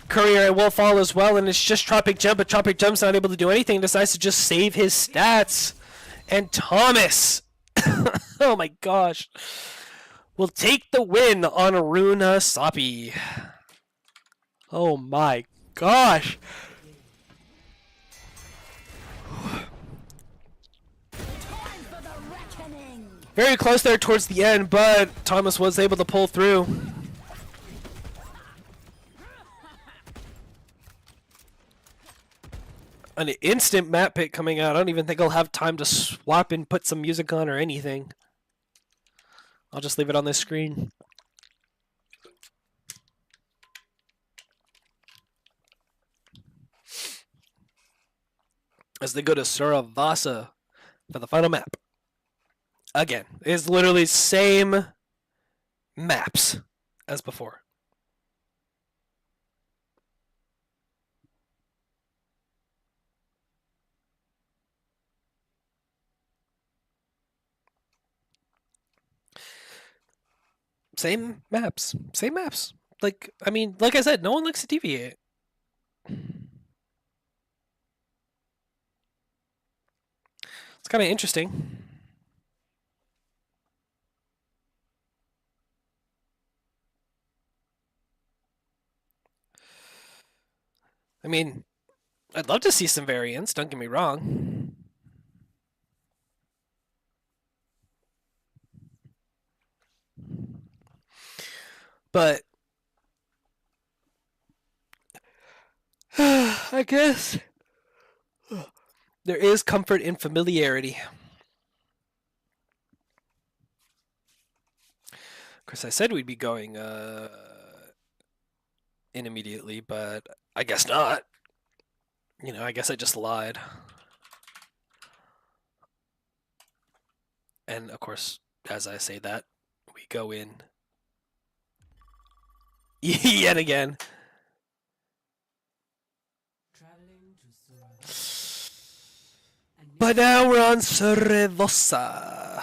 Courier will fall as well, and it's just Tropic Jump, but Tropic Jump's not able to do anything. Decides to just save his stats. And Thomas, oh my gosh, will take the win on Aruna Sapi. Oh my gosh. Very close there towards the end, but Thomas was able to pull through. An instant map pick coming out. I don't even think I'll have time to swap and put some music on or anything. I'll just leave it on this screen. As they go to Suravasa for the final map. Again, it's literally same maps as before. Same maps. Same maps. Like, I mean, like I said, no one likes to deviate. It's kind of interesting. I mean, I'd love to see some variants, don't get me wrong. But I guess there is comfort in familiarity. Of course, I said we'd be going in immediately, but I guess not. You know, I guess I just lied. And of course, as I say that, we go in yet again. But now we're on Suravasa.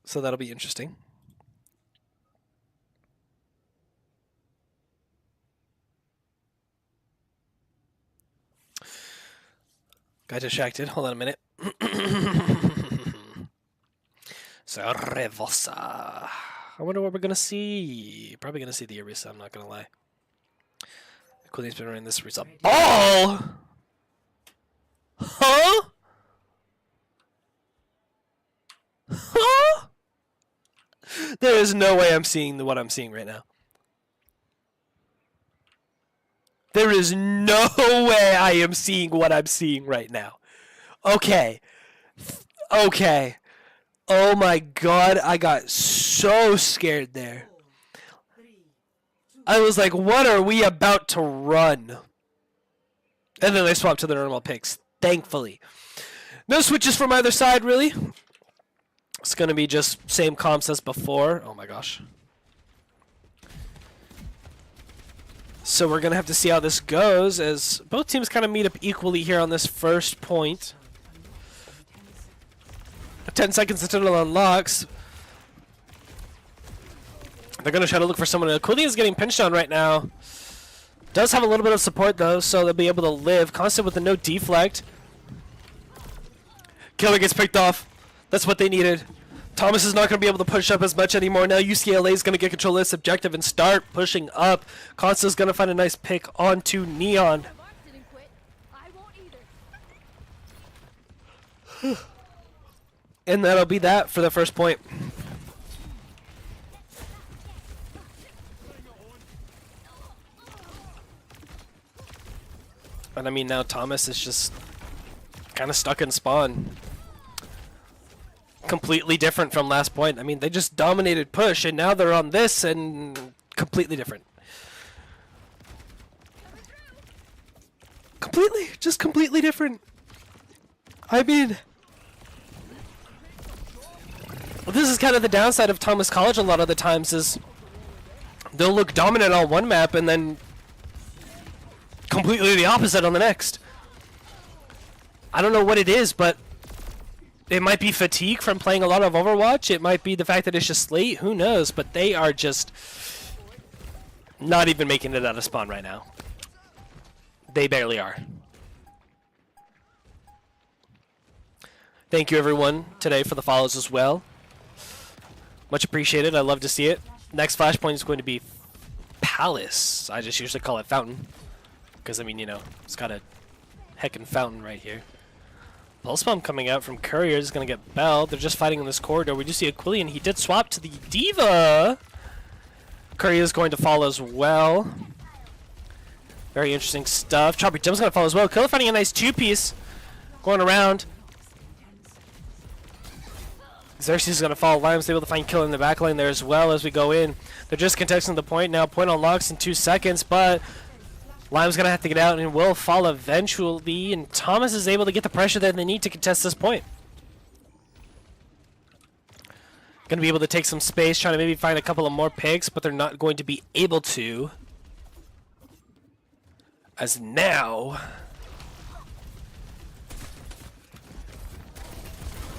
So that'll be interesting. Got distracted. Hold on a minute. Suravasa. I wonder what we're gonna see. Probably gonna see the Orisa, I'm not gonna lie. Coolion's been running this Orisa ball! Huh? Huh? There is no way I'm seeing what I'm seeing right now. There is no way I am seeing what I'm seeing right now. Okay. Okay. Oh my god, I got so scared there. I was like, what are we about to run? And then they swapped to the normal picks, thankfully. No switches from either side, really. It's going to be just same comps as before. Oh my gosh. So we're going to have to see how this goes, as both teams kind of meet up equally here on this first point. 10 seconds until it unlocks. They're going to try to look for someone. Cooley is getting pinched on right now. Does have a little bit of support, though, so they'll be able to live. Constant with the no deflect. Killer gets picked off. That's what they needed. Thomas is not going to be able to push up as much anymore. Now UCLA is going to get control of this objective and start pushing up. Constant is going to find a nice pick onto Neon. And that'll be that for the first point. And I mean, now Thomas is just kind of stuck in spawn. Completely different from last point. I mean, they just dominated push, and now they're on this, and completely different. Just completely different. I mean, Well, this is kind of the downside of Thomas College a lot of the times is they'll look dominant on one map and then completely the opposite on the next. I don't know what it is, but it might be fatigue from playing a lot of Overwatch. It might be the fact that it's just late. Who knows? But they are just not even making it out of spawn right now. They barely are. Thank you, everyone, today for the follows as well. Much appreciated. I love to see it. Next flashpoint is going to be Palace. I just usually call it Fountain. Because, I mean, you know, it's got a heckin' fountain right here. Pulse Bomb coming out from Courier is going to get Bell. They're just fighting in this corridor. We do see Aquilian. He did swap to the Diva. Courier is going to fall as well. Very interesting stuff. Choppy Jump's going to fall as well. Killer finding a nice two-piece. Going around. Xerxes is going to fall. Lime's able to find Killer in the back lane there as well as we go in. They're just contesting the point now. Point unlocks in 2 seconds, but Lime's going to have to get out and will fall eventually, and Thomas is able to get the pressure that they need to contest this point. Going to be able to take some space, trying to maybe find a couple of more picks, but they're not going to be able to. As now,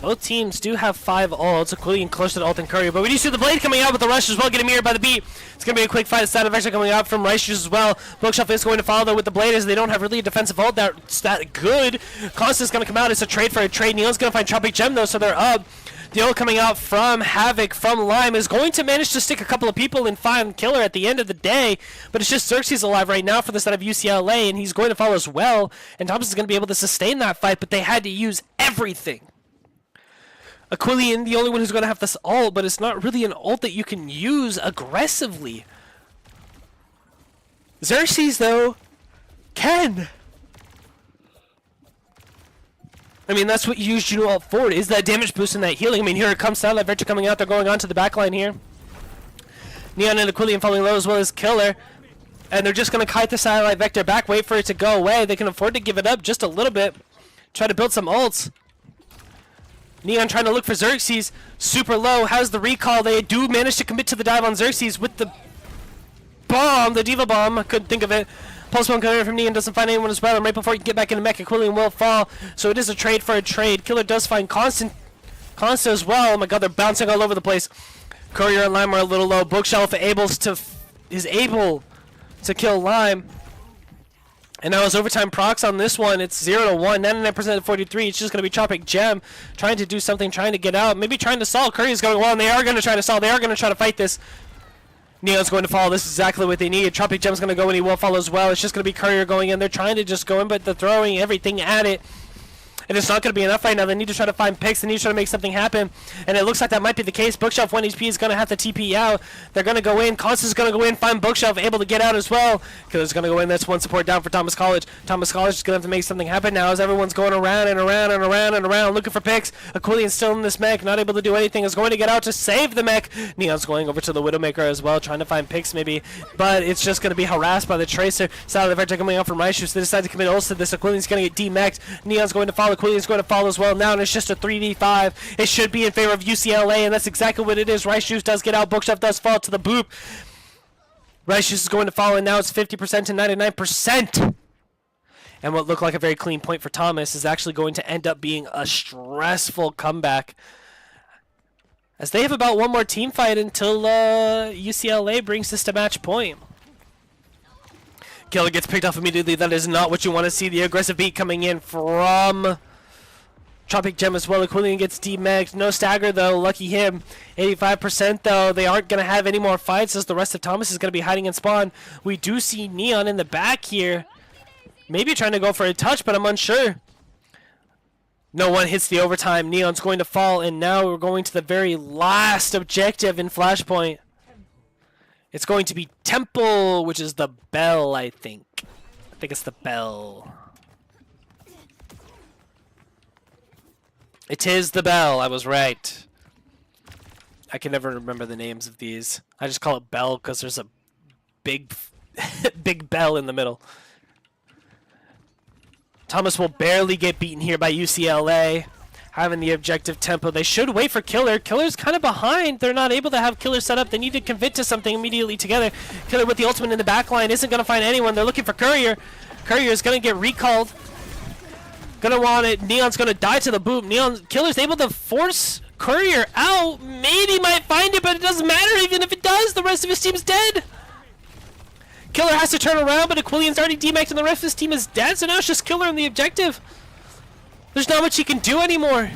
both teams do have 5 ults. Aquilian close to the ult and Courier, but we do see the Blade coming out with the rush as well, getting mirrored by the beat. It's going to be a quick fight. Stat effects are coming out from Rice as well. Bookshelf is going to follow though with the Blade as they don't have really a defensive ult that's that good. Constant's going to come out. It's a trade for a trade. Neon's going to find Tropic Gem though, so they're up. The ult coming out from Havoc from Lime is going to manage to stick a couple of people and find Killer at the end of the day, but it's just Xerxes alive right now for the side of UCLA, and he's going to fall as well, and Thomas is going to be able to sustain that fight, but they had to use everything. Aquilian, the only one who's going to have this ult, but it's not really an ult that you can use aggressively. Xerxes, though, can. I mean, that's what you use Juno ult for, is that damage boost and that healing. I mean, here it comes, Satellite Vector coming out. They're going on to the backline here. Neon and Aquilian falling low as well as Killer. And they're just going to kite the Satellite Vector back, wait for it to go away. They can afford to give it up just a little bit. Try to build some ults. Neon trying to look for Xerxes. Super low. Has the recall. They do manage to commit to the dive on Xerxes with the bomb. The Diva Bomb. I couldn't think of it. Pulse Bomb coming in from Neon. Doesn't find anyone as well. And right before he can get back into mech, Aquilian will fall. So it is a trade for a trade. Killer does find Constant as well. Oh my god, they're bouncing all over the place. Courier and Lime are a little low. Bookshelf is able to kill Lime. And now his overtime procs on this one, it's 0 to 1, 99% to 43. It's just going to be Tropic Gem trying to do something, trying to get out, maybe trying to stall. Courier's going well, and they are going to try to stall. They are going to try to fight this. Neon's going to fall. This is exactly what they need. Tropic Gem's going to go, and he will fall as well. It's just going to be Courier going in. They're trying to just go in, but they're throwing everything at it. And it's not going to be enough right now. They need to try to find picks. They need to try to make something happen. And it looks like that might be the case. Bookshelf 1 HP is going to have to TP out. They're going to go in. Constant's going to go in. Find Bookshelf. Able to get out as well. Killer's going to go in. That's one support down for Thomas College. Thomas College is going to have to make something happen now as everyone's going around and around and around and around looking for picks. Aquilian's still in this mech. Not able to do anything. Is going to get out to save the mech. Neon's going over to the Widowmaker as well. Trying to find picks maybe. But it's just going to be harassed by the Tracer. Satellite Vector coming out from Raichu. So they decide to commit ults to this. Aquilian's going to get demech'd. Neon's going to fall. Aquilian's going to fall as well now, and it's just a 3v5. It should be in favor of UCLA, and that's exactly what it is. Rice Juice does get out. Bookshelf does fall to the boop. Rice Juice is going to fall, and now it's 50% to 99%. And what looked like a very clean point for Thomas is actually going to end up being a stressful comeback, as they have about one more team fight until UCLA brings this to match point. Killer gets picked off immediately. That is not what you want to see. The aggressive beat coming in from Tropic Gem as well. Aquilian gets demech'd. No stagger though. Lucky him. 85% though. They aren't going to have any more fights as the rest of Thomas is going to be hiding in spawn. We do see Neon in the back here. Maybe trying to go for a touch, but I'm unsure. No one hits the overtime. Neon's going to fall, and now we're going to the very last objective in Flashpoint. It's going to be Temple, which is the bell, I think. I think it's the bell. It is the bell. I was right. I can never remember the names of these. I just call it bell because there's a big, big bell in the middle. Thomas will barely get beaten here by UCLA. having the objective tempo. They should wait for Killer. Killer's kind of behind. They're not able to have Killer set up. They need to commit to something immediately together. Killer with the ultimate in the back line isn't going to find anyone. They're looking for Courier. Courier is going to get recalled. Gonna want it. Neon's gonna die to the boot. Killer's able to force Courier out. Maybe might find it, but it doesn't matter. Even if it does, the rest of his team's dead. Killer has to turn around, but Aquilian's already DMAxed and the rest of his team is dead, so now it's just Killer on the objective. There's not much he can do anymore.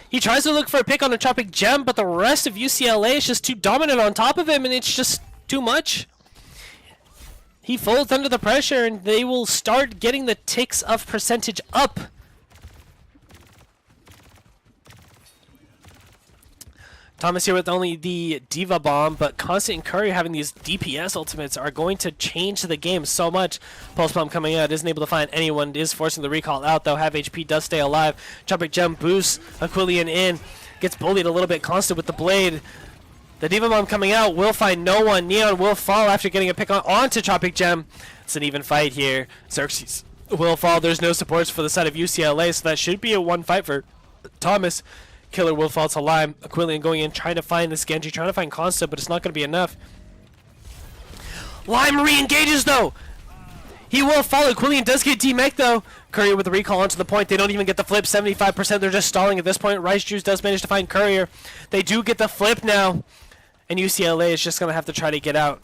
He tries to look for a pick on a Tropic Gem, but the rest of UCLA is just too dominant on top of him, and it's just too much. He folds under the pressure, and they will start getting the ticks of percentage up. Thomas here with only the Diva Bomb, but Constant and Courier having these DPS ultimates are going to change the game so much. Pulse Bomb coming out, isn't able to find anyone, is forcing the recall out though. Half HP does stay alive. Tropic Gem boosts Aquilian in, gets bullied a little bit. Constant with the blade. The Diva Bomb coming out will find no one. Neon will fall after getting a pick onto Tropic Gem. It's an even fight here. Xerxes will fall. There's no supports for the side of UCLA, so that should be a one fight for Thomas. Killer will fall to Lime. Aquilian going in, trying to find this Genji, trying to find Constant, but it's not going to be enough. Lime re-engages though. He will fall. Aquilian does get DMAC though. Courier with the recall onto the point. They don't even get the flip. 75%. They're just stalling at this point. Rice Juice does manage to find Courier. They do get the flip now. And UCLA is just going to have to try to get out.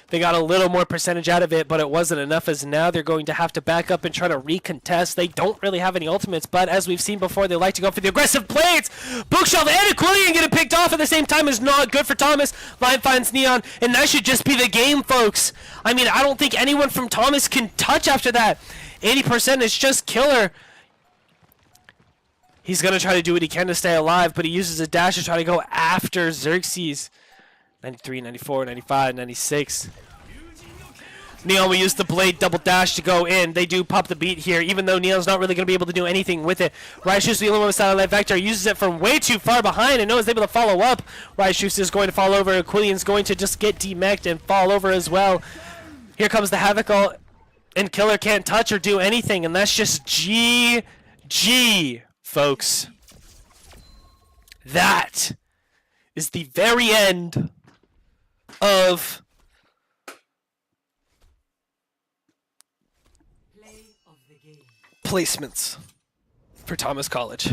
They got a little more percentage out of it, but it wasn't enough, as now they're going to have to back up and try to recontest. They don't really have any ultimates, but as we've seen before, they like to go for the aggressive plays. Bookshelf and Aquilian getting picked off at the same time is not good for Thomas. Line finds Neon, and that should just be the game, folks. I mean, I don't think anyone from Thomas can touch after that. 80% is just Killer. He's going to try to do what he can to stay alive, but he uses a dash to try to go after Xerxes. 93, 94, 95, 96. Neon will use the blade double dash to go in. They do pop the beat here, even though Neon's not really going to be able to do anything with it. Rice is the only one with satellite vector. Uses it from way too far behind, and no one's able to follow up. Rice is going to fall over. Aquilian's going to just get demeched and fall over as well. Here comes the Havoc, and Killer can't touch or do anything, and that's just GG, folks. That is the very end of Play of the game. placements for Thomas College.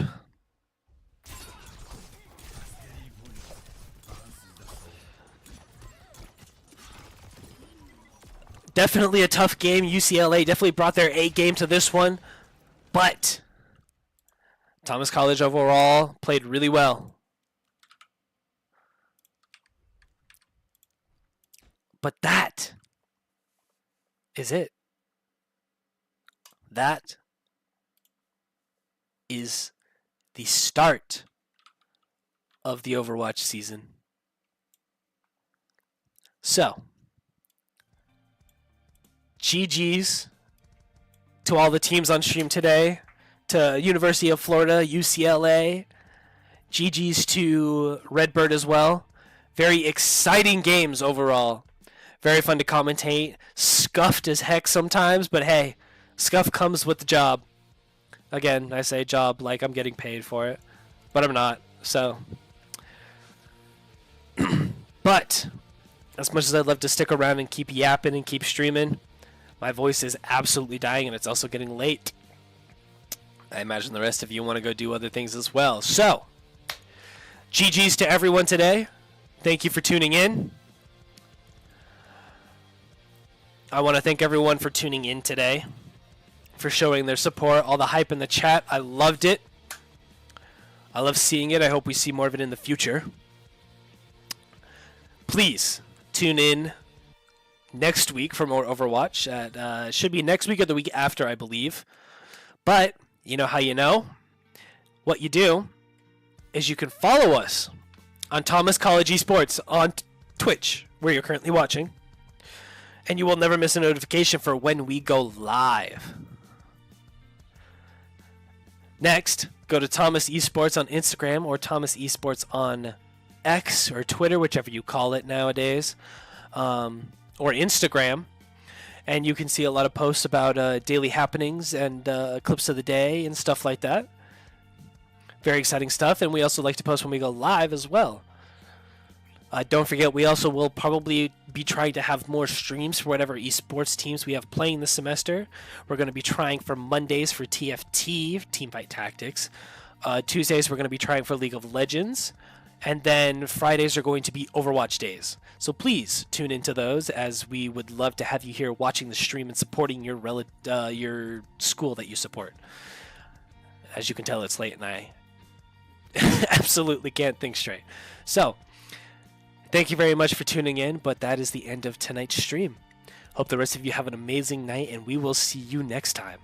Definitely a tough game. UCLA definitely brought their A game to this one, but Thomas College overall played really well. But that is it. That is the start of the Overwatch season. So, GG's to all the teams on stream today, to University of Florida, UCLA, GG's to Redbird as well. Very exciting games overall. Very fun to commentate. Scuffed as heck sometimes, but hey, scuff comes with the job. Again, I say job like I'm getting paid for it, but I'm not, so. But, as much as I'd love to stick around and keep yapping and keep streaming, my voice is absolutely dying and it's also getting late. I imagine the rest of you want to go do other things as well. So, GG's to everyone today. Thank you for tuning in. I want to thank everyone for tuning in today, for showing their support, all the hype in the chat. I loved it. I love seeing it. I hope we see more of it in the future. Please tune in next week for more Overwatch. Should be next week or the week after, I believe. But you know how you know? What you do is you can follow us on Thomas College Esports on Twitch, where you're currently watching. And you will never miss a notification for when we go live. Next, go to Thomas Esports on Instagram or Thomas Esports on X or Twitter, whichever you call it nowadays, or Instagram. and you can see a lot of posts about daily happenings and clips of the day and stuff like that. Very exciting stuff, and we also like to post when we go live as well. Don't forget, we also will probably be trying to have more streams for whatever esports teams we have playing this semester. We're going to be trying for Mondays for TFT, Teamfight Tactics. Tuesdays we're going to be trying for League of Legends. And then Fridays are going to be Overwatch days. So please tune into those, as we would love to have you here watching the stream and supporting your school that you support. As you can tell, it's late and I absolutely can't think straight. So, thank you very much for tuning in, but that is the end of tonight's stream. Hope the rest of you have an amazing night, and we will see you next time.